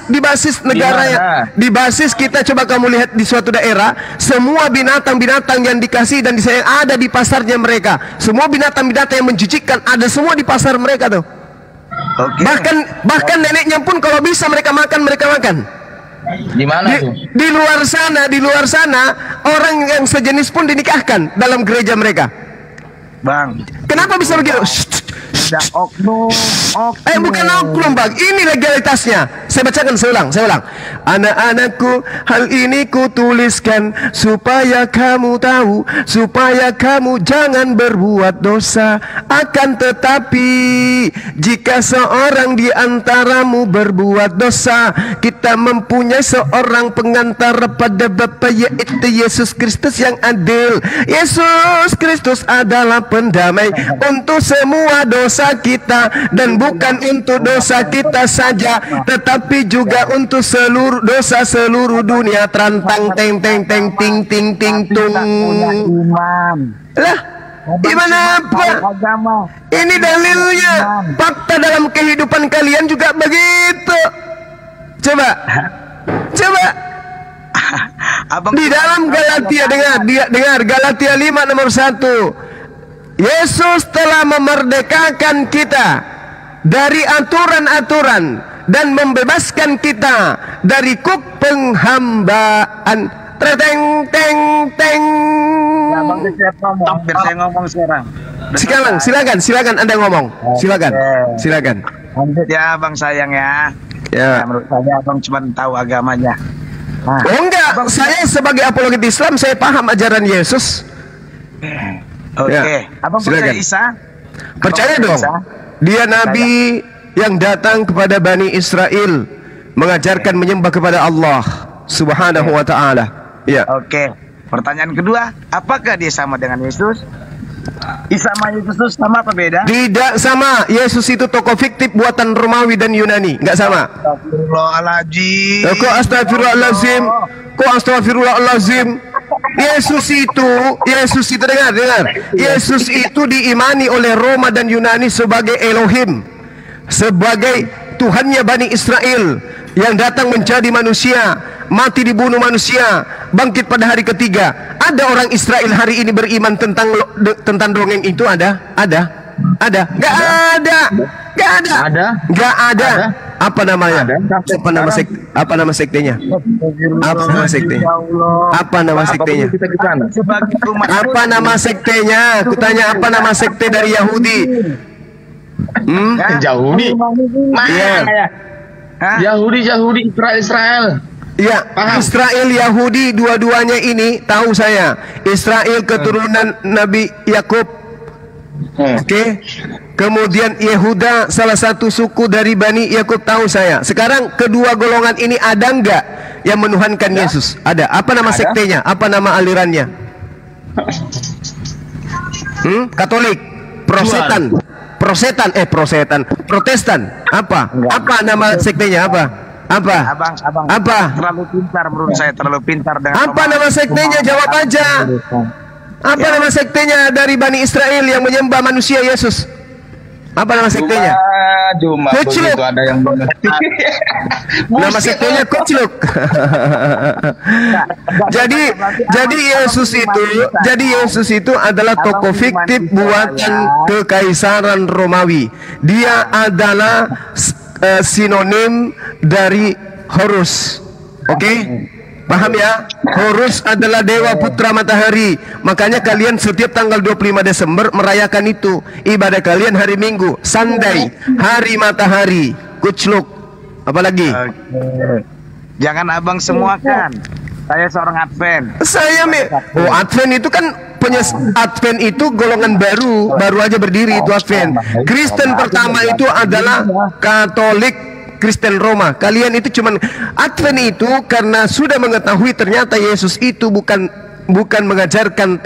negara yang di basis kita. Coba kamu lihat di suatu daerah, semua binatang-binatang yang dikasih dan disayang ada di pasarnya mereka. Semua binatang-binatang yang menjijikkan ada semua di pasar mereka tuh. Bahkan neneknya pun kalau bisa mereka makan. Di mana tuh? Di luar sana orang yang sejenis pun dinikahkan dalam gereja mereka. Bang, kenapa bisa begitu? Oknum. Bukan oknum, Bang. Ini legalitasnya. Saya bacakan, saya ulang. Anak-anakku, hal ini ku tuliskan supaya kamu tahu, supaya kamu jangan berbuat dosa. Akan tetapi jika seorang di antaramu berbuat dosa, kita mempunyai seorang pengantar pada Bapa, yaitu Yesus Kristus yang adil. Yesus Kristus adalah pendamai untuk semua dosa kita, dan bukan untuk dosa kita saja, tetapi juga untuk seluruh dosa seluruh dunia. Trantang teng teng teng ting ting ting tung. Lah, gimana apa? Ini dalilnya. Fakta dalam kehidupan kalian juga begitu. Coba. Di dalam Galatia, dengar Galatia 5 nomor 1. Yesus telah memerdekakan kita dari aturan-aturan dan membebaskan kita dari kuk penghambaan. Teng teng teng. Ya, Bang, biar saya ngomong sekarang. Silakan Anda ngomong. Silakan. Lanjut ya, Bang sayang ya. Ya. Menurut saya Bang cuma tahu agamanya. Enggak, saya sebagai apologet Islam saya paham ajaran Yesus. Oke. Abang percaya Isa? Percaya dong. Dia nabi yang datang kepada Bani Israel, mengajarkan menyembah kepada Allah Subhanahu wa ta'ala. Ya. Oke. Pertanyaan kedua, apakah dia sama dengan Yesus? Isa sama Yesus sama apa beda? Tidak sama. Yesus itu tokoh fiktif buatan Romawi dan Yunani. Enggak sama. Astagfirullahaladzim. Kok astagfirullahaladzim? Yesus itu dengar. Yesus itu diimani oleh Roma dan Yunani sebagai Elohim, sebagai Tuhannya Bani Israel yang datang menjadi manusia, mati dibunuh manusia, bangkit pada hari ketiga. Ada orang Israel hari ini beriman tentang dongeng itu? Ada? Nggak ada. Apa namanya? Apa nama sektenya? Kutanya apa nama sekte dari Yahudi? Yahudi? Mana ya? Yahudi, Israel. Ya, Israel, Yahudi, dua-duanya ini tahu saya. Israel keturunan Nabi Yakub, Oke. Kemudian Yehuda salah satu suku dari Bani Yakub, tahu saya. Sekarang kedua golongan ini ada enggak yang menuhankan Yesus? Ada. Apa nama sektenya? Apa nama alirannya? Katolik, Protestan, apa? Apa nama sektenya? Apa? Apa? Terlalu pintar menurut saya, terlalu pintar dengan apa nama sektenya? Jawab aja. Apa nama sektenya dari Bani Israel yang menyembah manusia Yesus? Apa nama sektenya? Cuma begitu ada yang nama sektenya Kucluk. jadi Yesus itu adalah tokoh fiktif buatan kekaisaran Romawi. Dia adalah sinonim dari Horus. Oke? Paham ya? Horus adalah dewa putra matahari. Makanya kalian setiap tanggal 25 Desember merayakan itu. Ibadah kalian hari Minggu, Sunday, hari matahari, Kucluk. Apalagi? Jangan abang semua kan. Saya seorang Advent. Advent itu kan Advent itu golongan baru aja berdiri itu Advent. Kristen pertama itu adalah Katolik Kristen Roma. Kalian itu cuman Advent itu karena sudah mengetahui ternyata Yesus itu bukan mengajarkan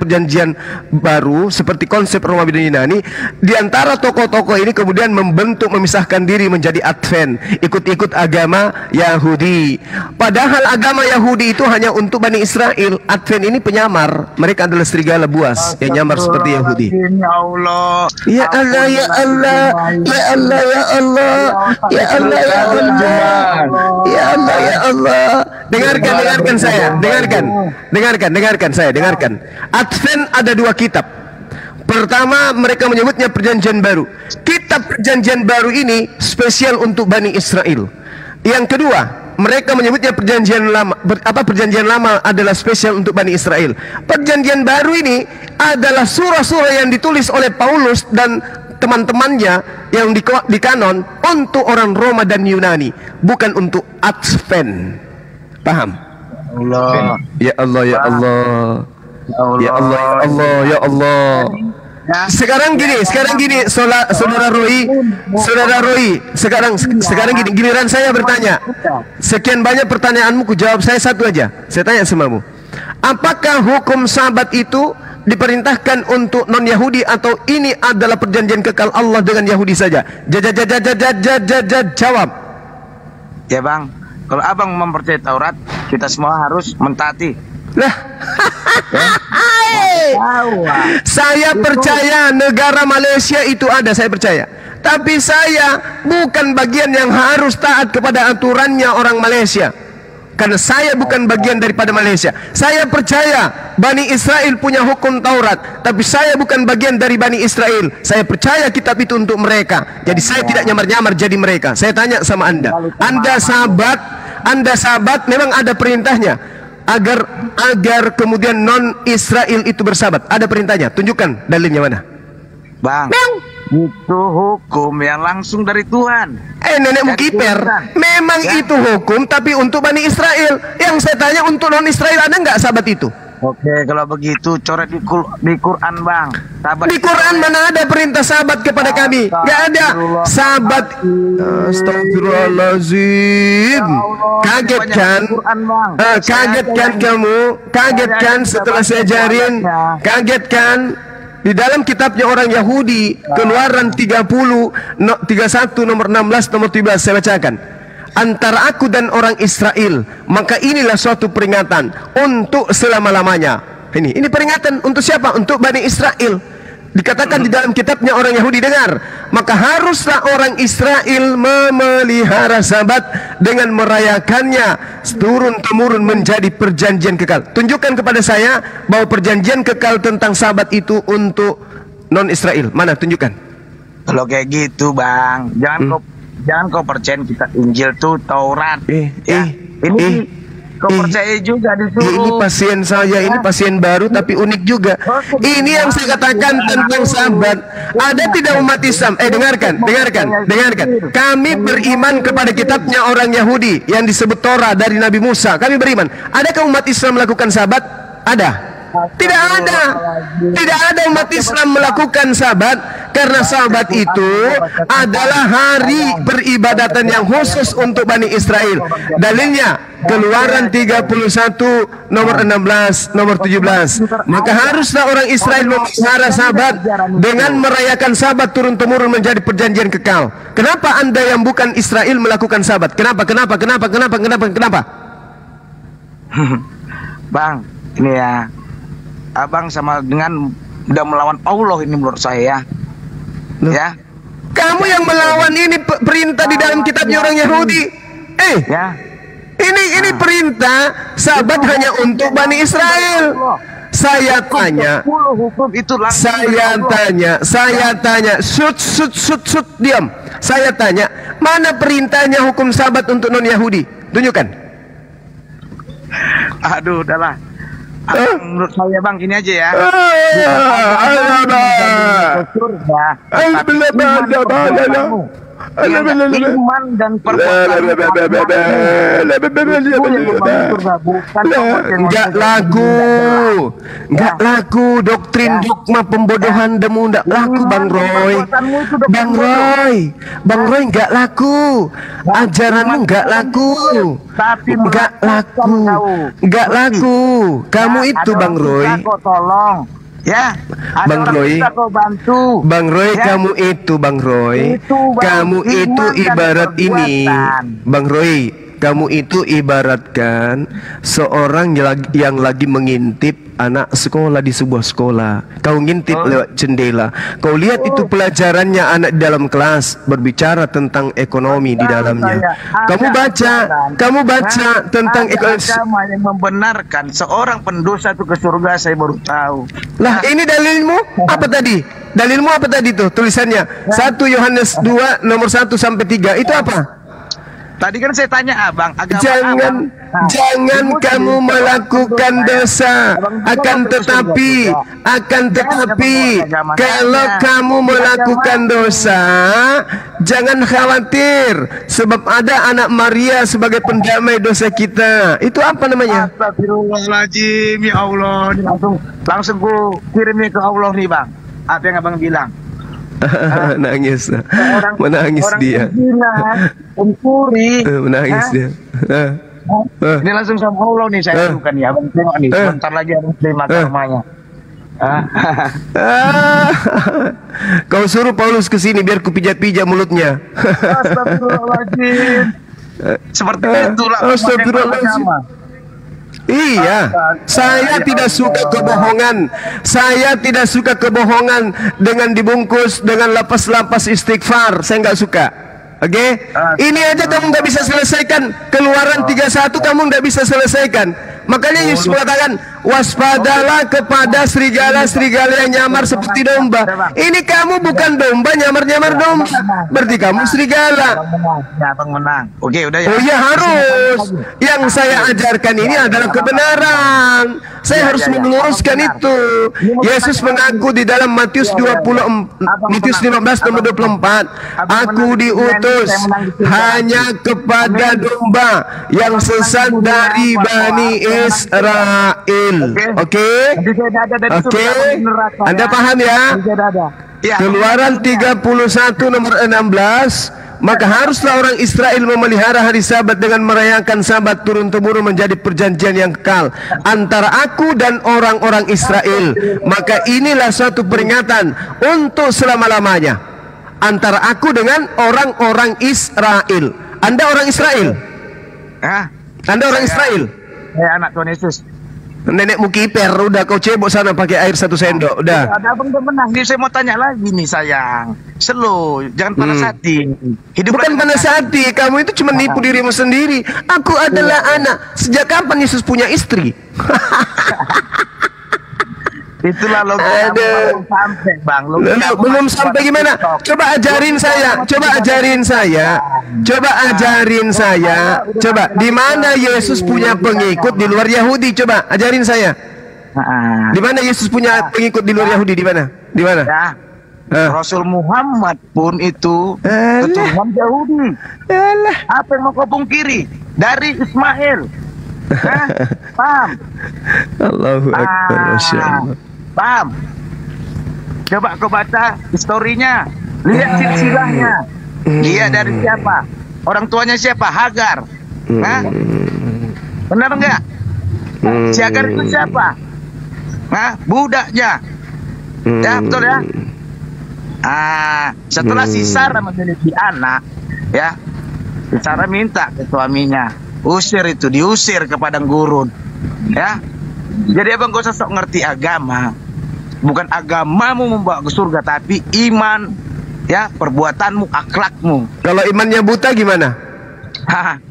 perjanjian baru seperti konsep Romawi dan Yunani. Di antara tokoh-tokoh ini kemudian memisahkan diri menjadi Advent, ikut-ikut agama Yahudi. Padahal agama Yahudi itu hanya untuk Bani Israel. Advent ini penyamar. Mereka adalah serigala buas yang nyamar seperti Yahudi. Ya Allah. Ya Allah, ya Allah, ya Allah, ya Allah, ya Allah, ya Allah, ya Allah, ya Allah. Dengarkan saya, dengarkan saya. Advent ada dua kitab. Pertama, mereka menyebutnya Perjanjian Baru. Kitab Perjanjian Baru ini spesial untuk Bani Israel. Yang kedua, mereka menyebutnya Perjanjian Lama. Perjanjian Lama adalah spesial untuk Bani Israel. Perjanjian Baru ini adalah surah-surah yang ditulis oleh Paulus dan teman-temannya yang di kanon untuk orang Roma dan Yunani, bukan untuk Advent. Paham? Allah. Ya Allah, ya Allah, ya Allah, ya Allah, ya Allah. Sekarang gini, saudara Roy, sekarang gini, giliran saya bertanya. Sekian banyak pertanyaanmu, ku jawab saya satu aja. Saya tanya semamu, apakah hukum Sabat itu diperintahkan untuk non Yahudi atau ini adalah perjanjian kekal Allah dengan Yahudi saja? Jawab. Ya bang, kalau abang mempercayai Taurat, kita semua harus mentaati. Lah, saya percaya negara Malaysia itu ada, saya percaya. Tapi saya bukan bagian yang harus taat kepada aturannya orang Malaysia. Karena saya bukan bagian daripada Malaysia. Saya percaya Bani Israel punya hukum Taurat, tapi saya bukan bagian dari Bani Israel. Saya percaya kitab itu untuk mereka. Jadi saya tidak nyamar-nyamar jadi mereka. Saya tanya sama Anda, Anda sahabat memang ada perintahnya agar kemudian non Israel itu bersahabat. Ada perintahnya. Tunjukkan dalilnya mana? Bang, itu hukum yang langsung dari Tuhan. Nenekmu kiper. Memang itu hukum, tapi untuk Bani Israel. Yang saya tanya untuk non Israel ada nggak sahabat itu? Oke, kalau begitu coret di Quran bang. Sahabat di Quran mana ada perintah sahabat kepada kami? Gak ada. Sahabat. Astagfirullahaladzim. Kaget kan? Kaget kan kamu? Kaget kan setelah saya ajarin? Kaget kan? Di dalam kitabnya orang Yahudi, Keluaran 31 nomor 16 nomor 17 saya bacakan. Antara aku dan orang Israel, maka inilah suatu peringatan untuk selama-lamanya. Ini peringatan untuk siapa? Untuk Bani Israel. Dikatakan di dalam kitabnya orang Yahudi, dengar, maka haruslah orang Israel memelihara Sabat dengan merayakannya turun-temurun menjadi perjanjian kekal. Tunjukkan kepada saya bahwa perjanjian kekal tentang Sabat itu untuk non Israel. Mana? Tunjukkan. Kalau kayak gitu bang, jangan kau percaya kitab Injil tuh Taurat. Kau percaya juga disuruh. Ini pasien saya, ini pasien baru tapi unik juga. Ini yang saya katakan tentang Sabat. Ada tidak umat Islam? Dengarkan. Kami beriman kepada kitabnya orang Yahudi yang disebut Torah dari Nabi Musa. Kami beriman. Adakah umat Islam melakukan Sabat? Ada. Tidak ada. Tidak ada umat Islam melakukan Sabat, karena Sabat itu adalah hari peribadatan yang khusus untuk Bani Israel. Dalilnya Keluaran 31 nomor 16, nomor 17. Maka haruslah orang Israel memelihara Sabat dengan merayakan Sabat turun-temurun menjadi perjanjian kekal. Kenapa Anda yang bukan Israel melakukan Sabat? Kenapa? Bang, ini ya, abang sama dengan udah melawan Allah ini menurut saya ya. Kamu yang melawan ini perintah di dalam kitabnya orang Yahudi. Ini perintah Sabat hanya untuk Bani Israel. Saya tanya, diam. Saya tanya, mana perintahnya hukum Sabat untuk non Yahudi? Tunjukkan. Aduh, udahlah. Menurut saya bang, gini aja ya. Iman dan perbuatan nggak laku doktrin dogma pembodohan demu nggak laku Bang Roy nggak laku, ajaranmu nggak laku, nggak laku. Kamu itu Bang Roy, ya, Bang Roy, kamu itu Bang Roy, kamu itu ibarat ini, Bang Roy, kamu itu ibaratkan seorang yang lagi mengintip anak sekolah di sebuah sekolah. Kau ngintip lewat jendela, kau lihat itu pelajarannya anak di dalam kelas berbicara tentang ekonomi di dalamnya. Kamu baca tentang ekonomi. Agama yang membenarkan seorang pendosa itu ke surga, saya baru tahu. Lah, ini dalilmu apa tadi? Dalilmu apa tadi tuh tulisannya? 1 Yohanes 2 nomor 1 sampai 3. Itu apa? Tadi kan saya tanya abang, agama jangan kamu melakukan dosa, akan tetapi kalau kamu melakukan dosa, jangan khawatir, sebab ada anak Maria sebagai pendamai dosa kita. Itu apa namanya? Astagfirullahaladzim, ya Allah. Ini langsung ku kirimnya ke Allah nih bang. Apa yang abang bilang? Menangis dia. Menangis dia. Ini langsung sama Allah nih saya lakukan ya. Abang tengok nih, sebentar lagi abang terima karmanya. Kau suruh Paulus ke sini biar ku pijat-pijat mulutnya. Astagfirullahaladzim. Seperti itulah. Astagfirullahaladzim. Iya, saya tidak suka kebohongan. Saya tidak suka kebohongan dengan dibungkus dengan lapas-lapas istighfar. Saya nggak suka. Oke? Ini aja kamu nggak bisa selesaikan. Keluaran 31 kamu nggak bisa selesaikan. Makanya Yesus mengatakan, waspadalah kepada serigala-serigala yang nyamar seperti domba. Ini kamu bukan domba, nyamar-nyamar domba. Berarti kamu serigala. Abang menang. Oke, udah ya. Oh iya, harus. Yang saya ajarkan ini adalah kebenaran. Saya harus meluruskan itu. Yesus mengaku di dalam Matius 15 nomor 24, aku diutus hanya kepada domba yang sesat dari Bani Israel. Oke? Anda paham ya? Keluaran 31 nomor 16. Maka haruslah orang Israel memelihara hari Sabat dengan merayakan Sabat turun-temurun menjadi perjanjian yang kekal antara aku dan orang-orang Israel. Maka inilah suatu peringatan untuk selama-lamanya antara aku dengan orang-orang Israel. Anda orang Israel? Anda orang Israel? Anak Tuhan Yesus. Nenekmu kiper, udah kau cebok sana pakai air 1 sendok, udah. Ada abang udah menang. Nih saya mau tanya lagi nih sayang. Slow, jangan panas hati. Bukan panas hati, kamu itu cuma nipu dirimu sendiri. Aku adalah anak. Sejak kapan Yesus punya istri? Itulah logika belum sampai bang. Belum sampai gimana? Coba ajarin saya. Coba di mana Yesus punya pengikut di luar Yahudi? Coba ajarin saya. Di mana Yesus punya pengikut di luar Yahudi? Di mana? Rasul Muhammad pun itu keturunan Yahudi. Apa yang mau kau pungkiri? Dari Ismail. Paham? Allahu Akbar, Masya Allah. Paham? Coba kau baca historinya, lihat silsilahnya. Dia dari siapa? Orang tuanya siapa? Hagar. Nah, benar enggak? Si Hagar itu siapa? Nah, budaknya. Ya, betul ya? Setelah si Sarah memiliki anak, ya, si Sarah minta ke suaminya, diusir ke padang gurun, ya. Jadi abang gak usah sok ngerti agama. Bukan agamamu membawa ke surga, tapi iman, ya, perbuatanmu, akhlakmu. Kalau imannya buta gimana?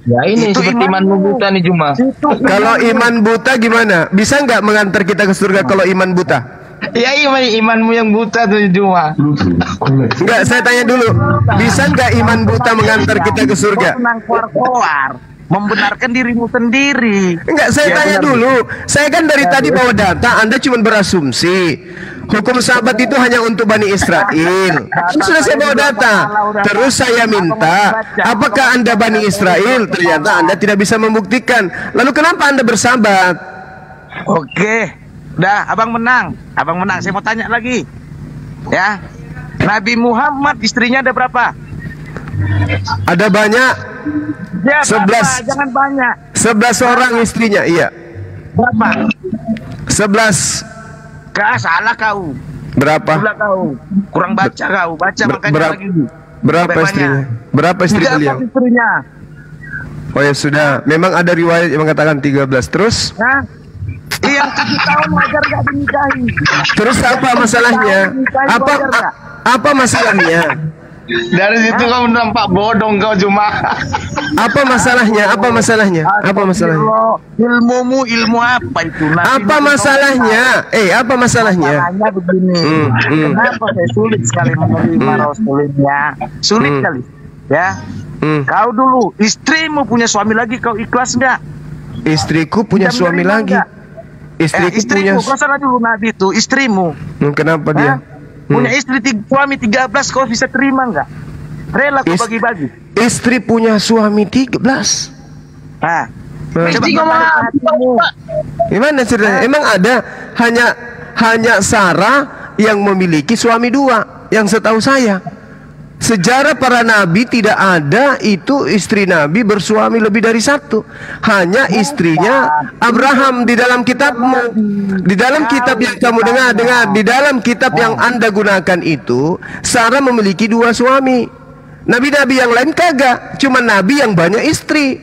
Ya ini itu seperti imanmu buta nih Juma. Kalau iman buta gimana? Bisa nggak mengantar kita ke surga kalau iman buta? Ya imanmu yang buta tuh Juma. Enggak, saya tanya dulu. Bisa nggak iman buta mengantar kita ke surga? Membenarkan dirimu sendiri. Enggak, saya tanya dulu. Saya kan dari tadi bawa data, Anda cuma berasumsi. Hukum sabat itu hanya untuk Bani Israel. Sudah saya bawa data. Terus saya minta, apakah Anda Bani Israel? Ternyata Anda tidak bisa membuktikan. Lalu kenapa Anda bersabat? Oke, dah, abang menang. Abang menang. Saya mau tanya lagi. Ya, Nabi Muhammad istrinya ada berapa? Ada banyak. Ya, 11. Jangan banyak. 11 orang istrinya, iya. Berapa? 11. Salah kau. Berapa? Salah kau. Kurang baca kau. Baca makanya lagi. Berapa istrinya? Berapa istri beliau? Istrinya. Oh ya sudah. Memang ada riwayat yang mengatakan 13. Terus? Nah, yang 7 tahun wajar gak dinikahi. Terus apa masalahnya? Apa masalahnya? Dari situ kamu nampak bodong kau Juma. Apa masalahnya? Apa masalahnya? Apa masalahnya? Ilmumu ilmu apa itu? Apa masalahnya? Apa masalahnya? Masalahnya begini. Kenapa saya sulit sekali menerima Rasulullah? Sulit sekali. Ya. Kau dulu, istrimu punya suami lagi, kau ikhlas nggak? Istriku punya suami lagi. Istrimu, kau salah dulu Nabi itu, istrimu. Kenapa dia? Punya istri suami 13, kau bisa terima nggak? Rela kau bagi-bagi. Istri punya suami 13. Nah, gimana ceritanya? Emang ada hanya Sarah yang memiliki suami 2 yang setahu saya. Sejarah para nabi tidak ada itu istri nabi bersuami lebih dari 1. Hanya istrinya Abraham di dalam kitabmu. Di dalam kitab yang kamu dengar, di dalam kitab yang Anda gunakan itu, Sarah memiliki 2 suami. Nabi-nabi yang lain kagak, cuma nabi yang banyak istri.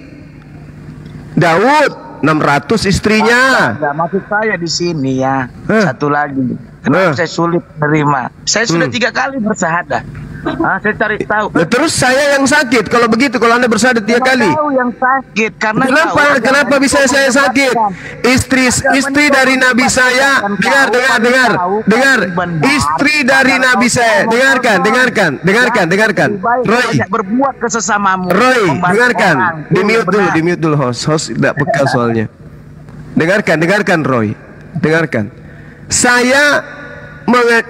Daud 600 istrinya. Maksud saya di sini ya, satu lagi. Kenapa saya sulit menerima? Saya sudah 3 kali bersyahadat. Saya cari tahu. Terus saya yang sakit kalau begitu, kalau Anda bersyahadat 3 kali. Tahu yang sakit karena Kenapa bisa saya sakit? Istri dari Nabi saya, dengar. Istri dari Nabi saya, dengarkan. Roy, berbuat ke sesamamu. Roy, dengarkan. Di mute dulu host tidak peka soalnya. Dengarkan Roy. Dengarkan. Saya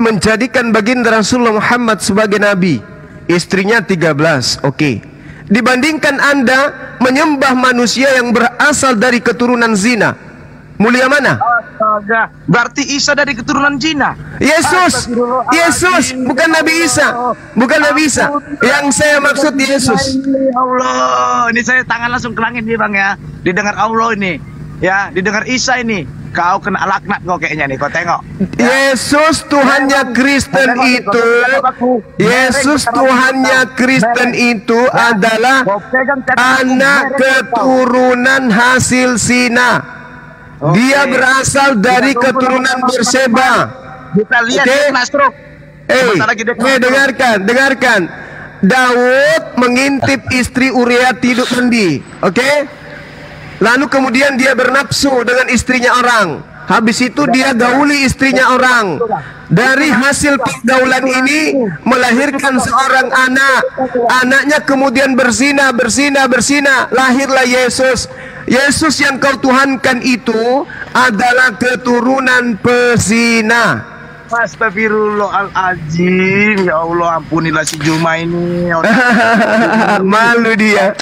menjadikan baginda Rasulullah Muhammad sebagai nabi, istrinya 13. Oke. Dibandingkan Anda menyembah manusia yang berasal dari keturunan zina, mulia mana? Astaga, berarti Isa dari keturunan zina. Yesus, bukan Nabi Isa. Yang saya maksud Yesus. Allah, ini saya tangan langsung ke langit nih Bang ya. Didengar Allah ini. Ya, didengar Isa ini. Kau kena laknat kau kayaknya nih, kau tengok. Yesus Tuhannya Kristen itu, adalah anak keturunan hasil zina. Dia berasal dari keturunan Berseba. Kita lihat Nasruk. Dengarkan. Daud mengintip istri Uria tidur mandi. Oke? Lalu kemudian dia bernafsu dengan istrinya orang. Habis itu dia gauli istrinya orang. Dari hasil pergaulan ini melahirkan seorang anak. Anaknya kemudian berzina. Lahirlah Yesus. Yesus yang kau tuhankan itu adalah keturunan pezina. Astagfirullahaladzim. Ya Allah, ampunilah si Juma ini. Malu dia.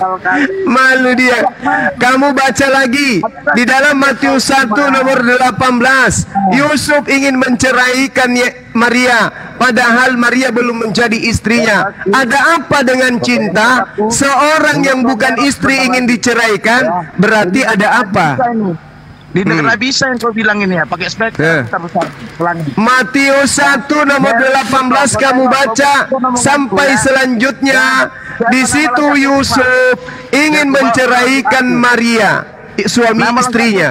Malu dia. Kamu baca lagi di dalam Matius 1 nomor 18. Yusuf ingin menceraikan Maria, padahal Maria belum menjadi istrinya. Ada apa dengan cinta? Seorang yang bukan istri ingin diceraikan, berarti ada apa? Didengar bisa yang kau bilang ini ya, pakai spek. Matius 1 nomor 18 kamu baca sampai selanjutnya. Di situ Yusuf ingin menceraikan Maria, suami istrinya.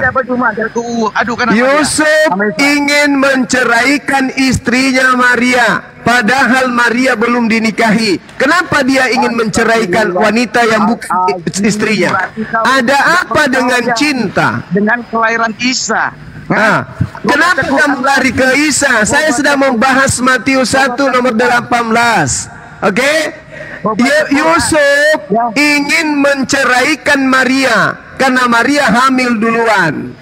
Yusuf ingin menceraikan istrinya Maria, padahal Maria belum dinikahi. Kenapa dia ingin menceraikan wanita yang bukan istrinya? Ada apa dengan cinta? Dengan kelahiran Isa. Kenapa kamu lari ke Isa? Saya sedang membahas Matius 1 nomor 18. Oke? Yusuf ingin menceraikan Maria karena Maria hamil duluan.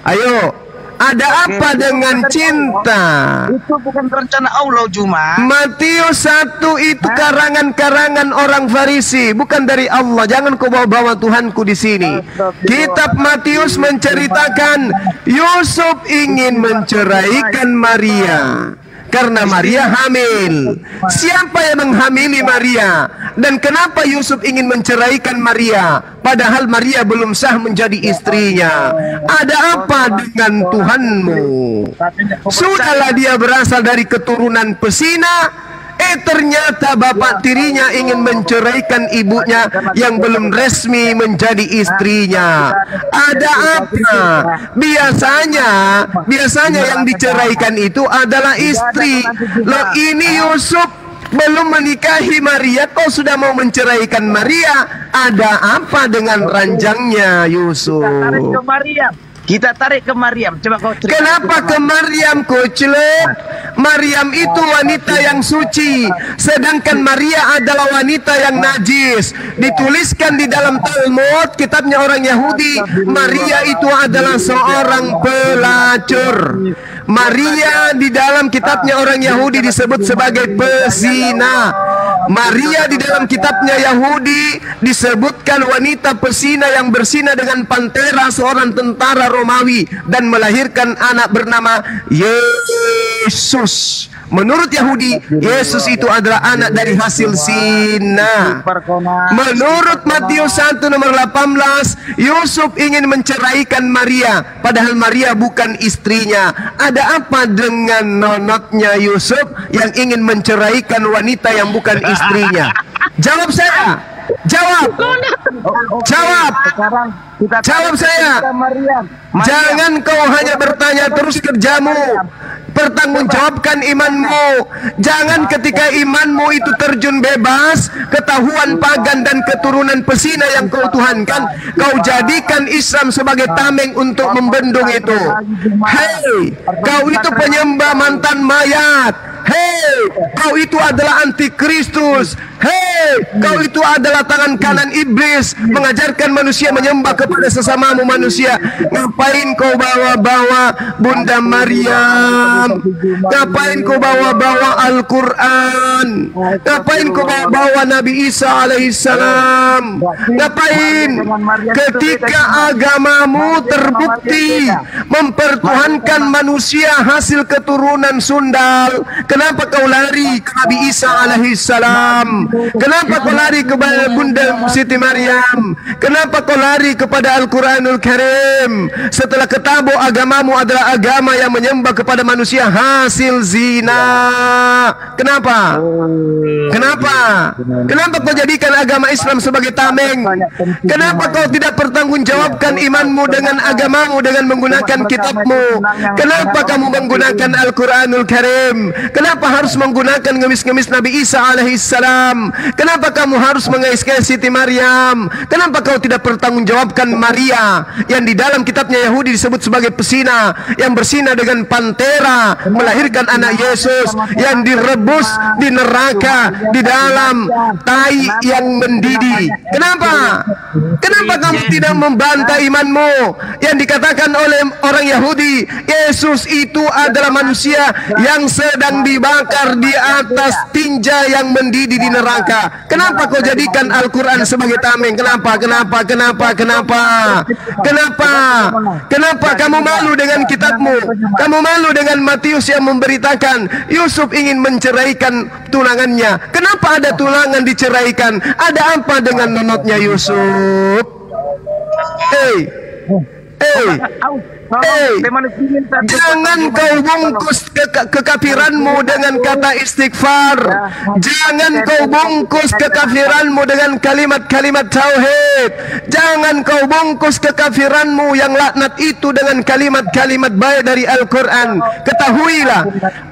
Ayo, ada apa dengan cinta? Itu bukan rencana Allah, Juma. Matius 1 itu karangan-karangan orang Farisi, bukan dari Allah. Jangan kau bawa-bawa Tuhanku di sini. Kitab Matius menceritakan Yusuf ingin menceraikan Maria karena Maria hamil. Siapa yang menghamili Maria? Dan kenapa Yusuf ingin menceraikan Maria, padahal Maria belum sah menjadi istrinya? Ada apa dengan Tuhanmu? Sudahlah dia berasal dari keturunan pesina, ternyata bapak tirinya ingin menceraikan ibunya yang belum resmi menjadi istrinya. Ada apa? Biasanya yang diceraikan itu adalah istri. Loh, ini Yusuf belum menikahi Maria, kau sudah mau menceraikan Maria. Ada apa dengan ranjangnya Yusuf? Kita tarik ke Maryam. Coba kau cerita. Kenapa ke Maryam, Kuclek? Maryam itu wanita yang suci, sedangkan Maria adalah wanita yang najis. Dituliskan di dalam Talmud, kitabnya orang Yahudi, Maria itu adalah seorang pelacur. Maria di dalam kitabnya orang Yahudi disebut sebagai pezina. Maria di dalam kitabnya Yahudi disebutkan wanita pesina yang berzina dengan Pantera, seorang tentara Romawi, dan melahirkan anak bernama Yesus. Menurut Yahudi, Yesus itu adalah anak dari hasil zina. Menurut Matius 1 nomor 18, Yusuf ingin menceraikan Maria, padahal Maria bukan istrinya. Ada apa dengan nonotnya Yusuf yang ingin menceraikan wanita yang bukan istrinya? Jawab saya. Jawab. Jawab saya. Jangan kau hanya bertanya terus kerjamu. Pertanggungjawabkan imanmu. Jangan ketika imanmu itu terjun bebas, ketahuan pagan dan keturunan pesina yang kau tuhankan, kau jadikan Islam sebagai tameng untuk membendung itu. Hei, kau itu penyembah mantan mayat. Hei, kau itu adalah antikristus. Hei, kau itu adalah tangan kanan iblis, mengajarkan manusia menyembah kepada sesamamu manusia. Ngapain kau bawa-bawa Bunda Maryam? Ngapain kau bawa-bawa Al-Quran? Ngapain kau bawa-bawa Nabi Isa alaihissalam? Ngapain? Ketika agamamu terbukti mempertuhankan manusia hasil keturunan sundal, kenapa kau lari ke Nabi Isa alaihissalam? Kenapa kau lari kepada Bunda Siti Maryam? Kenapa kau lari kepada Al-Quranul Karim? Setelah ketabu agamamu adalah agama yang menyembah kepada manusia hasil zina. Kenapa? Kenapa kau jadikan agama Islam sebagai tameng? Kenapa kau tidak pertanggungjawabkan imanmu dengan agamamu dengan menggunakan kitabmu? Kenapa kamu menggunakan Al-Quranul Karim? Kenapa Kenapa harus menggunakan ngemis-ngemis Nabi Isa alaihissalam? Kenapa kamu harus mengais-ngais Siti Maryam? Kenapa kau tidak pertanggungjawabkan Maria yang di dalam kitabnya Yahudi disebut sebagai pesina, yang bersina dengan pantera, melahirkan anak Yesus yang direbus di neraka di dalam tai yang mendidih? Kenapa? Kenapa kamu tidak membantah imanmu yang dikatakan oleh orang Yahudi, Yesus itu adalah manusia yang sedang dibakar di atas tinja yang mendidih di neraka? Kenapa kau jadikan Al-Quran sebagai tameng? Kenapa? Kenapa kamu malu dengan kitabmu? Kamu malu dengan Matius yang memberitakan Yusuf ingin menceraikan tunangannya. Kenapa ada tunangan diceraikan? Ada apa dengan nonotnya Yusuf? Jangan kau bungkus kekafiranmu dengan kata istighfar. Jangan kau bungkus kekafiranmu dengan kalimat-kalimat tauhid. Jangan kau bungkus kekafiranmu yang laknat itu dengan kalimat-kalimat baik dari Al-Quran. Ketahuilah,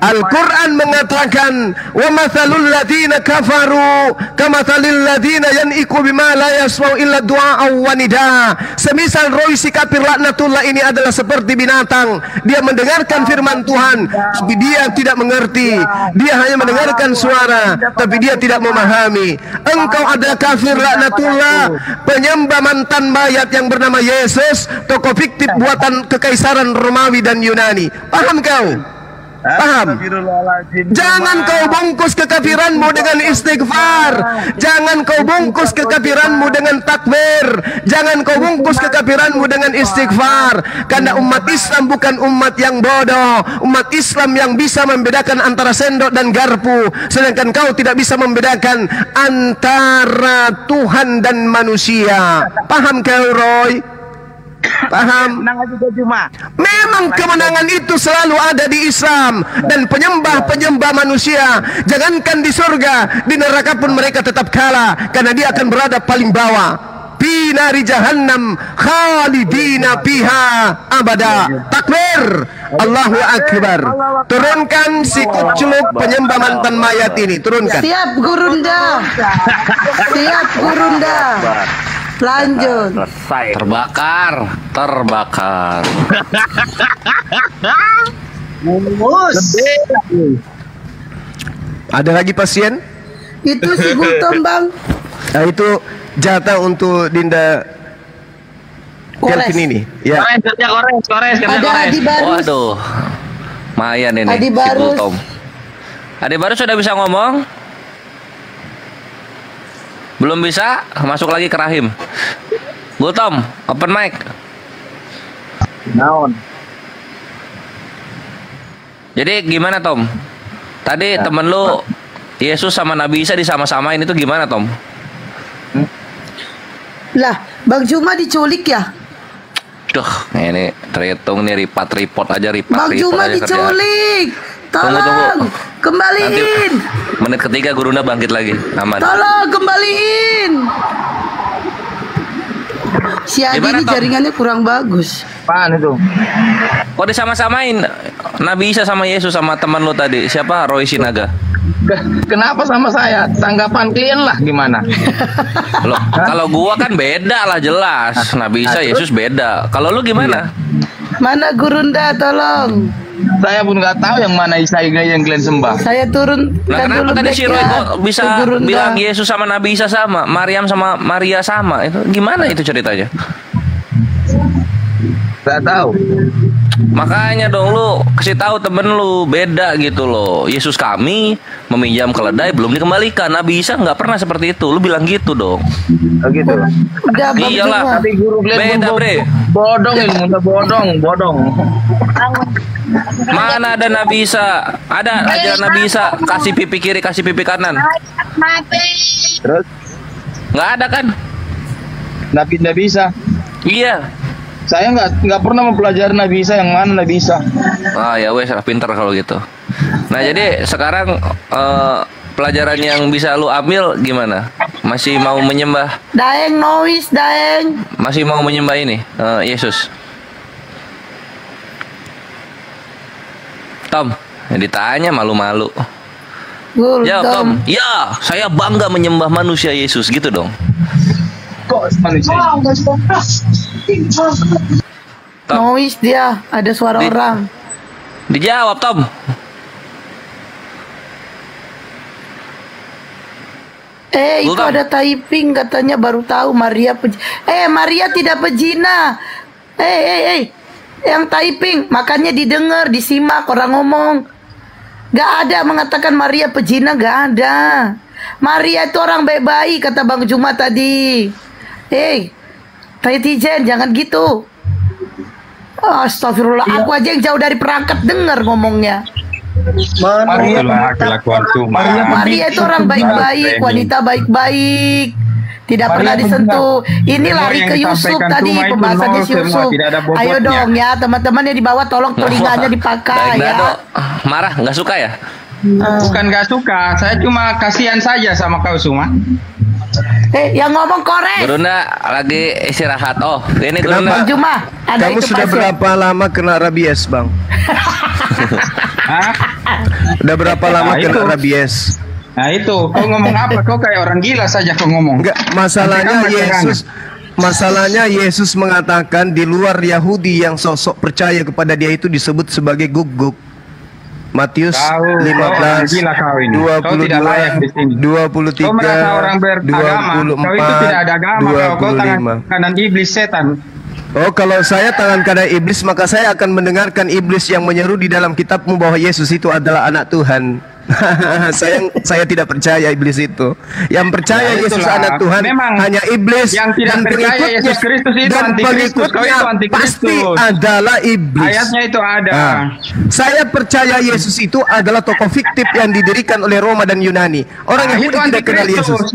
Al-Quran mengatakan, wa mathalul ladina kafaru kamathalil ladina yan'iku bima la yasma'u illa du'a wa nida. Semisal Roy si kafir laknatullah ini adalah seperti binatang. Dia mendengarkan firman Tuhan, tapi dia tidak mengerti. Dia hanya mendengarkan suara, tapi dia tidak memahami. Engkau adalah kafir laknatullah, penyembah mantan mayat yang bernama Yesus, tokoh fiktif buatan kekaisaran Romawi dan Yunani. Paham kau? Paham? Jangan kau bungkus kekafiranmu dengan istighfar. Jangan kau bungkus kekafiranmu dengan takbir. Jangan kau bungkus kekafiranmu dengan istighfar. Karena umat Islam bukan umat yang bodoh. Umat Islam yang bisa membedakan antara sendok dan garpu. Sedangkan kau tidak bisa membedakan antara Tuhan dan manusia. Paham kau, Roy? Paham? Memang kemenangan itu selalu ada di Islam. Dan penyembah-penyembah manusia, jangankan di surga, di neraka pun mereka tetap kalah. Karena dia akan berada paling bawah. Fi nari jahannam khalidina fiha abada. Takbir, Allahu Akbar. Turunkan si kuculuk penyembah mantan mayat ini. Turunkan. Siap Gurunda. Siap Gurunda. Lanjut. Terbakar. Ada lagi pasien? Itu si Gultom, Bang. Nah, itu jatah untuk Dinda Kelvin ini. Ya. Kores. Ada Adi Barus. Waduh. Mayan ini Adi si Barus. Gultom. Adi Barus sudah bisa ngomong? Belum bisa? Masuk lagi ke rahim. Gultom, open mic. Naon. Jadi gimana, Tom? Tadi temen lu Yesus sama Nabi Isa disama-samain itu gimana, Tom? Lah, Bang Juma diculik ya? Duh, ini terhitung nih report aja. Bang Juma diculik. Tolong, kembaliin. Nanti menit ketiga Gurunda bangkit lagi, aman. Tolong kembaliin. Si Adi ini jaringannya kurang bagus. Apaan itu? Kok disama-samain Nabi Isa sama Yesus sama teman lo tadi? Siapa? Roy Sinaga. Kenapa sama saya? Tanggapan klien lah gimana? Loh, kalau gua kan beda lah jelas. Nabi Isa, Yesus beda. Kalau lu gimana? Mana Gurunda, tolong. Saya pun nggak tahu yang mana Isa yang kalian sembah. Saya turun. Nah, kenapa tadi si Roy kok bisa bilang Yesus sama Nabi Isa sama, Maryam sama Maria sama? Itu gimana itu ceritanya? Gak tahu. Makanya dong lu kasih tahu temen lu beda gitu loh. Yesus kami meminjam keledai belum dikembalikan. Nabi Isa nggak pernah seperti itu. Lu bilang gitu dong. Oh gitu. Iyalah. Tapi guru beda bre. Bodong ilmu, bodong. Mana ada Nabi Isa? Ada ajaran Nabi Isa kasih pipi kiri, kasih pipi kanan. Terus? Nggak ada kan? Nabi Isa. Iya. Saya nggak pernah mempelajari Nabi Isa, yang mana Nabi Isa. Ah ya wes, pinter kalau gitu. Nah jadi sekarang pelajaran yang bisa lu ambil gimana? Masih mau menyembah? Daeng noise, Daeng. Masih mau menyembah ini Yesus? Tom, Ditanya malu-malu. Gul, Ya Tom, ya saya bangga menyembah manusia Yesus gitu dong. Noise dia, ada suara orang. Dijawab Tom. Itu ada typing katanya baru tahu Maria Maria tidak pezina. Yang typing makanya didengar, disimak orang ngomong. Gak ada mengatakan Maria pezina, gak ada. Maria itu orang baik-baik kata Bang Juma tadi. Netizen jangan gitu. Astagfirullah, aku aja yang jauh dari perangkat dengar ngomongnya. Maria itu orang baik-baik, wanita baik-baik, tidak pernah disentuh. Ini lari ke Yusuf tadi, pembahasannya si Yusuf. Ayo dong ya teman-teman yang di bawah, tolong telinganya dipakai ya. Marah, nggak suka ya? Bukan nggak suka, saya cuma kasihan saja sama kau Suma. Yang ngomong korek. Gurunda lagi istirahat. Oh, ini Kenapa? Gurunda. Juma, ada Kamu itu sudah pasien. berapa lama kena rabies, Bang? Udah berapa lama kena rabies? Nah itu, kau ngomong apa? Kau kayak orang gila saja kau ngomong. Enggak, masalahnya Yesus mengatakan di luar Yahudi yang sosok percaya kepada dia itu disebut sebagai guguk. Matius 15 Kau tidak layak di sini. 23 Kau merasa orang beragama. 24 Kau itu tidak ada agama. Kau tangan 25. kanan iblis setan. Oh, kalau saya tangan kanan iblis, maka saya akan mendengarkan iblis yang menyeru di dalam kitabmu bahwa Yesus itu adalah anak Tuhan. saya tidak percaya iblis itu. Yang percaya Yesus anak Tuhan memang hanya iblis yang tidak dan percaya pengikutnya, Yesus Kristus itu dan antikristus. Kau itu pengikutnya pasti adalah iblis. Ayatnya itu ada. Saya percaya Yesus itu adalah tokoh fiktif yang didirikan oleh Roma dan Yunani. Orang Yahudi tidak kenal Yesus.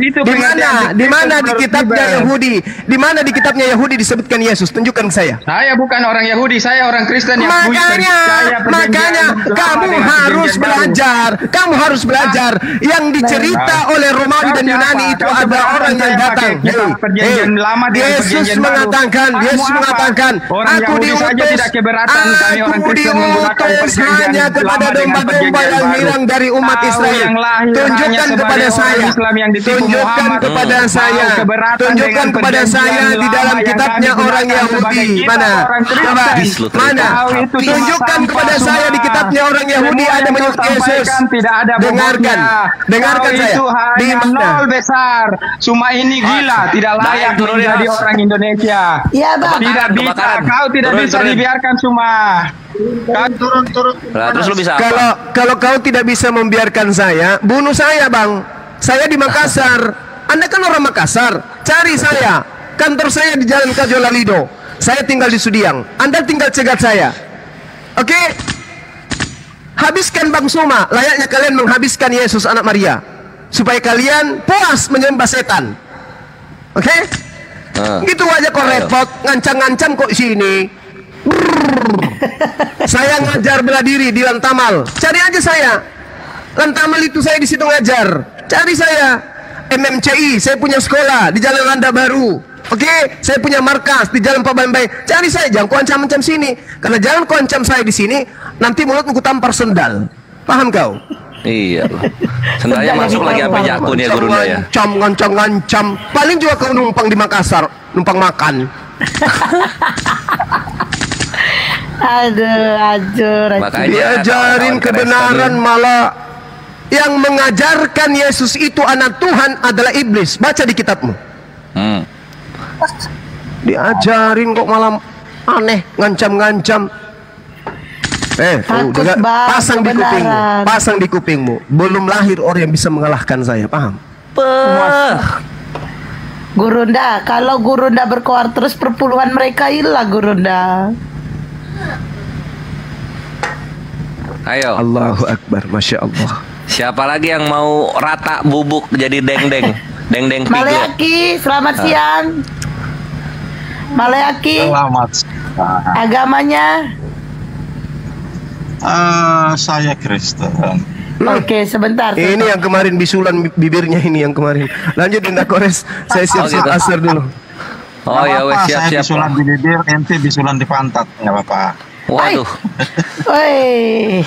Di mana di kitabnya Yahudi? Di mana di kitabnya Yahudi disebutkan Yesus? Tunjukkan saya. Saya bukan orang Yahudi, saya orang Kristen yang Makanya kamu harus belajar. Kamu harus belajar. Yang dicerita oleh Romawi dan Yunani itu ada orang yang datang. Yesus mengatakan, aku diutus hanya kepada domba-domba yang hilang dari umat Israel. Tunjukkan kepada saya. Tunjukkan kepada saya di dalam kitabnya orang Yahudi. Mana? Mana? Tunjukkan kepada saya di kitabnya orang Yahudi ada menyebut Yesus. Dengarkan saya. Itu hanya nol besar. Cuma ini gila, tidak layak menjadi orang Indonesia. Iya, Bang. Tidak bisa, kau tidak bisa dibiarkan cuma. Turun. Terus lu bisa Kalau kau tidak bisa membiarkan saya, bunuh saya, Bang. Saya di Makassar. Anda kan orang Makassar. Cari saya. Kantor saya di Jalan Kajola Lido. Saya tinggal di Sudiang. Anda tinggal cegat saya. Oke? Habiskan Bang Suma, layaknya kalian menghabiskan Yesus anak Maria, supaya kalian puas menyembah setan. Oke? Gitu aja kok repot, ngancam-ngancam kok sini. Saya ngajar bela diri di Lantamal. Cari aja saya. Lantamal itu saya di situ ngajar. Cari saya. MMCI, saya punya sekolah di Jalan Landa Baru. Oke, saya punya markas di Jalan Pak Bambay. Cari saya, jangan kau ancam-ancam sini. Karena jangan kau ancam saya di sini, nanti mulutmu ku tampar sendal. Paham kau? Iya. Sendalnya masuk lagi apa jakun ya Gurunda ya? Ngancam. Paling juga kau numpang di Makassar, numpang makan. Aduh. Diajarin kebenaran malah yang mengajarkan Yesus itu anak Tuhan adalah iblis. Baca di kitabmu. Diajarin kok malam aneh, ngancam-ngancam. Juga pasang di kupingmu. Belum lahir orang yang bisa mengalahkan saya, paham? Gurunda, kalau Gurunda berkoar terus perpuluhan mereka hilang Gurunda. Ayo. Allahu Akbar, Masya Allah. Siapa lagi yang mau rata bubuk jadi deng-deng? Deng-deng pigo. Maleaki, selamat siang. Maleaki. Selamat. Agamanya? Saya Kristen. Oke, sebentar. Ini yang kemarin bisulan bibirnya ini yang kemarin. Lanjut Indah Kores. Saya siap-siap asar dulu. Oh ya wes siap-siap. Saya bisulan di bibir, ente bisulan di pantat, nggak apa-apa. Waduh. Woi.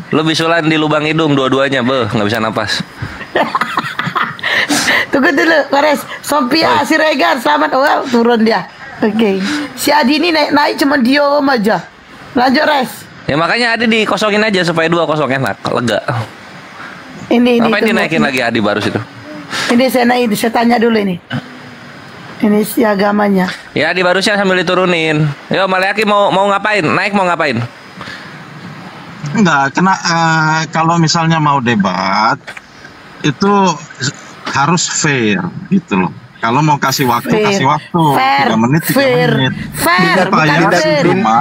Lu bisulan di lubang hidung dua-duanya, nggak bisa napas. Tunggu dulu, Kores. Sophia, si Regar, selamat. Well, turun dia. Oke. Si Adi ini naik cuma diem aja. Lanjut, Res. Ya makanya Adi dikosongin aja supaya 2-0 enak, lega. Ini ngapain dinaikin lagi Adi baru situ? Ini saya tanya dulu ini. Ini si agamanya. Ya Adi barusnya sambil diturunin. Yo Maliaki mau ngapain? Naik mau ngapain? Enggak, kalau misalnya mau debat itu harus fair gitu loh. Kalau mau kasih waktu, kasih waktu. 3 menit, 3 menit.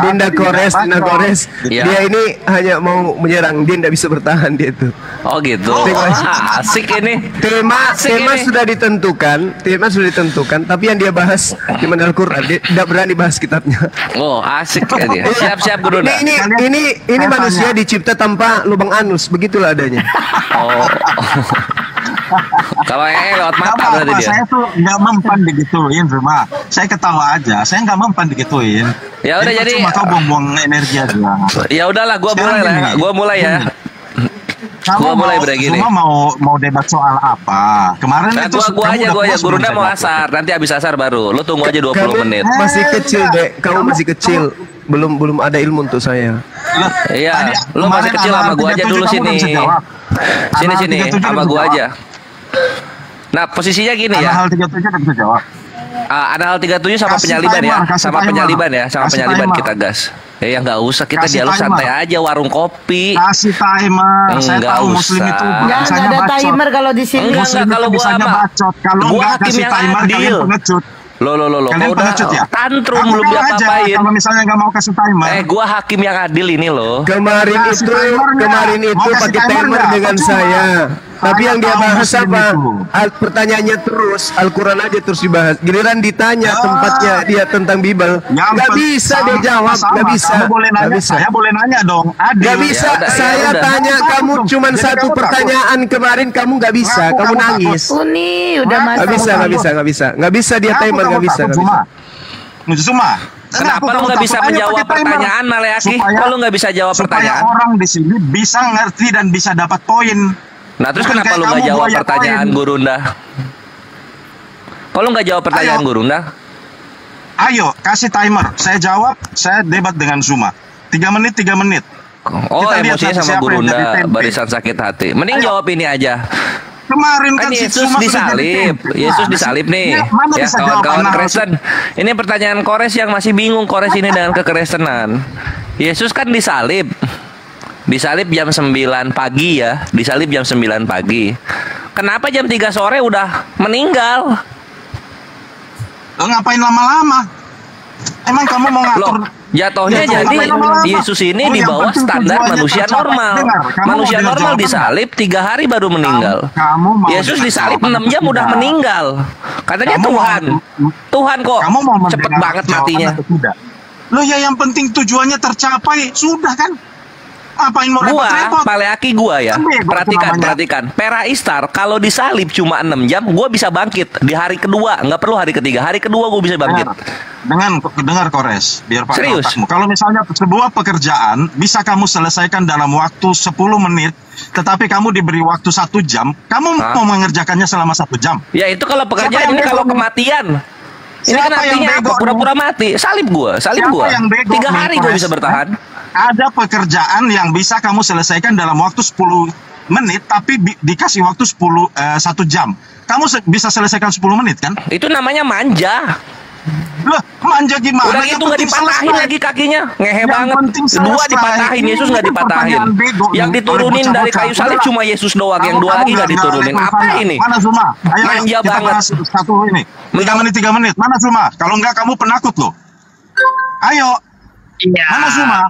Dinda Kores. Dia ini hanya mau menyerang, dia tidak bisa bertahan dia itu. Oh gitu. Asik ini. Tema sudah ditentukan, tapi yang dia bahas di Al-Quran, dia tidak berani bahas kitabnya. Oh, asik ya dia. Siap-siap Guru. Ini manusia dicipta tanpa lubang anus, begitulah adanya. Oh. Kalau lewat mata berarti dia. Saya tuh nggak mempan digituin, Ruma. Saya ketawa aja. Saya nggak mempan digituin. Ya udah jadi. Cuma kau buang-buang energi aja. Ya udahlah, gua mulai ya. Gua mulai begini. Cuma mau debat soal apa? Kemarin nah, itu gua aja Gurunda mau asar. Nanti habis asar baru. Lu tunggu aja 20 menit. Masih kecil, Dek. Kamu masih kecil. Belum ada ilmu untuk saya. Iya, lu masih kecil sama gua aja dulu sini. Sini sama gua aja. Nah posisinya gini ya. Ada hal 37 udah bisa jawab. Ada hal 37 sama penyaliban ya, sama penyaliban kita gas. Ya nggak usah, kita dialog santai aja warung kopi. Kasih timer. Saya tahu Muslim itu nggak ada timer kalau di sini. Enggak kalau gua bacot. Kalau nggak kasih timer kalian pengecut. Lo kalian pengecut ya? Tantrum belum diapa-apain. Kalau misalnya nggak mau kasih timer. Gua hakim yang adil ini loh. Kemarin itu pakai timer dengan saya. Tapi yang dia bahas apa? Pertanyaannya terus Al-Quran aja terus dibahas. Giliran ditanya tempatnya dia tentang Bible, nggak bisa dia jawab, nggak bisa. Saya boleh nanya dong. Nggak bisa. Saya tanya kamu cuma satu pertanyaan kemarin, kamu nggak bisa, kamu nangis. Uni udah masuk. Nggak bisa dia timer, nggak bisa. Cuma kenapa lu nggak bisa menjawab pertanyaan Maleaki? Kalau nggak bisa jawab pertanyaan, orang di sini bisa ngerti dan bisa dapat poin. Nah terus kenapa lu nggak jawab pertanyaan Gurunda? Kalau nggak jawab pertanyaan Gurunda? Ayo kasih timer. Saya jawab. Saya debat dengan Zuma. 3 menit. Oh emosinya sama Gurunda. Barisan sakit hati. Mending jawab ini aja. Kemarin kan Yesus disalib. Yesus disalib nih. Ya kawan-kawan Kristen. Ini pertanyaan Kores yang masih bingung Kores ini dengan kekristenan. Yesus kan disalib. Disalib jam 9 pagi ya. Disalib jam 9 pagi. Kenapa jam 3 sore udah meninggal? Lo ngapain lama-lama? Emang kamu mau ngatur? Jatuhnya jadi Yesus ini di bawah standar manusia normal. Manusia normal disalib 3 hari baru meninggal. Yesus disalib 6 jam udah meninggal. Katanya Tuhan kok cepet banget matinya. Lo ya yang penting tujuannya tercapai. Sudah kan? Apain mau repot-repot? Maleaki gua ya. Perhatikan. Pera Istar kalau disalib cuma 6 jam, gua bisa bangkit di hari kedua, nggak perlu hari ketiga. Hari kedua gua bisa bangkit. Dengar Kores, biar Pak. Serius? Kalau misalnya sebuah pekerjaan bisa kamu selesaikan dalam waktu 10 menit, tetapi kamu diberi waktu 1 jam, kamu mau mengerjakannya selama 1 jam. Ya itu kalau pekerjaan, ini kalau kematian. Ini kan artinya apa? Pura-pura mati. Salib gua. 3 hari gua bisa bertahan. Ada pekerjaan yang bisa kamu selesaikan dalam waktu 10 menit, tapi dikasih waktu 1 jam. Kamu bisa selesaikan 10 menit kan? Itu namanya manja. Loh, manja gimana? Udah gitu nggak dipatahin lagi kakinya, ngehe banget. 2 dipatahin, Yesus nggak dipatahin. Yang diturunin dari kayu salib cuma Yesus doang, yang 2 lagi nggak diturunin. Apa ini? Mana Zuma? Ayo manja kita banget. Satu ini. 3 menit. Mana Zuma? Kalau nggak kamu penakut loh. Ayo. Mana Zuma?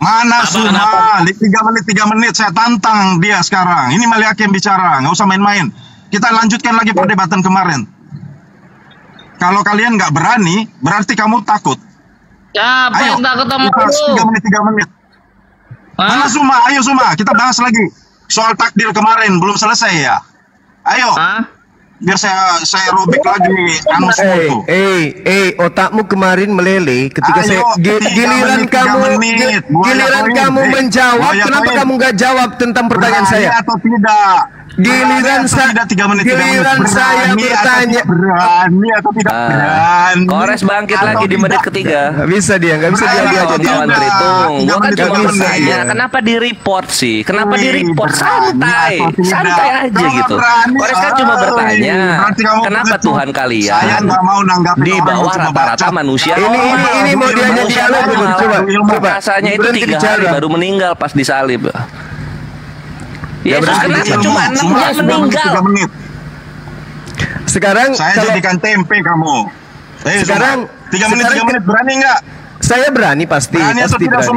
Mana Zuma? 3 menit saya tantang dia sekarang. Ini Maliaki yang bicara, nggak usah main-main. Kita lanjutkan lagi perdebatan kemarin. Kalau kalian nggak berani, berarti kamu takut. Siapa yang takut sama lu? 3 menit. Mana Zuma? Ayo Zuma, kita bahas lagi soal takdir kemarin belum selesai ya. Ayo. biar saya robek lagi anu tuh. Otakmu kemarin meleleh ketika saya giliran kamu menjawab, kenapa kamu nggak jawab tentang pertanyaan saya? Atau tidak? Giliran saya bertanya, berani atau tidak berani? Kores bangkit lagi di menit ketiga. Bisa dia, nggak bisa dia aja. Kawan Tritung, gua kan cuma bertanya, kenapa di report sih? Kenapa di report? Santai aja gitu. Kores kan cuma bertanya, kenapa Tuhan kalian di bawah rata-rata manusia? Ini mau diajak dialog, coba. Rasanya itu 3 hari baru meninggal pas disalib. Yesus kenapa cuma 6 jam meninggal? Sekarang saya jadikan tempe kamu. Sekarang 3 menit berani nggak? Saya berani pasti. Berani atau tidak?